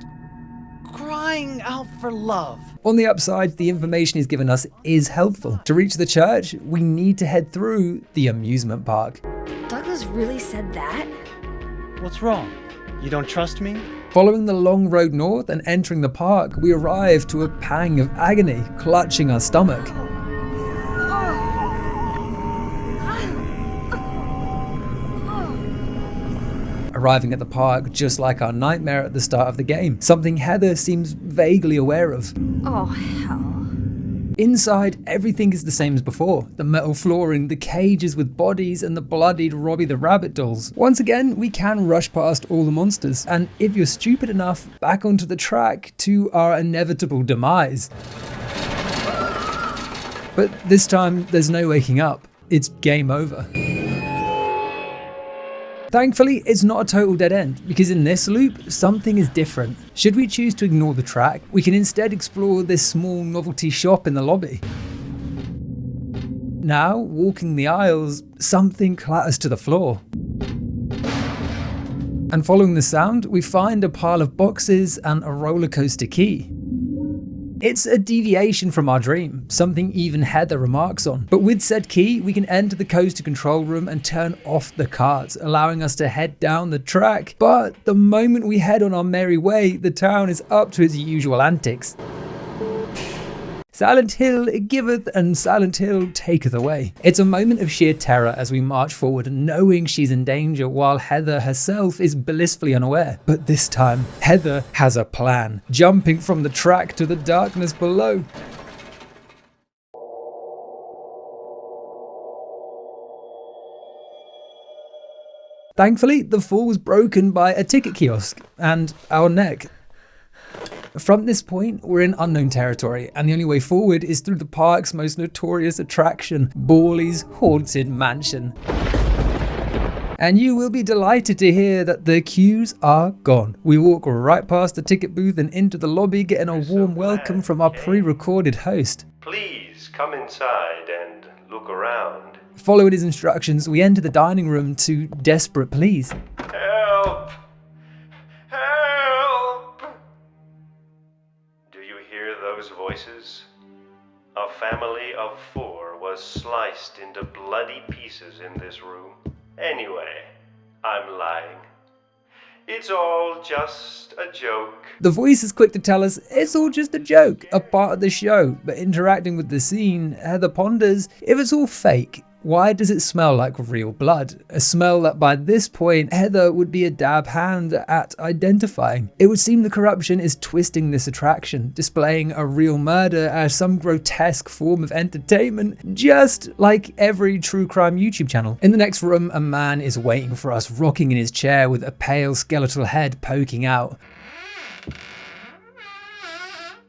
crying out for love. On the upside, the information he's given us is helpful. To reach the church, we need to head through the amusement park. Douglas really said that? What's wrong? You don't trust me? Following the long road north and entering the park, we arrive to a pang of agony, clutching our stomach. Arriving at the park just like our nightmare at the start of the game, something Heather seems vaguely aware of. Oh, hell. Inside, everything is the same as before. The metal flooring, the cages with bodies, and the bloodied Robbie the Rabbit dolls. Once again, we can rush past all the monsters, and if you're stupid enough, back onto the track to our inevitable demise. But this time, there's no waking up. It's game over. Thankfully, it's not a total dead end, because in this loop, something is different. Should we choose to ignore the track, we can instead explore this small novelty shop in the lobby. Now, walking the aisles, something clatters to the floor. And following the sound, we find a pile of boxes and a roller coaster key. It's a deviation from our dream, something even Heather remarks on. But with said key, we can enter the coaster control room and turn off the carts, allowing us to head down the track. But the moment we head on our merry way, the town is up to its usual antics. Silent Hill giveth and Silent Hill taketh away. It's a moment of sheer terror as we march forward, knowing she's in danger while Heather herself is blissfully unaware. But this time, Heather has a plan, jumping from the track to the darkness below. Thankfully, the fall was broken by a ticket kiosk and our neck. From this point, we're in unknown territory, and the only way forward is through the park's most notorious attraction, Borley's Haunted Mansion. And you will be delighted to hear that the queues are gone. We walk right past the ticket booth and into the lobby, getting a warm welcome from our pre-recorded host. Please come inside and look around. Following his instructions, we enter the dining room to desperate pleas. Help! Help! Do you hear those voices? A family of 4 was sliced into bloody pieces in this room. Anyway, I'm lying. It's all just a joke. The voice is quick to tell us it's all just a joke, a part of the show, but interacting with the scene, Heather ponders if it's all fake, Why does it smell like real blood? A smell that by this point, Heather would be a dab hand at identifying. It would seem the corruption is twisting this attraction, displaying a real murder as some grotesque form of entertainment, just like every true crime YouTube channel. In the next room, a man is waiting for us, rocking in his chair with a pale skeletal head poking out.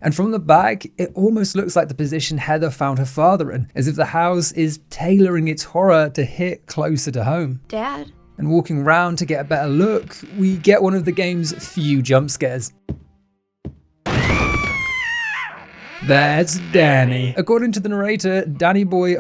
And from the back, it almost looks like the position Heather found her father in, as if the house is tailoring its horror to hit closer to home. Dad? And walking around to get a better look, we get one of the game's few jump scares. That's Danny. According to the narrator, Danny Boy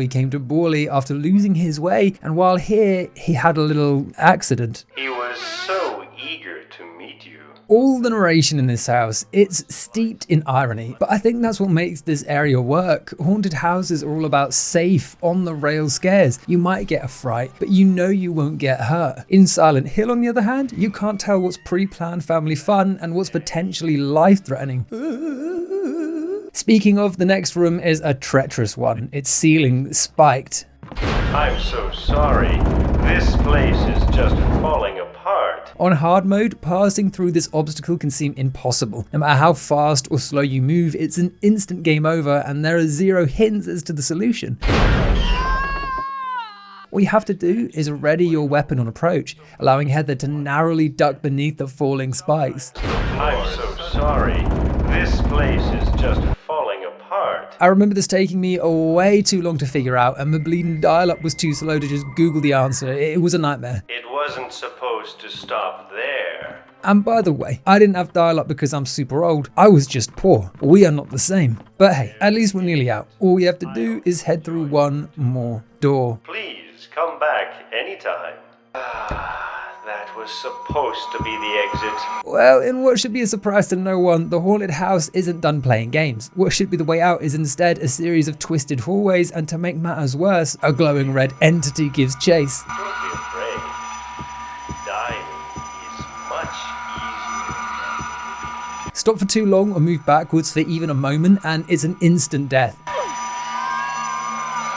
came to Borley after losing his way, and while here, he had a little accident. He was so eager to meet you. All the narration in this house, it's steeped in irony, but I think that's what makes this area work. Haunted houses are all about safe, on-the-rail scares. You might get a fright, but you know you won't get hurt. In Silent Hill, on the other hand, you can't tell what's pre-planned family fun and what's potentially life-threatening. Speaking of, the next room is a treacherous one. Its ceiling spiked. I'm so sorry. This place is just falling apart. On hard mode, passing through this obstacle can seem impossible. No matter how fast or slow you move, it's an instant game over and there are zero hints as to the solution. What you have to do is ready your weapon on approach, allowing Heather to narrowly duck beneath the falling spikes. I'm so sorry. This place is just falling apart. I remember this taking me way too long to figure out, and my bleeding dial-up was too slow to just Google the answer. It was a nightmare. It wasn't supposed to stop there. And by the way, I didn't have dial-up because I'm super old. I was just poor. We are not the same. But hey, at least we're nearly out. All we have to do is head through one more door. Please come back anytime. That was supposed to be the exit. Well, in what should be a surprise to no one, the haunted house isn't done playing games. What should be the way out is instead a series of twisted hallways, and to make matters worse, a glowing red entity gives chase. Don't be afraid. Dying is much easier. Stop for too long or move backwards for even a moment, and it's an instant death.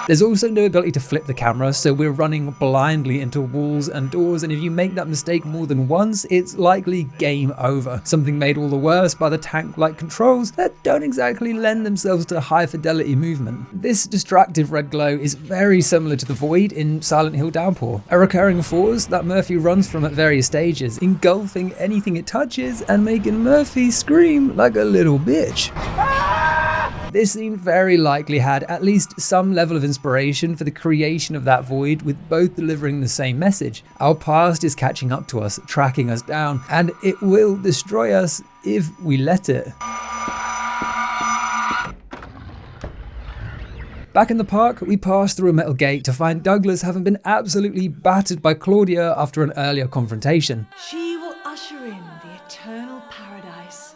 There's also no ability to flip the camera, so we're running blindly into walls and doors, and if you make that mistake more than once, it's likely game over. Something made all the worse by the tank-like controls that don't exactly lend themselves to high fidelity movement. This distractive red glow is very similar to the void in Silent Hill Downpour, a recurring force that Murphy runs from at various stages, engulfing anything it touches and making Murphy scream like a little bitch. This scene very likely had at least some level of inspiration for the creation of that void, with both delivering the same message. Our past is catching up to us, tracking us down, and it will destroy us if we let it. Back in the park, we pass through a metal gate to find Douglas having been absolutely battered by Claudia after an earlier confrontation. She will usher in the eternal paradise.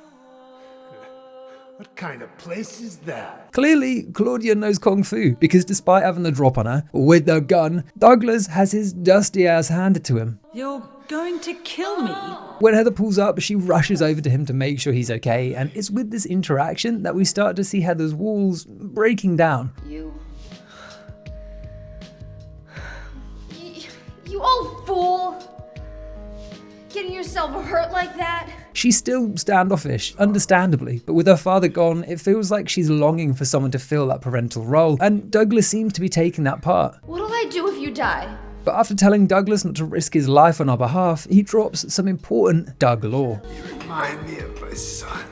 What kind of place is that? Clearly, Claudia knows Kung Fu, because despite having the drop on her, with the gun, Douglas has his dusty ass handed to him. You're going to kill me? When Heather pulls up, she rushes over to him to make sure he's okay, and it's with this interaction that we start to see Heather's walls breaking down. You old fool! Getting yourself hurt like that? She's still standoffish, understandably, but with her father gone, it feels like she's longing for someone to fill that parental role, and Douglas seems to be taking that part. What'll I do if you die? But after telling Douglas not to risk his life on our behalf, he drops some important Doug lore. You remind me of my son.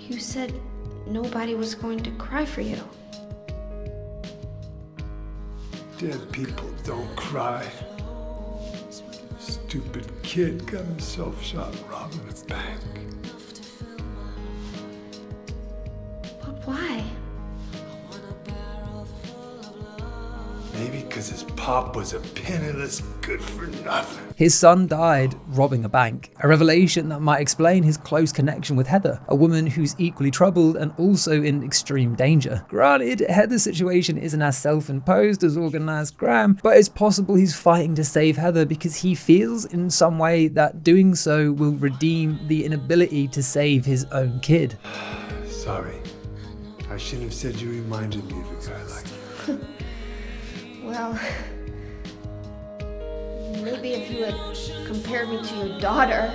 You said nobody was going to cry for you. Dead people don't cry. Stupid kid got himself shot robbing a bank. But why? Maybe because his pop was a penniless good-for-nothing. His son died robbing a bank, a revelation that might explain his close connection with Heather, a woman who's equally troubled and also in extreme danger. Granted, Heather's situation isn't as self-imposed as organized crime, but it's possible he's fighting to save Heather because he feels in some way that doing so will redeem the inability to save his own kid. Sorry. I shouldn't have said you reminded me of a guy like you. Well, maybe if you had compared me to your daughter.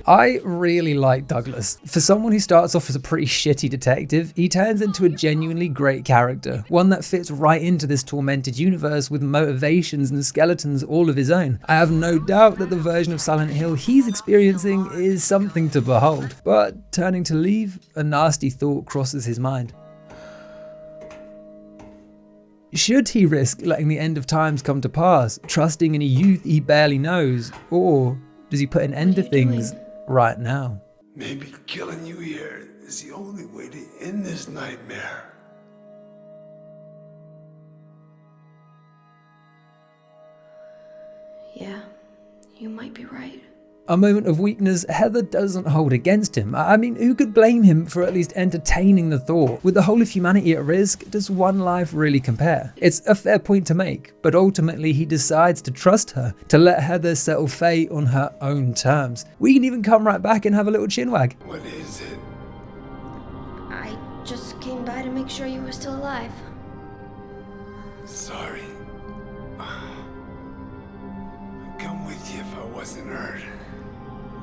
I really like Douglas. For someone who starts off as a pretty shitty detective, he turns into a genuinely great character, one that fits right into this tormented universe with motivations and skeletons all of his own. I have no doubt that the version of Silent Hill he's experiencing is something to behold, but turning to leave, a nasty thought crosses his mind. Should he risk letting the end of times come to pass, trusting in a youth he barely knows, or does he put an end to things right now? Maybe killing you here is the only way to end this nightmare. Yeah, you might be right. A moment of weakness Heather doesn't hold against him. I mean, who could blame him for at least entertaining the thought? With the whole of humanity at risk, does one life really compare? It's a fair point to make, but ultimately he decides to trust her, to let Heather settle fate on her own terms. We can even come right back and have a little chinwag. What is it? I just came by to make sure you were still alive. Sorry. I'd come with you if I wasn't hurt.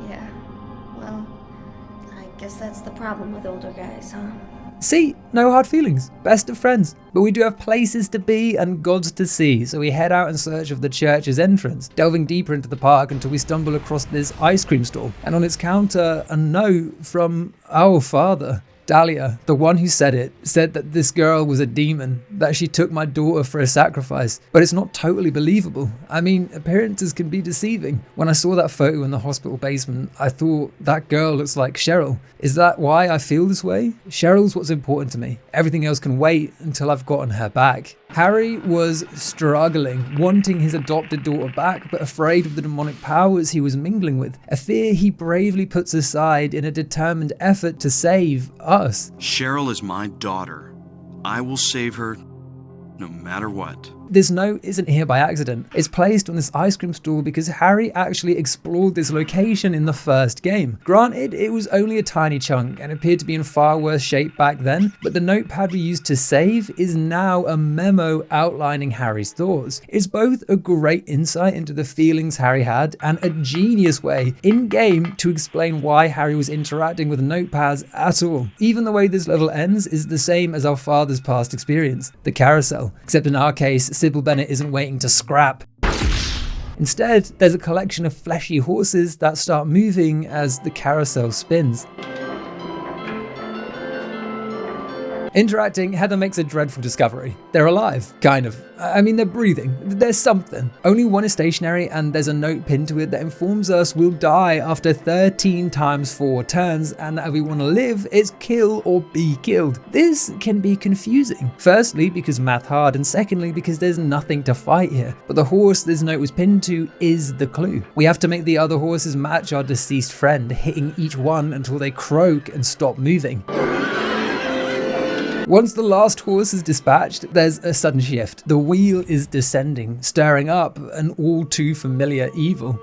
Yeah, well, I guess that's the problem with older guys, huh? See, no hard feelings, best of friends. But we do have places to be and gods to see, so we head out in search of the church's entrance, delving deeper into the park until we stumble across this ice cream stall, and on its counter, a note from our father. Dahlia, the one who said it, said that this girl was a demon, that she took my daughter for a sacrifice. But it's not totally believable. I mean, appearances can be deceiving. When I saw that photo in the hospital basement, I thought, that girl looks like Cheryl. Is that why I feel this way? Cheryl's what's important to me. Everything else can wait until I've gotten her back. Harry was struggling, wanting his adopted daughter back, but afraid of the demonic powers he was mingling with. A fear he bravely puts aside in a determined effort to save us. Cheryl is my daughter. I will save her no matter what. This note isn't here by accident. It's placed on this ice cream stall because Harry actually explored this location in the first game. Granted, it was only a tiny chunk and appeared to be in far worse shape back then, but the notepad we used to save is now a memo outlining Harry's thoughts. It's both a great insight into the feelings Harry had and a genius way in-game to explain why Harry was interacting with notepads at all. Even the way this level ends is the same as our father's past experience, the carousel, except in our case, Sybil Bennett isn't waiting to scrap. Instead, there's a collection of fleshy horses that start moving as the carousel spins. Interacting, Heather makes a dreadful discovery. They're alive, kind of. I mean, they're breathing. There's something. Only one is stationary, and there's a note pinned to it that informs us we'll die after 13 times 4 turns, and that if we want to live, it's kill or be killed. This can be confusing. Firstly, because math hard, and secondly, because there's nothing to fight here. But the horse this note was pinned to is the clue. We have to make the other horses match our deceased friend, hitting each one until they croak and stop moving. Once the last horse is dispatched, there's a sudden shift. The wheel is descending, stirring up an all too familiar evil.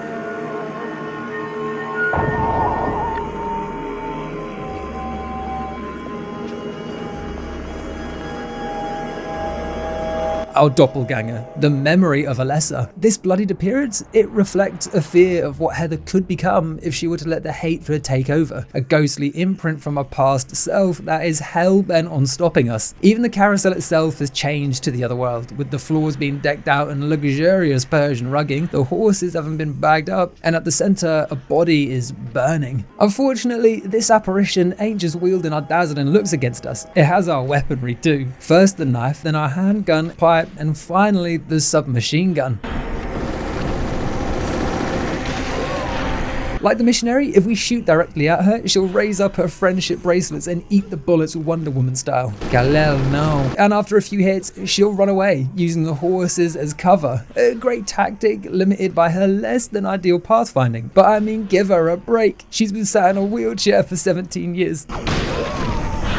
Our doppelganger, the memory of Alessa. This bloodied appearance, it reflects a fear of what Heather could become if she were to let the hatred take over. A ghostly imprint from a past self that is hell-bent on stopping us. Even the carousel itself has changed to the other world, with the floors being decked out in luxurious Persian rugging, the horses haven't been bagged up, and at the center, a body is burning. Unfortunately, this apparition ain't just wielding our dazzling looks against us. It has our weaponry too. First the knife, then our handgun, pipe, and finally the submachine gun. Like the missionary, if we shoot directly at her, she'll raise up her friendship bracelets and eat the bullets Wonder Woman style. Kal-El, no. And after a few hits, she'll run away, using the horses as cover. A great tactic, limited by her less than ideal pathfinding. But I mean, give her a break. She's been sat in a wheelchair for 17 years.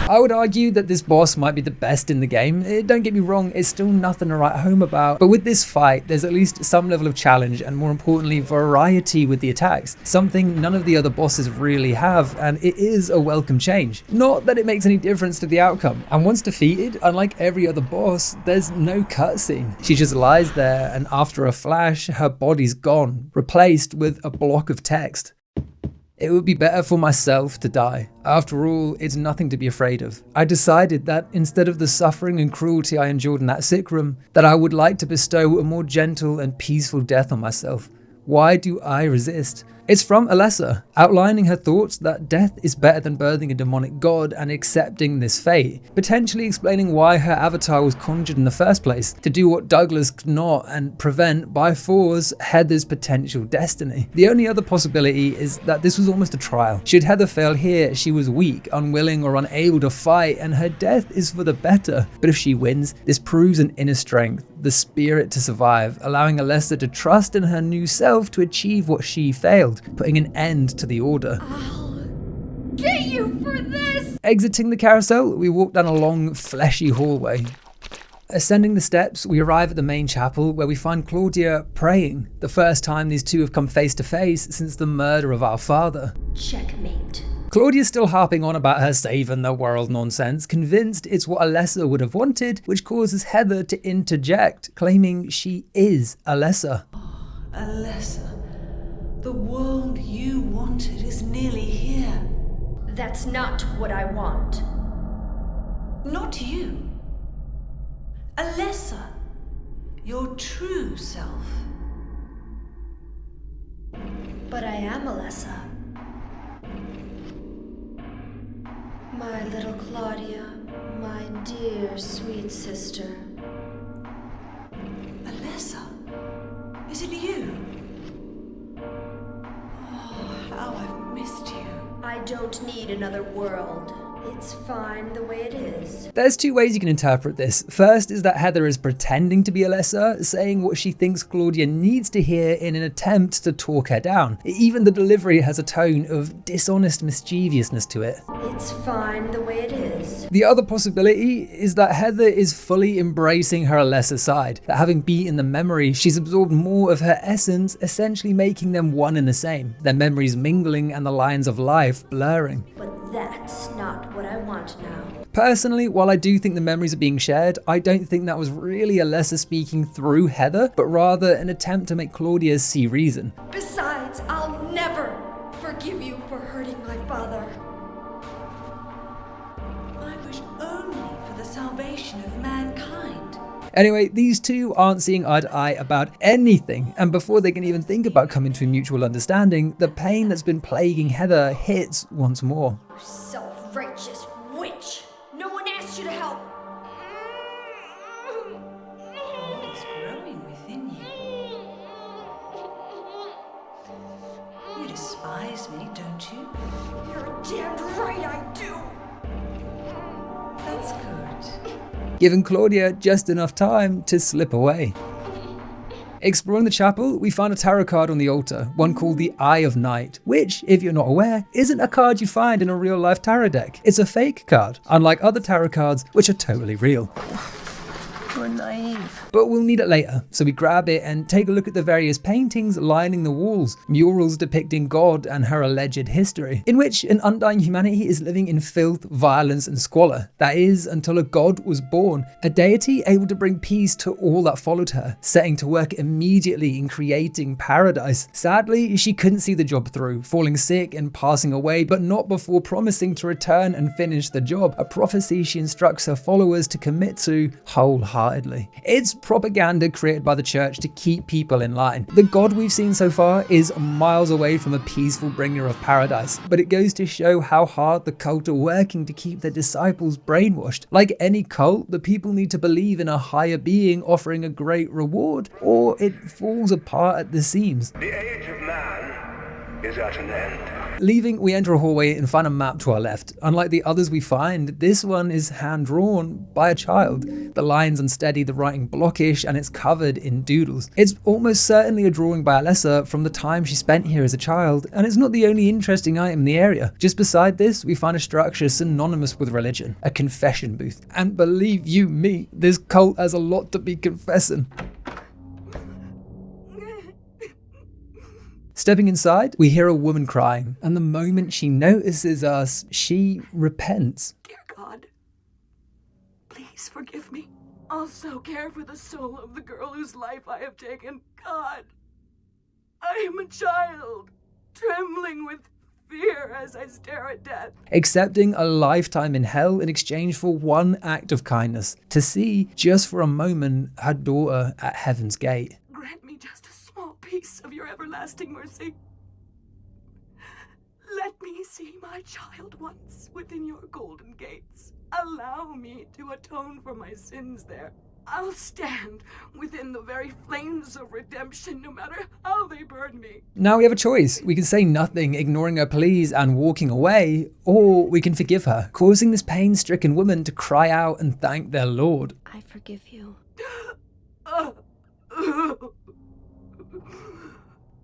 I would argue that this boss might be the best in the game. Don't get me wrong, it's still nothing to write home about, but with this fight, there's at least some level of challenge and more importantly, variety with the attacks, something none of the other bosses really have, and it is a welcome change. Not that it makes any difference to the outcome, and once defeated, unlike every other boss, there's no cutscene. She just lies there, and after a flash, her body's gone, replaced with a block of text. It would be better for myself to die. After all, it's nothing to be afraid of. I decided that instead of the suffering and cruelty I endured in that sick room, that I would like to bestow a more gentle and peaceful death on myself. Why do I resist? It's from Alessa, outlining her thoughts that death is better than birthing a demonic god and accepting this fate, potentially explaining why her avatar was conjured in the first place, to do what Douglas could not and prevent by force Heather's potential destiny. The only other possibility is that this was almost a trial. Should Heather fail here, she was weak, unwilling or unable to fight, and her death is for the better. But if she wins, this proves an inner strength, the spirit to survive, allowing Alessa to trust in her new self to achieve what she failed, putting an end to the order. Get you for this! Exiting the carousel, we walk down a long, fleshy hallway. Ascending the steps, we arrive at the main chapel where we find Claudia praying, the first time these two have come face to face since the murder of our father. Checkmate. Claudia's still harping on about her saving the world nonsense, convinced it's what Alessa would have wanted, which causes Heather to interject, claiming she is Alessa. Alessa, the world you wanted is nearly here. That's not what I want. Not you. Alessa, your true self. But I am Alessa. My little Claudia, my dear sweet sister. Alessa, is it you? Oh, how I've missed you. I don't need another world. It's fine the way it is. There's two ways you can interpret this. First is that Heather is pretending to be Alessa, saying what she thinks Claudia needs to hear in an attempt to talk her down. Even the delivery has a tone of dishonest mischievousness to it. It's fine the way it is. The other possibility is that Heather is fully embracing her Alessa side, that having beaten the memory, she's absorbed more of her essence, essentially making them one and the same, their memories mingling and the lines of life blurring. But that's not what I want now. Personally, while I do think the memories are being shared, I don't think that was really Alessa speaking through Heather, but rather an attempt to make Claudia see reason. Besides, I'll never forgive you for hurting my father. I wish only for the salvation of mankind. Anyway, these two aren't seeing eye to eye about anything, and before they can even think about coming to a mutual understanding, the pain that's been plaguing Heather hits once more. You self-righteous witch! No one asked you to help! What is growing within you? You despise me, don't you? You're damned right I do! That's good. Giving Claudia just enough time to slip away. Exploring the chapel, we find a tarot card on the altar, one called the Eye of Night, which, if you're not aware, isn't a card you find in a real-life tarot deck. It's a fake card, unlike other tarot cards, which are totally real. You're naive. But we'll need it later, so we grab it and take a look at the various paintings lining the walls, murals depicting God and her alleged history, in which an undying humanity is living in filth, violence and squalor. That is, until a god was born, a deity able to bring peace to all that followed her, setting to work immediately in creating paradise. Sadly, she couldn't see the job through, falling sick and passing away, but not before promising to return and finish the job, a prophecy she instructs her followers to commit to wholeheartedly. It's propaganda created by the church to keep people in line. The God we've seen so far is miles away from a peaceful bringer of paradise, but it goes to show how hard the cult are working to keep their disciples brainwashed. Like any cult, the people need to believe in a higher being offering a great reward, or it falls apart at the seams. The age of man is at an end. Leaving, we enter a hallway and find a map to our left. Unlike the others we find, this one is hand-drawn by a child. The line's unsteady, the writing blockish, and it's covered in doodles. It's almost certainly a drawing by Alessa from the time she spent here as a child, and it's not the only interesting item in the area. Just beside this, we find a structure synonymous with religion, a confession booth. And believe you me, this cult has a lot to be confessing. Stepping inside, we hear a woman crying, and the moment she notices us, she repents. Dear God, please forgive me. Also care for the soul of the girl whose life I have taken. God, I am a child, trembling with fear as I stare at death. Accepting a lifetime in hell in exchange for one act of kindness, to see, just for a moment, her daughter at heaven's gate. Grant me just a small piece of your everlasting mercy. Let me see my child once within your golden gates. Allow me to atone for my sins there. I'll stand within the very flames of redemption, no matter how they burn me. Now we have a choice. We can say nothing, ignoring her pleas and walking away, or we can forgive her, causing this pain-stricken woman to cry out and thank their Lord. I forgive you.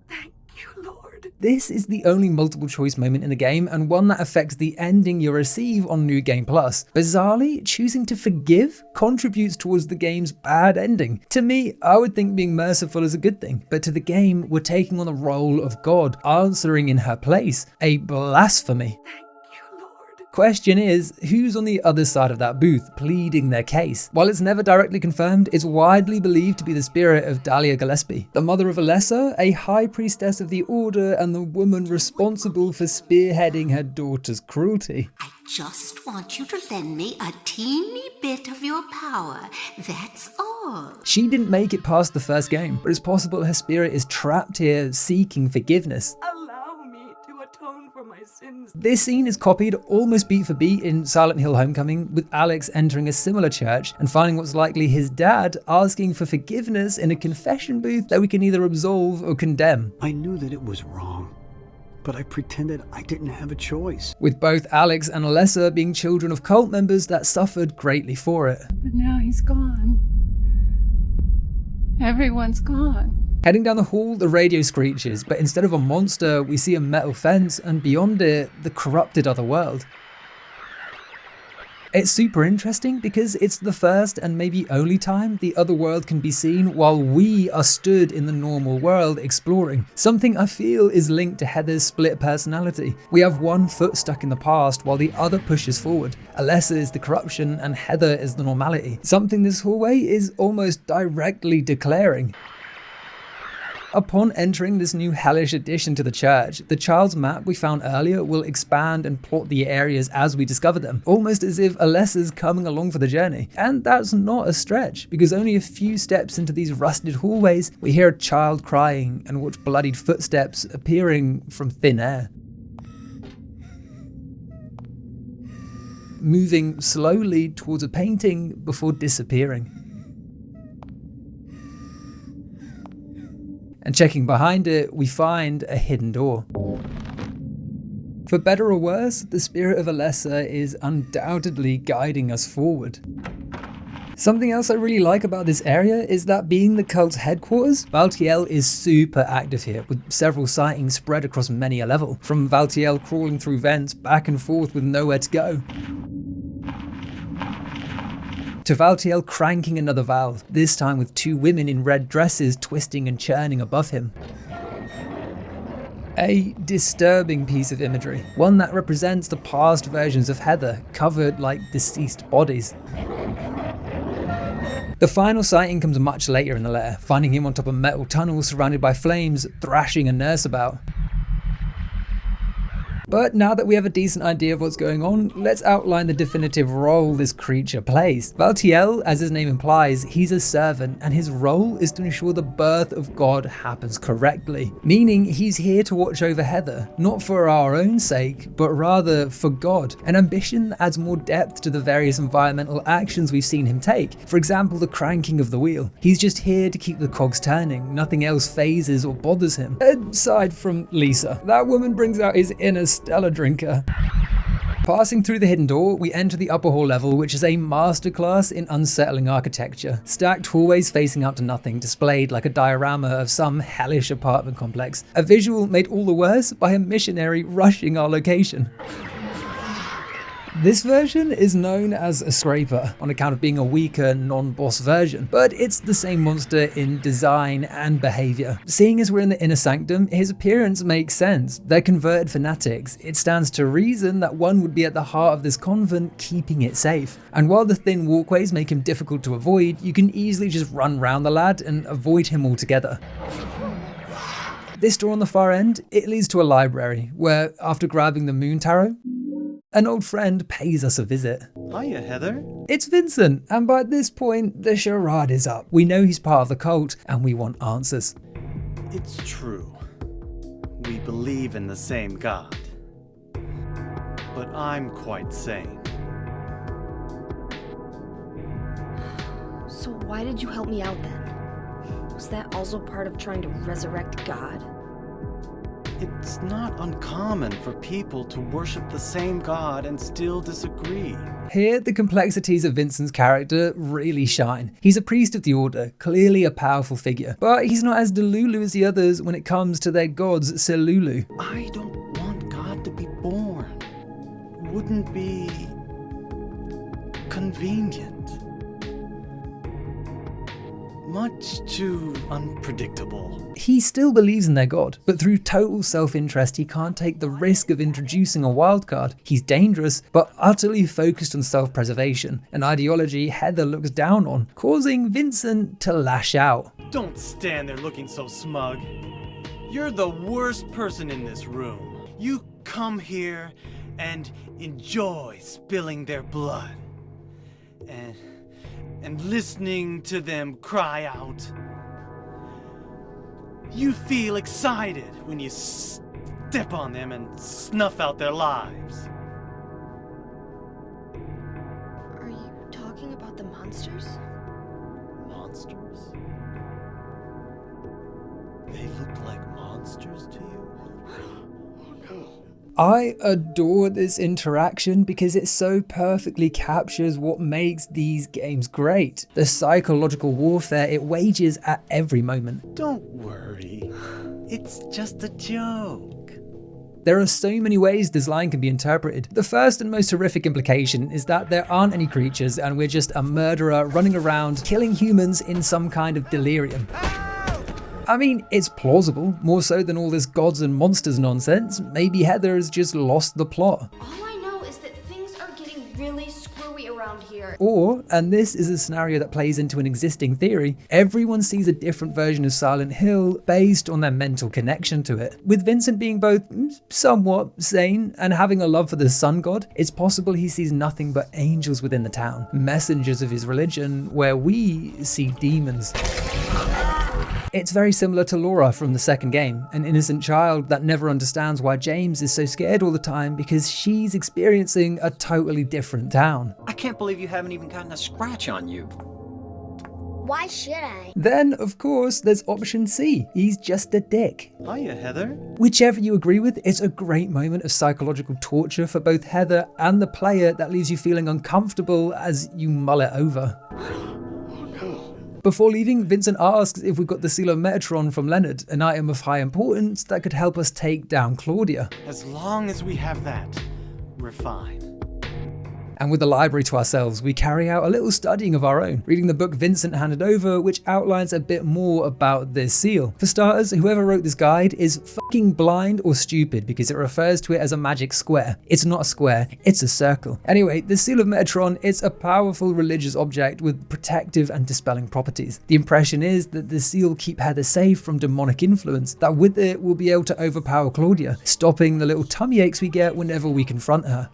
Thank you, Lord. This is the only multiple choice moment in the game, and one that affects the ending you'll receive on New Game Plus. Bizarrely, choosing to forgive contributes towards the game's bad ending. To me, I would think being merciful is a good thing, but to the game, we're taking on the role of God, answering in her place. A blasphemy. Question is, who's on the other side of that booth, pleading their case? While it's never directly confirmed, it's widely believed to be the spirit of Dahlia Gillespie, the mother of Alessa, a high priestess of the Order, and the woman responsible for spearheading her daughter's cruelty. I just want you to lend me a teeny bit of your power, that's all. She didn't make it past the first game, but it's possible her spirit is trapped here seeking forgiveness. Allow me to atone for my sins. This scene is copied almost beat for beat in Silent Hill Homecoming, with Alex entering a similar church and finding what's likely his dad asking for forgiveness in a confession booth that we can either absolve or condemn. I knew that it was wrong, but I pretended I didn't have a choice. With both Alex and Alessa being children of cult members that suffered greatly for it. But now he's gone. Everyone's gone. Heading down the hall, the radio screeches, but instead of a monster, we see a metal fence, and beyond it, the corrupted Otherworld. It's super interesting because it's the first and maybe only time the Otherworld can be seen while we are stood in the normal world exploring. Something I feel is linked to Heather's split personality. We have one foot stuck in the past while the other pushes forward. Alessa is the corruption and Heather is the normality. Something this hallway is almost directly declaring. Upon entering this new hellish addition to the church, the child's map we found earlier will expand and plot the areas as we discover them, almost as if Alessa's coming along for the journey. And that's not a stretch, because only a few steps into these rusted hallways, we hear a child crying and watch bloodied footsteps appearing from thin air. Moving slowly towards a painting before disappearing. And checking behind it, we find a hidden door. For better or worse, the spirit of Alessa is undoubtedly guiding us forward. Something else I really like about this area is that being the cult's headquarters, Valtiel is super active here, with several sightings spread across many a level, from Valtiel crawling through vents back and forth with nowhere to go, to Valtiel cranking another valve, this time with two women in red dresses twisting and churning above him. A disturbing piece of imagery, one that represents the past versions of Heather, covered like deceased bodies. The final sighting comes much later in the lair, finding him on top of metal tunnels surrounded by flames, thrashing a nurse about. But now that we have a decent idea of what's going on, let's outline the definitive role this creature plays. Valtiel, as his name implies, he's a servant, and his role is to ensure the birth of God happens correctly. Meaning he's here to watch over Heather, not for our own sake, but rather for God. An ambition that adds more depth to the various environmental actions we've seen him take. For example, the cranking of the wheel. He's just here to keep the cogs turning, nothing else phases or bothers him. Aside from Lisa. That woman brings out his inner Stella drinker. Passing through the hidden door, we enter the upper hall level, which is a masterclass in unsettling architecture. Stacked hallways facing out to nothing, displayed like a diorama of some hellish apartment complex. A visual made all the worse by a missionary rushing our location. This version is known as a scraper on account of being a weaker non-boss version, but it's the same monster in design and behavior. Seeing as we're in the inner sanctum, his appearance makes sense. They're converted fanatics. It stands to reason that one would be at the heart of this convent, keeping it safe. And while the thin walkways make him difficult to avoid, you can easily just run round the lad and avoid him altogether. This door on the far end, it leads to a library, where after grabbing the moon tarot, an old friend pays us a visit. Hiya, Heather. It's Vincent, and by this point, the charade is up. We know he's part of the cult, and we want answers. It's true. We believe in the same God. But I'm quite sane. So why did you help me out then? Was that also part of trying to resurrect God? It's not uncommon for people to worship the same God and still disagree. Here, the complexities of Vincent's character really shine. He's a priest of the order, clearly a powerful figure, but he's not as delulu as the others when it comes to their gods, Selulu. I don't want God to be born. Wouldn't be convenient. Much too unpredictable. He still believes in their god, but through total self-interest he can't take the risk of introducing a wildcard. He's dangerous, but utterly focused on self-preservation, an ideology Heather looks down on, causing Vincent to lash out. Don't stand there looking so smug. You're the worst person in this room. You come here and enjoy spilling their blood. And listening to them cry out. You feel excited when you step on them and snuff out their lives. Are you talking about the monsters? Monsters? They look like monsters to you? I adore this interaction because it so perfectly captures what makes these games great. The psychological warfare it wages at every moment. Don't worry, it's just a joke. There are so many ways this line can be interpreted. The first and most horrific implication is that there aren't any creatures and we're just a murderer running around killing humans in some kind of delirium. I mean, it's plausible, more so than all this gods and monsters nonsense. Maybe Heather has just lost the plot. All I know is that things are getting really screwy around here. Or, and this is a scenario that plays into an existing theory, everyone sees a different version of Silent Hill based on their mental connection to it. With Vincent being both somewhat sane and having a love for the sun god, it's possible he sees nothing but angels within the town, messengers of his religion, where we see demons. It's very similar to Laura from the second game, an innocent child that never understands why James is so scared all the time because she's experiencing a totally different town. I can't believe you haven't even gotten a scratch on you. Why should I? Then, of course, there's option C. He's just a dick. Hiya, Heather. Whichever you agree with, it's a great moment of psychological torture for both Heather and the player that leaves you feeling uncomfortable as you mull it over. Before leaving, Vincent asks if we've got the seal of Metatron from Leonard, an item of high importance that could help us take down Claudia. As long as we have that, we're fine. And with the library to ourselves, we carry out a little studying of our own, reading the book Vincent handed over, which outlines a bit more about this seal. For starters, whoever wrote this guide is fucking blind or stupid because it refers to it as a magic square. It's not a square, it's a circle. Anyway, the seal of Metatron is a powerful religious object with protective and dispelling properties. The impression is that the seal will keep Heather safe from demonic influence, that with it we'll be able to overpower Claudia, stopping the little tummy aches we get whenever we confront her.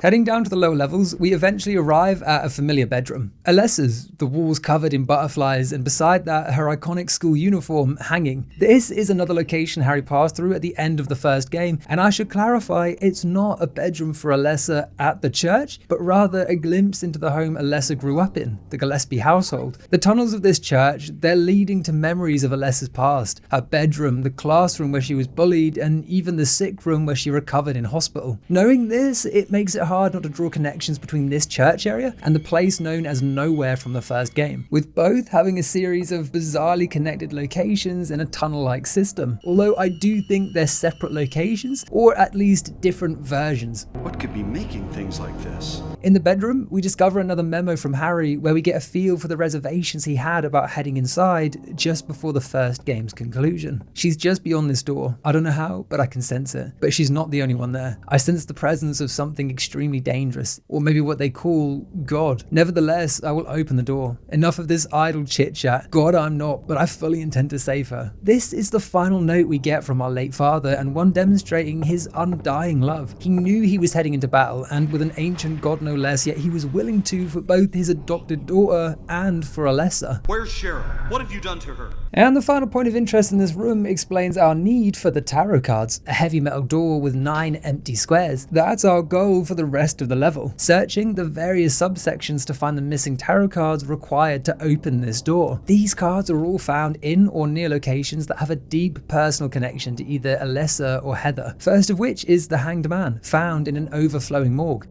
Heading down to the lower levels, we eventually arrive at a familiar bedroom. Alessa's, the walls covered in butterflies, and beside that, her iconic school uniform hanging. This is another location Harry passed through at the end of the first game, and I should clarify, it's not a bedroom for Alessa at the church, but rather a glimpse into the home Alessa grew up in, the Gillespie household. The tunnels of this church, they're leading to memories of Alessa's past, her bedroom, the classroom where she was bullied, and even the sick room where she recovered in hospital. Knowing this, it makes it hard not to draw connections between this church area and the place known as Nowhere from the first game, with both having a series of bizarrely connected locations in a tunnel-like system, although I do think they're separate locations, or at least different versions. What could be making things like this? In the bedroom, we discover another memo from Harry where we get a feel for the reservations he had about heading inside just before the first game's conclusion. She's just beyond this door. I don't know how, but I can sense it. But she's not the only one there. I sense the presence of something extremely dangerous, or maybe what they call God. Nevertheless, I will open the door. Enough of this idle chit-chat. God, I'm not, but I fully intend to save her. This is the final note we get from our late father, and one demonstrating his undying love. He knew he was heading into battle, and with an ancient god no less, yet he was willing to for both his adopted daughter and for Alessa. Where's Cheryl? What have you done to her? And the final point of interest in this room explains our need for the tarot cards, a heavy metal door with 9 empty squares. That's our goal for the rest of the level, searching the various subsections to find the missing tarot cards required to open this door. These cards are all found in or near locations that have a deep personal connection to either Alessa or Heather, first of which is the Hanged Man, found in an overflowing morgue.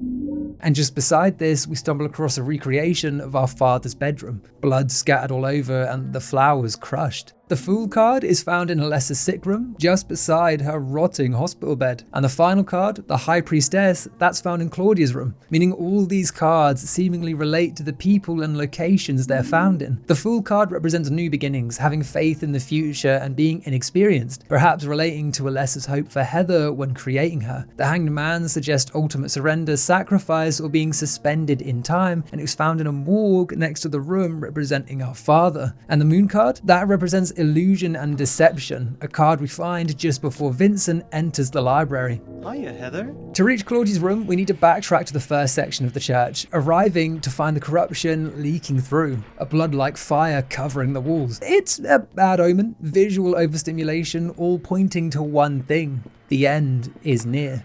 And just beside this, we stumble across a recreation of our father's bedroom, blood scattered all over and the flowers crushed. The Fool card is found in Alessa's sick room, just beside her rotting hospital bed. And the final card, the High Priestess, that's found in Claudia's room, meaning all these cards seemingly relate to the people and locations they're found in. The Fool card represents new beginnings, having faith in the future and being inexperienced, perhaps relating to Alessa's hope for Heather when creating her. The Hanged Man suggests ultimate surrender, sacrifice, or being suspended in time, and it was found in a morgue next to the room representing our father. And the Moon card, that represents illusion and deception, a card we find just before Vincent enters the library. Hiya, Heather. To reach Claudia's room, we need to backtrack to the first section of the church, arriving to find the corruption leaking through, a blood-like fire covering the walls. It's a bad omen, visual overstimulation, all pointing to one thing: the end is near.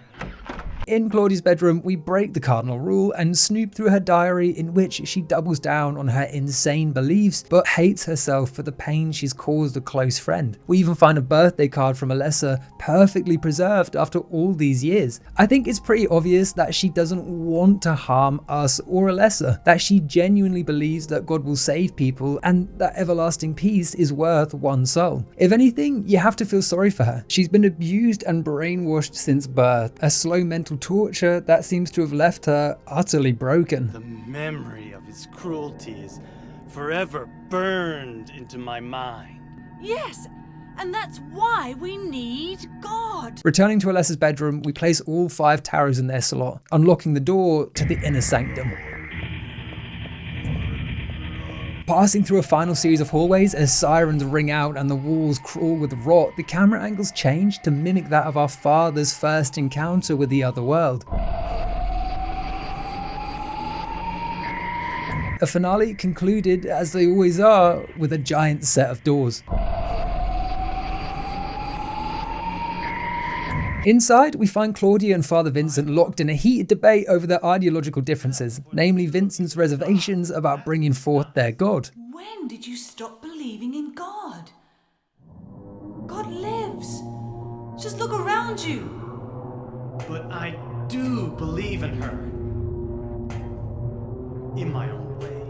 In Claudia's bedroom, we break the cardinal rule and snoop through her diary, in which she doubles down on her insane beliefs but hates herself for the pain she's caused a close friend. We even find a birthday card from Alessa, perfectly preserved after all these years. I think it's pretty obvious that she doesn't want to harm us or Alessa, that she genuinely believes that God will save people and that everlasting peace is worth one soul. If anything, you have to feel sorry for her. She's been abused and brainwashed since birth, a slow mental torture that seems to have left her utterly broken. The memory of his cruelty is forever burned into my mind. Yes, and that's why we need God. Returning to Alessa's bedroom, we place all 5 tarots in their slot, unlocking the door to the inner sanctum. Passing through a final series of hallways as sirens ring out and the walls crawl with rot, the camera angles change to mimic that of our father's first encounter with the Otherworld. A finale concluded, as they always are, with a giant set of doors. Inside, we find Claudia and Father Vincent locked in a heated debate over their ideological differences, namely Vincent's reservations about bringing forth their god. When did you stop believing in God? God lives. Just look around you. But I do believe in her. In my own way.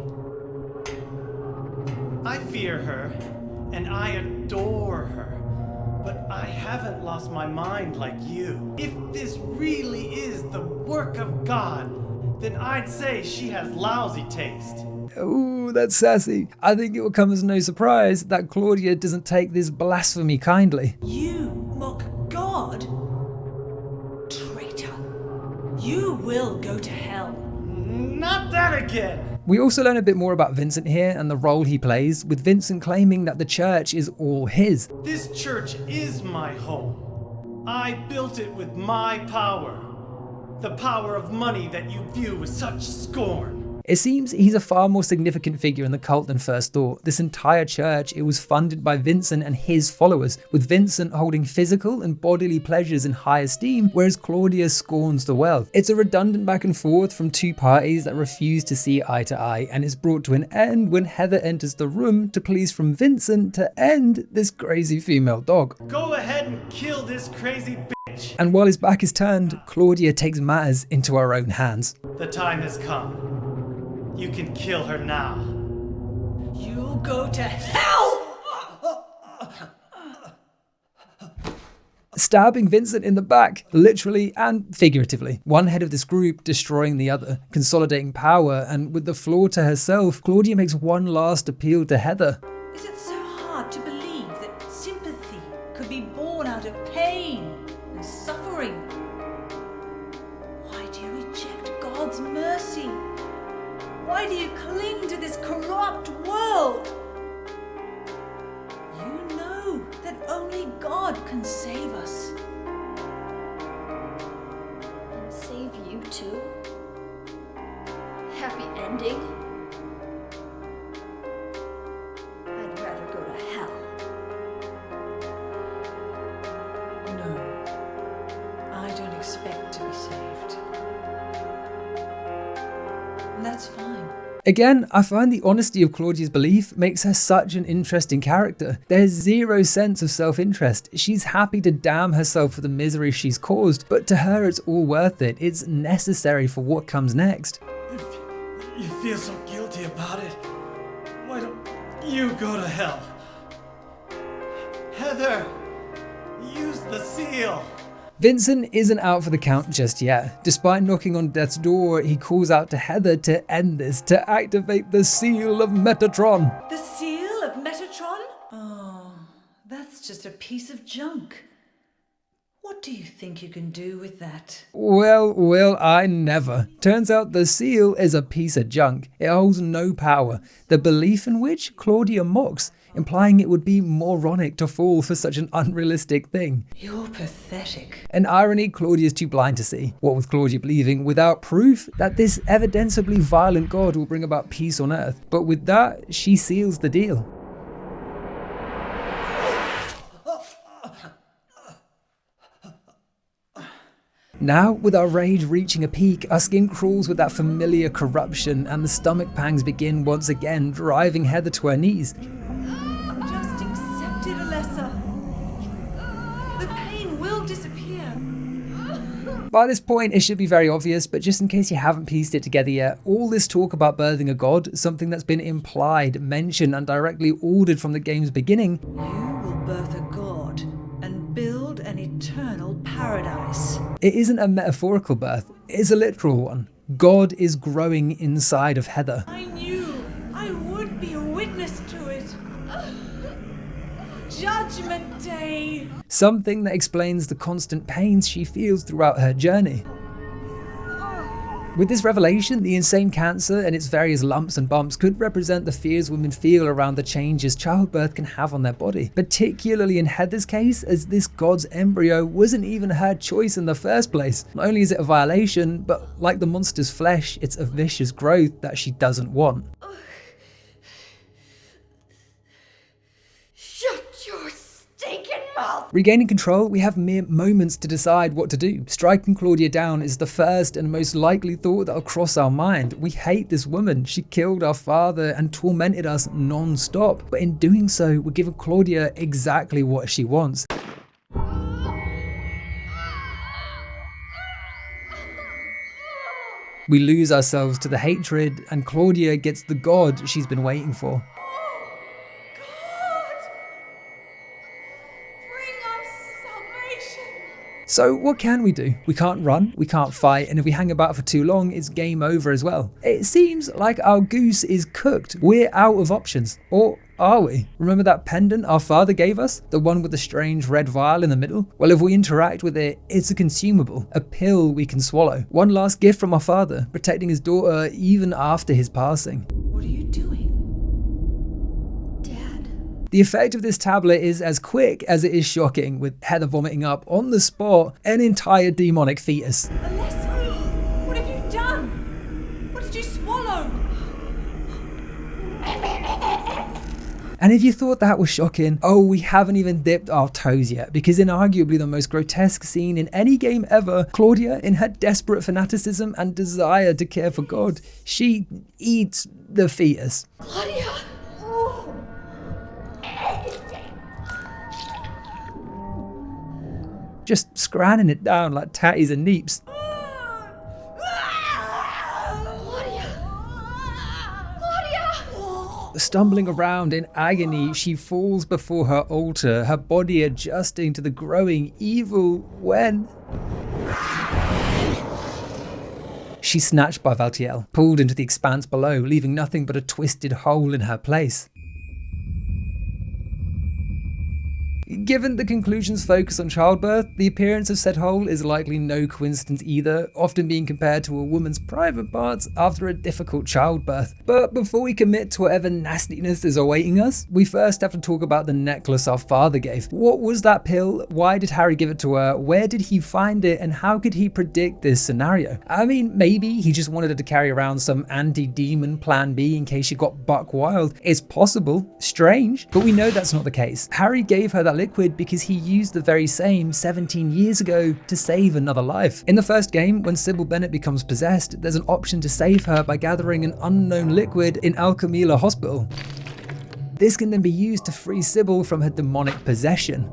I fear her, and I adore her. But I haven't lost my mind like you. If this really is the work of God, then I'd say she has lousy taste. Ooh, that's sassy. I think it will come as no surprise that Claudia doesn't take this blasphemy kindly. You mock God? Traitor. You will go to hell. Not that again! We also learn a bit more about Vincent here and the role he plays, with Vincent claiming that the church is all his. This church is my home. I built it with my power. The power of money that you view with such scorn. It seems he's a far more significant figure in the cult than first thought. This entire church, it was funded by Vincent and his followers, with Vincent holding physical and bodily pleasures in high esteem, whereas Claudia scorns the wealth. It's a redundant back and forth from two parties that refuse to see eye to eye, and is brought to an end when Heather enters the room to please from Vincent to end this crazy female dog. Go ahead and kill this crazy bitch. And while his back is turned, Claudia takes matters into her own hands. The time has come. You can kill her now. You'll go to hell! Stabbing Vincent in the back, literally and figuratively. One head of this group destroying the other, consolidating power, and with the floor to herself, Claudia makes one last appeal to Heather. Is it so hard to believe that sympathy could be born out of pain and suffering? Why do you reject God's mercy? Why do you cling to this corrupt world? You know that only God can save us. And save you too? Happy ending? I'd rather go to hell. No, I don't expect to be saved. And that's fine. Again, I find the honesty of Claudia's belief makes her such an interesting character. There's zero sense of self-interest. She's happy to damn herself for the misery she's caused, but to her it's all worth it. It's necessary for what comes next. If you feel so guilty about it, why don't you go to hell? Heather, use the seal. Vincent isn't out for the count just yet. Despite knocking on death's door, he calls out to Heather to end this, to activate the seal of Metatron. The seal of Metatron? Oh, that's just a piece of junk. What do you think you can do with that? Well, I never. Turns out the seal is a piece of junk. It holds no power, the belief in which Claudia mocks, implying it would be moronic to fall for such an unrealistic thing. You're pathetic. An irony Claudia's too blind to see. What with Claudia believing, without proof, that this evidently violent god will bring about peace on Earth. But with that, she seals the deal. Now, with our rage reaching a peak, our skin crawls with that familiar corruption, and the stomach pangs begin once again, driving Heather to her knees. Just accepted a lesser. The pain will disappear. By this point, it should be very obvious, but just in case you haven't pieced it together yet, all this talk about birthing a god, something that's been implied, mentioned, and directly ordered from the game's beginning. You will birth a god and build an eternal paradise. It isn't a metaphorical birth, it's a literal one. God is growing inside of Heather. I knew I would be a witness to it. Judgment Day. Something that explains the constant pains she feels throughout her journey. With this revelation, the insane cancer and its various lumps and bumps could represent the fears women feel around the changes childbirth can have on their body, particularly in Heather's case, as this god's embryo wasn't even her choice in the first place. Not only is it a violation, but like the monster's flesh, it's a vicious growth that she doesn't want. Shut your stinking mouth! Regaining control, we have mere moments to decide what to do. Striking Claudia down is the first and most likely thought that'll cross our mind. We hate this woman. She killed our father and tormented us non-stop. But in doing so, we're giving Claudia exactly what she wants. We lose ourselves to the hatred, and Claudia gets the god she's been waiting for. Bring our So what can we do? We can't run, we can't fight, and if we hang about for too long, it's game over as well. It seems like our goose is cooked. We're out of options. Or are we? Remember that pendant our father gave us? The one with the strange red vial in the middle? Well, if we interact with it, it's a consumable, a pill we can swallow. One last gift from our father, protecting his daughter even after his passing. What are you doing? The effect of this tablet is as quick as it is shocking, with Heather vomiting up on the spot an entire demonic fetus. What have you done? What did you swallow? And if you thought that was shocking, oh, we haven't even dipped our toes yet, because in arguably the most grotesque scene in any game ever, Claudia, in her desperate fanaticism and desire to care for God, she eats the fetus. Claudia! Just scranning it down like tatties and neeps. Stumbling around in agony, she falls before her altar, her body adjusting to the growing evil when... She's snatched by Valtiel, pulled into the expanse below, leaving nothing but a twisted hole in her place. Given the conclusion's focus on childbirth, the appearance of said hole is likely no coincidence either, often being compared to a woman's private parts after a difficult childbirth. But before we commit to whatever nastiness is awaiting us, we first have to talk about the necklace our father gave. What was that pill? Why did Harry give it to her? Where did he find it? And how could he predict this scenario? I mean, maybe he just wanted her to carry around some anti-demon plan B in case she got buck wild. It's possible. Strange. But we know that's not the case. Harry gave her that liquid because he used the very same 17 years ago to save another life. In the first game, when Sybil Bennett becomes possessed, there's an option to save her by gathering an unknown liquid in Alchemila Hospital. This can then be used to free Sybil from her demonic possession.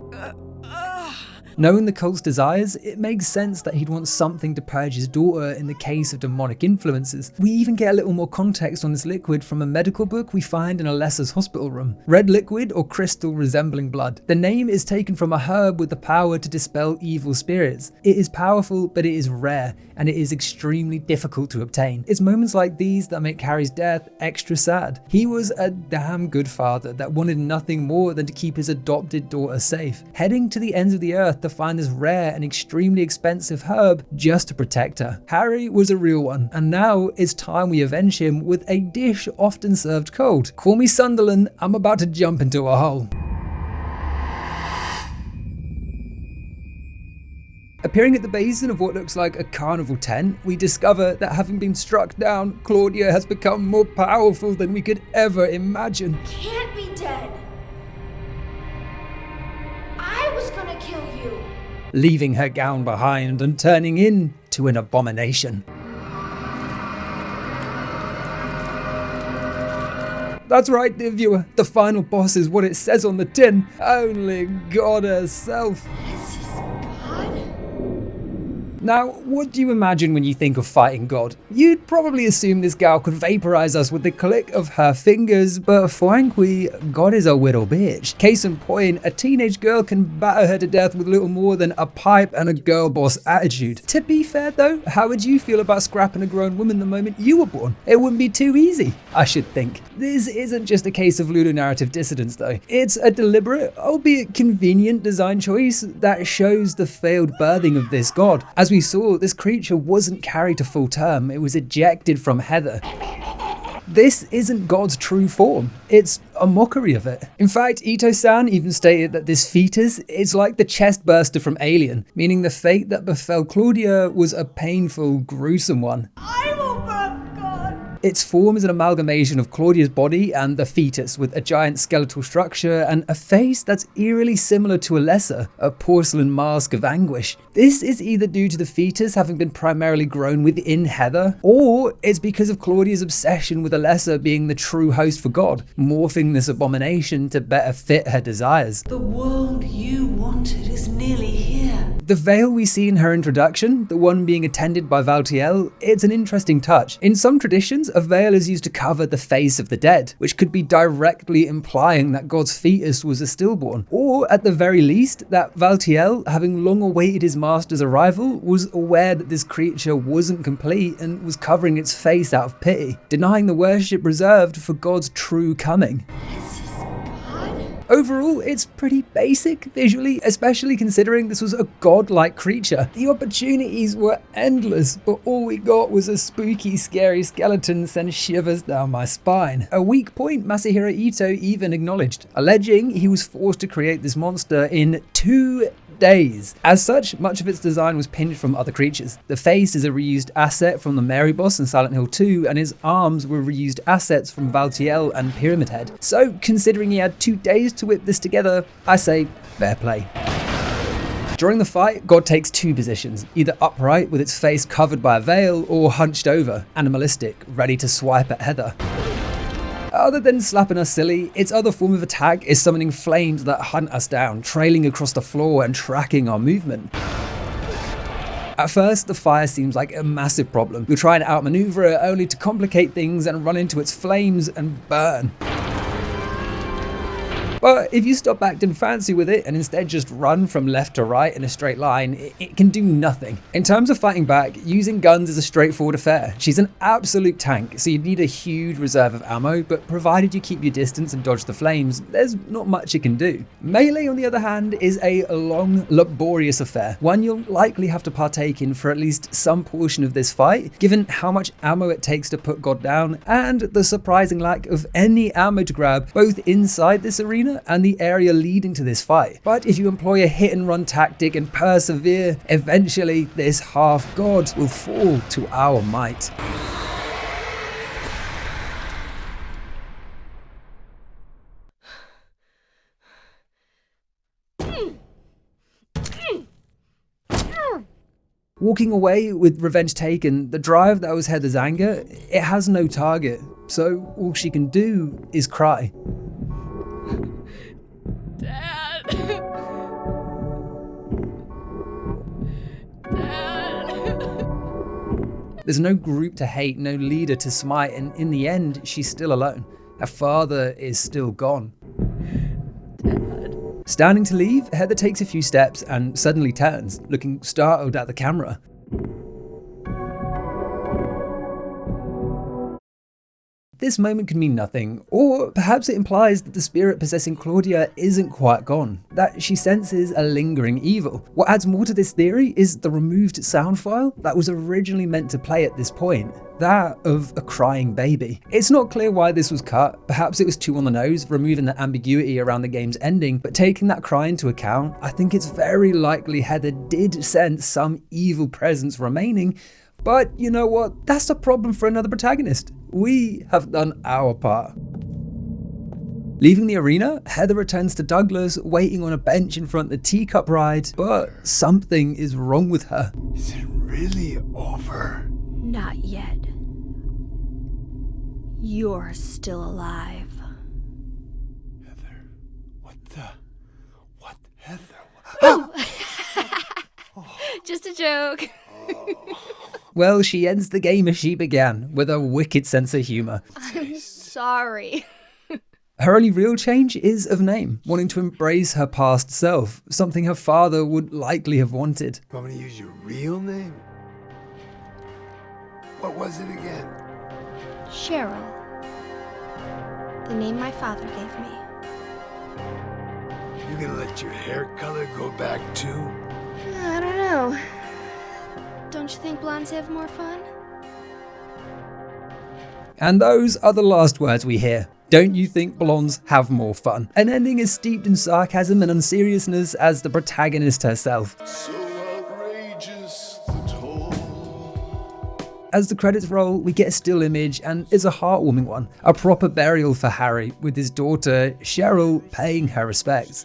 Knowing the cult's desires, it makes sense that he'd want something to purge his daughter in the case of demonic influences. We even get a little more context on this liquid from a medical book we find in Alessa's hospital room. Red liquid or crystal resembling blood. The name is taken from a herb with the power to dispel evil spirits. It is powerful, but it is rare, and it is extremely difficult to obtain. It's moments like these that make Harry's death extra sad. He was a damn good father that wanted nothing more than to keep his adopted daughter safe, heading to the ends of the earth to find this rare and extremely expensive herb just to protect her. Harry was a real one, and now it's time we avenge him with a dish often served cold. Call me Sunderland, I'm about to jump into a hole. Appearing at the basin of what looks like a carnival tent, we discover that having been struck down, Claudia has become more powerful than we could ever imagine. Can't be dead. I was gonna kill you. Leaving her gown behind and turning into an abomination. That's right, dear viewer, the final boss is what it says on the tin. Only God herself. Now, what do you imagine when you think of fighting God? You'd probably assume this gal could vaporize us with the click of her fingers, but frankly, God is a little bitch. Case in point, a teenage girl can batter her to death with little more than a pipe and a girl boss attitude. To be fair though, how would you feel about scrapping a grown woman the moment you were born? It wouldn't be too easy, I should think. This isn't just a case of ludonarrative dissonance though. It's a deliberate, albeit convenient design choice that shows the failed birthing of this God. As we saw, this creature wasn't carried to full term, it was ejected from Heather. This isn't God's true form, it's a mockery of it. In fact, Ito-san even stated that this fetus is like the chest burster from Alien, meaning the fate that befell Claudia was a painful, gruesome one. I will birth God. Its form is an amalgamation of Claudia's body and the fetus, with a giant skeletal structure and a face that's eerily similar to Alessa, a porcelain mask of anguish. This is either due to the fetus having been primarily grown within Heather, or it's because of Claudia's obsession with Alessa being the true host for God, morphing this abomination to better fit her desires. The world you wanted is nearly here. The veil we see in her introduction, the one being attended by Valtiel, it's an interesting touch. In some traditions, a veil is used to cover the face of the dead, which could be directly implying that God's fetus was a stillborn, or at the very least, that Valtiel, having long awaited his master's arrival, was aware that this creature wasn't complete and was covering its face out of pity, denying the worship reserved for God's true coming. Overall, it's pretty basic visually, especially considering this was a godlike creature. The opportunities were endless, but all we got was a spooky, scary skeleton send shivers down my spine. A weak point Masahiro Ito even acknowledged, alleging he was forced to create this monster in 2 days. As such, much of its design was pinched from other creatures. The face is a reused asset from the Missionary Boss in Silent Hill 2, and his arms were reused assets from Valtiel and Pyramid Head. So, considering he had 2 days to whip this together, I say fair play. During the fight, God takes 2 positions, either upright with its face covered by a veil, or hunched over, animalistic, ready to swipe at Heather. Other than slapping us silly, its other form of attack is summoning flames that hunt us down, trailing across the floor and tracking our movement. At first, the fire seems like a massive problem. You'll try and outmaneuver it only to complicate things and run into its flames and burn. But if you stop acting fancy with it and instead just run from left to right in a straight line, it can do nothing. In terms of fighting back, using guns is a straightforward affair. She's an absolute tank, so you'd need a huge reserve of ammo, but provided you keep your distance and dodge the flames, there's not much it can do. Melee, on the other hand, is a long, laborious affair, one you'll likely have to partake in for at least some portion of this fight, given how much ammo it takes to put God down, and the surprising lack of any ammo to grab, both inside this arena and the area leading to this fight. But if you employ a hit and run tactic and persevere, eventually this half god will fall to our might. Walking away with revenge taken, the drive that was Heather's anger, it has no target, so all she can do is cry. Dad! Dad! There's no group to hate, no leader to smite, and in the end, she's still alone. Her father is still gone. Dad. Standing to leave, Heather takes a few steps and suddenly turns, looking startled at the camera. This moment could mean nothing, or perhaps it implies that the spirit possessing Claudia isn't quite gone, that she senses a lingering evil. What adds more to this theory is the removed sound file that was originally meant to play at this point, that of a crying baby. It's not clear why this was cut, perhaps it was too on the nose, removing the ambiguity around the game's ending, but taking that cry into account, I think it's very likely Heather did sense some evil presence remaining. But you know what? That's a problem for another protagonist. We have done our part. Leaving the arena, Heather returns to Douglas, waiting on a bench in front of the teacup ride, but something is wrong with her. Is it really over? Not yet. You're still alive. Heather, what Heather? Just a joke. Well, she ends the game as she began, with a wicked sense of humour. I'm sorry. Her only real change is of name, wanting to embrace her past self, something her father would likely have wanted. Want me to use your real name? What was it again? Cheryl. The name my father gave me. You gonna let your hair color go back too? I don't know. Don't you think blondes have more fun? And those are the last words we hear. Don't you think blondes have more fun? An ending as steeped in sarcasm and unseriousness as the protagonist herself. So outrageous, the toll. As the credits roll, we get a still image, and it's a heartwarming one. A proper burial for Harry, with his daughter, Cheryl, paying her respects.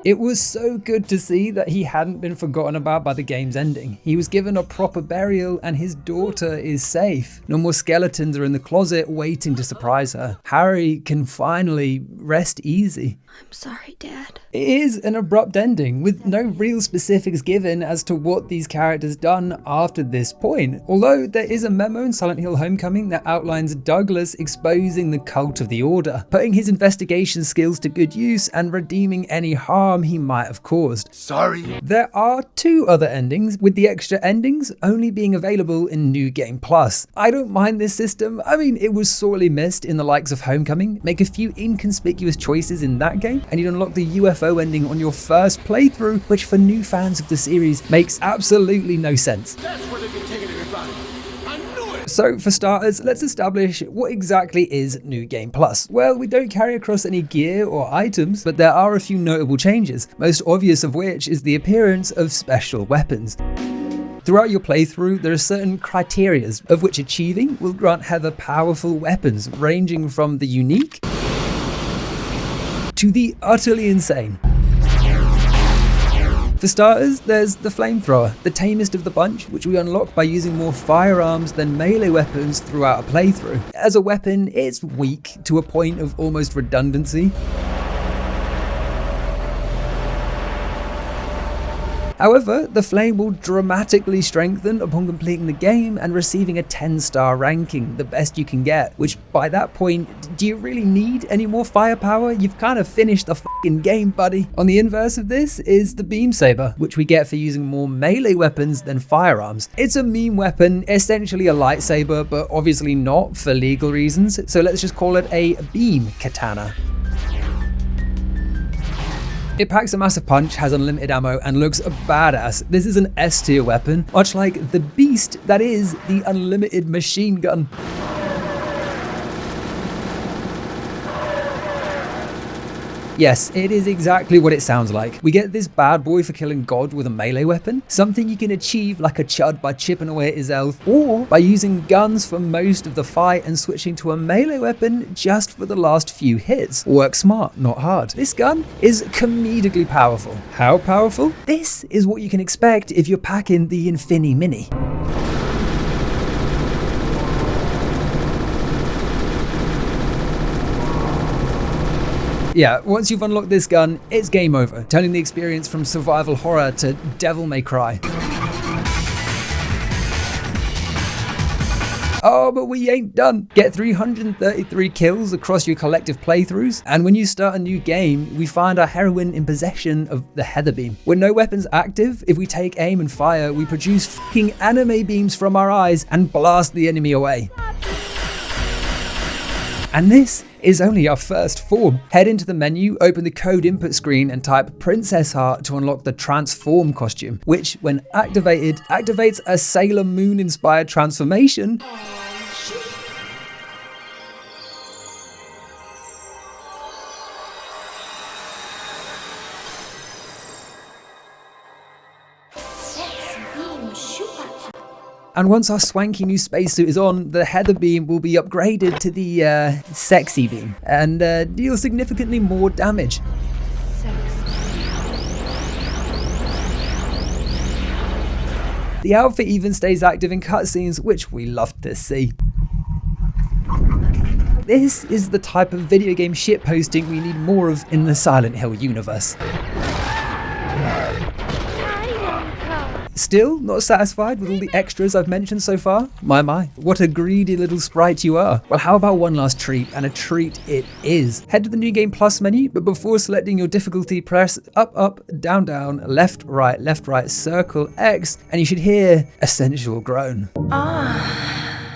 It was so good to see that he hadn't been forgotten about by the game's ending. He was given a proper burial and his daughter is safe. No more skeletons are in the closet waiting to surprise her. Harry can finally rest easy. I'm sorry, Dad. It is an abrupt ending, with no real specifics given as to what these characters done after this point. Although there is a memo in Silent Hill Homecoming that outlines Douglas exposing the cult of the Order, putting his investigation skills to good use and redeeming any harm he might have caused. Sorry. There are 2 other endings, with the extra endings only being available in New Game Plus. I don't mind this system. I mean, it was sorely missed in the likes of Homecoming. Make a few inconspicuous choices in that game and you'd unlock the UFO ending on your first playthrough, which for new fans of the series makes absolutely no sense. That's where they've been taking everybody. I knew it! So for starters, let's establish what exactly is New Game Plus. Well, we don't carry across any gear or items, but there are a few notable changes, most obvious of which is the appearance of special weapons. Throughout your playthrough, there are certain criteria of which achieving will grant Heather powerful weapons, ranging from the unique to the utterly insane. For starters, there's the flamethrower, the tamest of the bunch, which we unlock by using more firearms than melee weapons throughout a playthrough. As a weapon, it's weak to a point of almost redundancy. However, the flame will dramatically strengthen upon completing the game and receiving a 10-star ranking, the best you can get, which by that point, do you really need any more firepower? You've kind of finished the fucking game, buddy. On the inverse of this is the beam saber, which we get for using more melee weapons than firearms. It's a meme weapon, essentially a lightsaber, but obviously not for legal reasons, so let's just call it a beam katana. It packs a massive punch, has unlimited ammo, and looks badass. This is an S tier weapon, much like the beast that is the unlimited machine gun. Yes, it is exactly what it sounds like. We get this bad boy for killing God with a melee weapon, something you can achieve like a chud by chipping away at his health, or by using guns for most of the fight and switching to a melee weapon just for the last few hits. Work smart, not hard. This gun is comedically powerful. How powerful? This is what you can expect if you're packing the Infini Mini. Yeah, once you've unlocked this gun, it's game over, turning the experience from survival horror to Devil May Cry. Oh, but we ain't done. Get 333 kills across your collective playthroughs, and when you start a new game, we find our heroine in possession of the Heather Beam. With no weapons active, if we take aim and fire, we produce fucking anime beams from our eyes and blast the enemy away. And this is only our first form. Head into the menu, open the code input screen and type Princess Heart to unlock the Transform costume, which when activated, activates a Sailor Moon inspired transformation. And once our swanky new spacesuit is on, the Heather Beam will be upgraded to the Sexy Beam and deal significantly more damage. The outfit even stays active in cutscenes, which we love to see. This is the type of video game shitposting we need more of in the Silent Hill universe. Still not satisfied with all the extras I've mentioned so far? My, what a greedy little sprite you are. Well, how about one last treat, and a treat it is. Head to the New Game Plus menu, but before selecting your difficulty, press up, down, left, right, circle, X, and you should hear a sensual groan.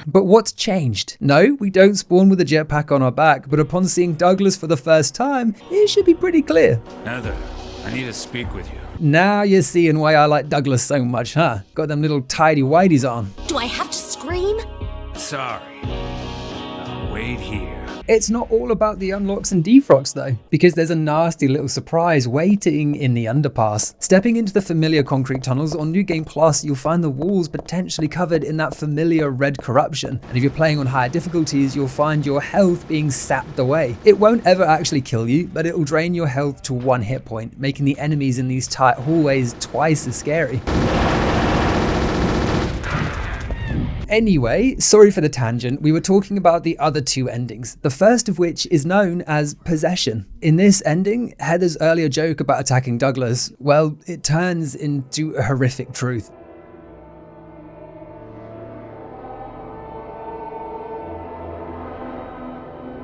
But what's changed? No, we don't spawn with a jetpack on our back, but upon seeing Douglas for the first time, it should be pretty clear. Heather, I need to speak with you. Now you're seeing why I like Douglas so much, huh? Got them little tidy whities on. Do I have to scream? Sorry. Now wait here. It's not all about the unlocks and defrogs though, because there's a nasty little surprise waiting in the underpass. Stepping into the familiar concrete tunnels on New Game Plus, you'll find the walls potentially covered in that familiar red corruption, and if you're playing on higher difficulties, you'll find your health being sapped away. It won't ever actually kill you, but it'll drain your health to 1 hit point, making the enemies in these tight hallways twice as scary. Anyway, sorry for the tangent, we were talking about the other 2 endings, the first of which is known as Possession. In this ending, Heather's earlier joke about attacking Douglas, well, it turns into a horrific truth.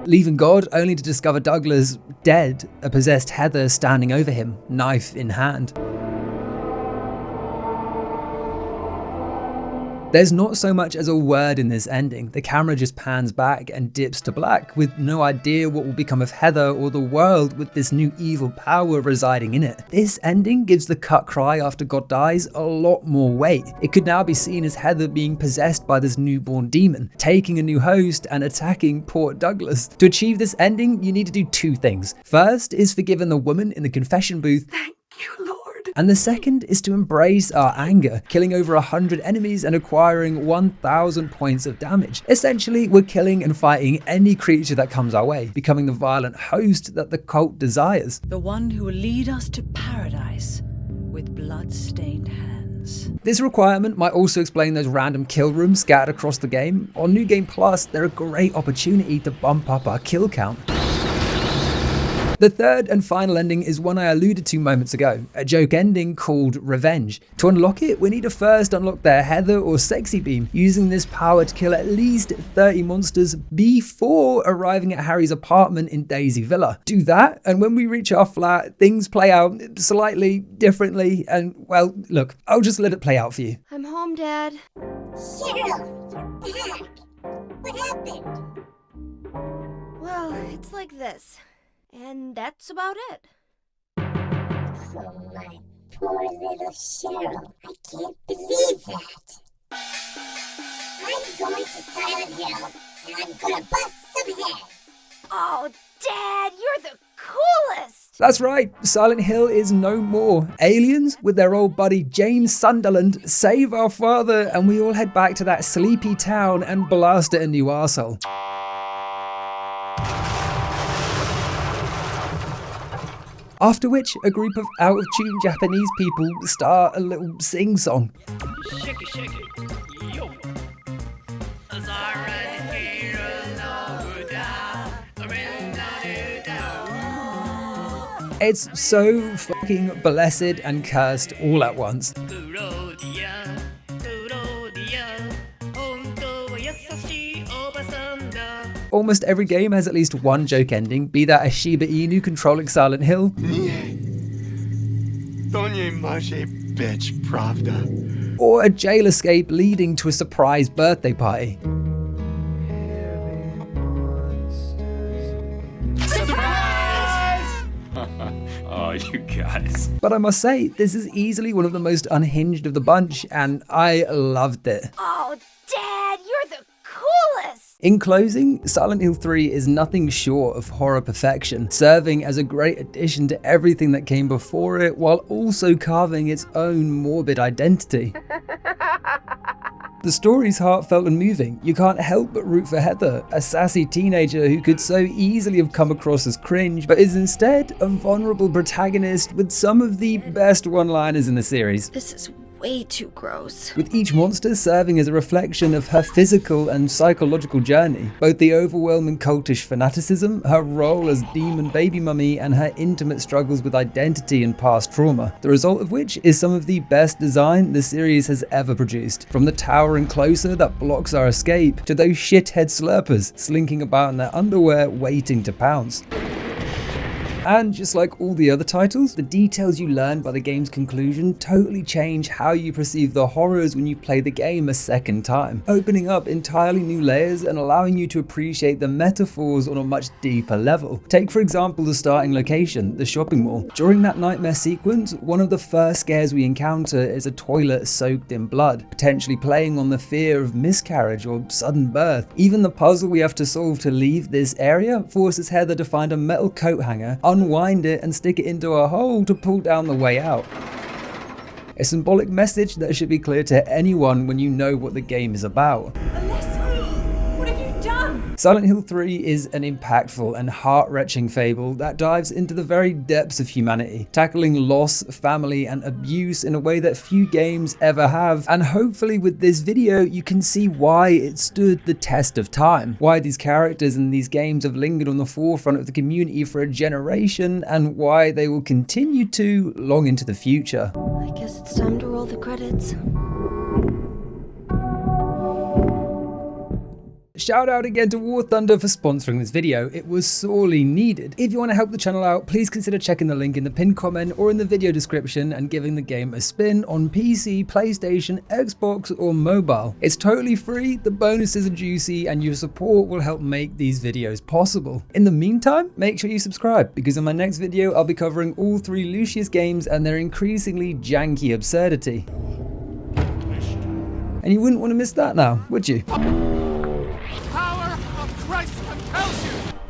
Leaving God only to discover Douglas dead, a possessed Heather standing over him, knife in hand. There's not so much as a word in this ending. The camera just pans back and dips to black, with no idea what will become of Heather or the world with this new evil power residing in it. This ending gives the cut cry after God dies a lot more weight. It could now be seen as Heather being possessed by this newborn demon, taking a new host and attacking poor Douglas. To achieve this ending, you need to do 2 things. First is forgiving the woman in the confession booth. Thank you, Lord. And the second is to embrace our anger, killing over 100 enemies and acquiring 1,000 points of damage. Essentially, we're killing and fighting any creature that comes our way, becoming the violent host that the cult desires. The one who will lead us to paradise with blood-stained hands. This requirement might also explain those random kill rooms scattered across the game. On New Game Plus, they're a great opportunity to bump up our kill count. The third and final ending is one I alluded to moments ago, a joke ending called Revenge. To unlock it, we need to first unlock their Heather or Sexy Beam, using this power to kill at least 30 monsters before arriving at Harry's apartment in Daisy Villa. Do that, and when we reach our flat, things play out slightly differently, and well, look, I'll just let it play out for you. I'm home, Dad. Cheryl, you're back. What happened? Well, it's like this. And that's about it. Oh, my poor little Cheryl. I can't believe that. I'm going to Silent Hill, and I'm gonna bust some heads. Oh, Dad, you're the coolest! That's right, Silent Hill is no more. Aliens, with their old buddy James Sunderland, save our father, and we all head back to that sleepy town and blast it a new arsehole. After which, a group of out-of-tune Japanese people start a little sing-song. Shake it, shake it, yo. It's so fucking blessed and cursed all at once. Almost every game has at least one joke ending, be that a Shiba Inu controlling Silent Hill, bitch, pravda, or a jail escape leading to a surprise birthday party. Oh, you guys. But I must say, this is easily one of the most unhinged of the bunch, and I loved it. Oh, Dad, you're the coolest! In closing, Silent Hill 3 is nothing short of horror perfection, serving as a great addition to everything that came before it, while also carving its own morbid identity. The story's heartfelt and moving. You can't help but root for Heather, a sassy teenager who could so easily have come across as cringe, but is instead a vulnerable protagonist with some of the best one-liners in the series. This is way too gross. With each monster serving as a reflection of her physical and psychological journey, both the overwhelming cultish fanaticism, her role as demon baby mummy, and her intimate struggles with identity and past trauma, the result of which is some of the best design the series has ever produced. From the towering closer that blocks our escape, to those shithead slurpers slinking about in their underwear waiting to pounce. And just like all the other titles, the details you learn by the game's conclusion totally change how you perceive the horrors when you play the game a second time, opening up entirely new layers and allowing you to appreciate the metaphors on a much deeper level. Take for example the starting location, the shopping mall. During that nightmare sequence, one of the first scares we encounter is a toilet soaked in blood, potentially playing on the fear of miscarriage or sudden birth. Even the puzzle we have to solve to leave this area forces Heather to find a metal coat hanger, unwind it and stick it into a hole to pull down the way out. A symbolic message that should be clear to anyone when you know what the game is about. What have you done? Silent Hill 3 is an impactful and heart-wrenching fable that dives into the very depths of humanity, tackling loss, family and abuse in a way that few games ever have, and hopefully with this video you can see why it stood the test of time, why these characters in these games have lingered on the forefront of the community for a generation, and why they will continue to long into the future. I guess it's time to roll the credits. Shout out again to War Thunder for sponsoring this video, it was sorely needed. If you want to help the channel out, please consider checking the link in the pinned comment or in the video description and giving the game a spin on PC, PlayStation, Xbox or mobile. It's totally free, the bonuses are juicy and your support will help make these videos possible. In the meantime, make sure you subscribe because in my next video I'll be covering all 3 Lucius games and their increasingly janky absurdity. And you wouldn't want to miss that now, would you? Power of Christ compels you!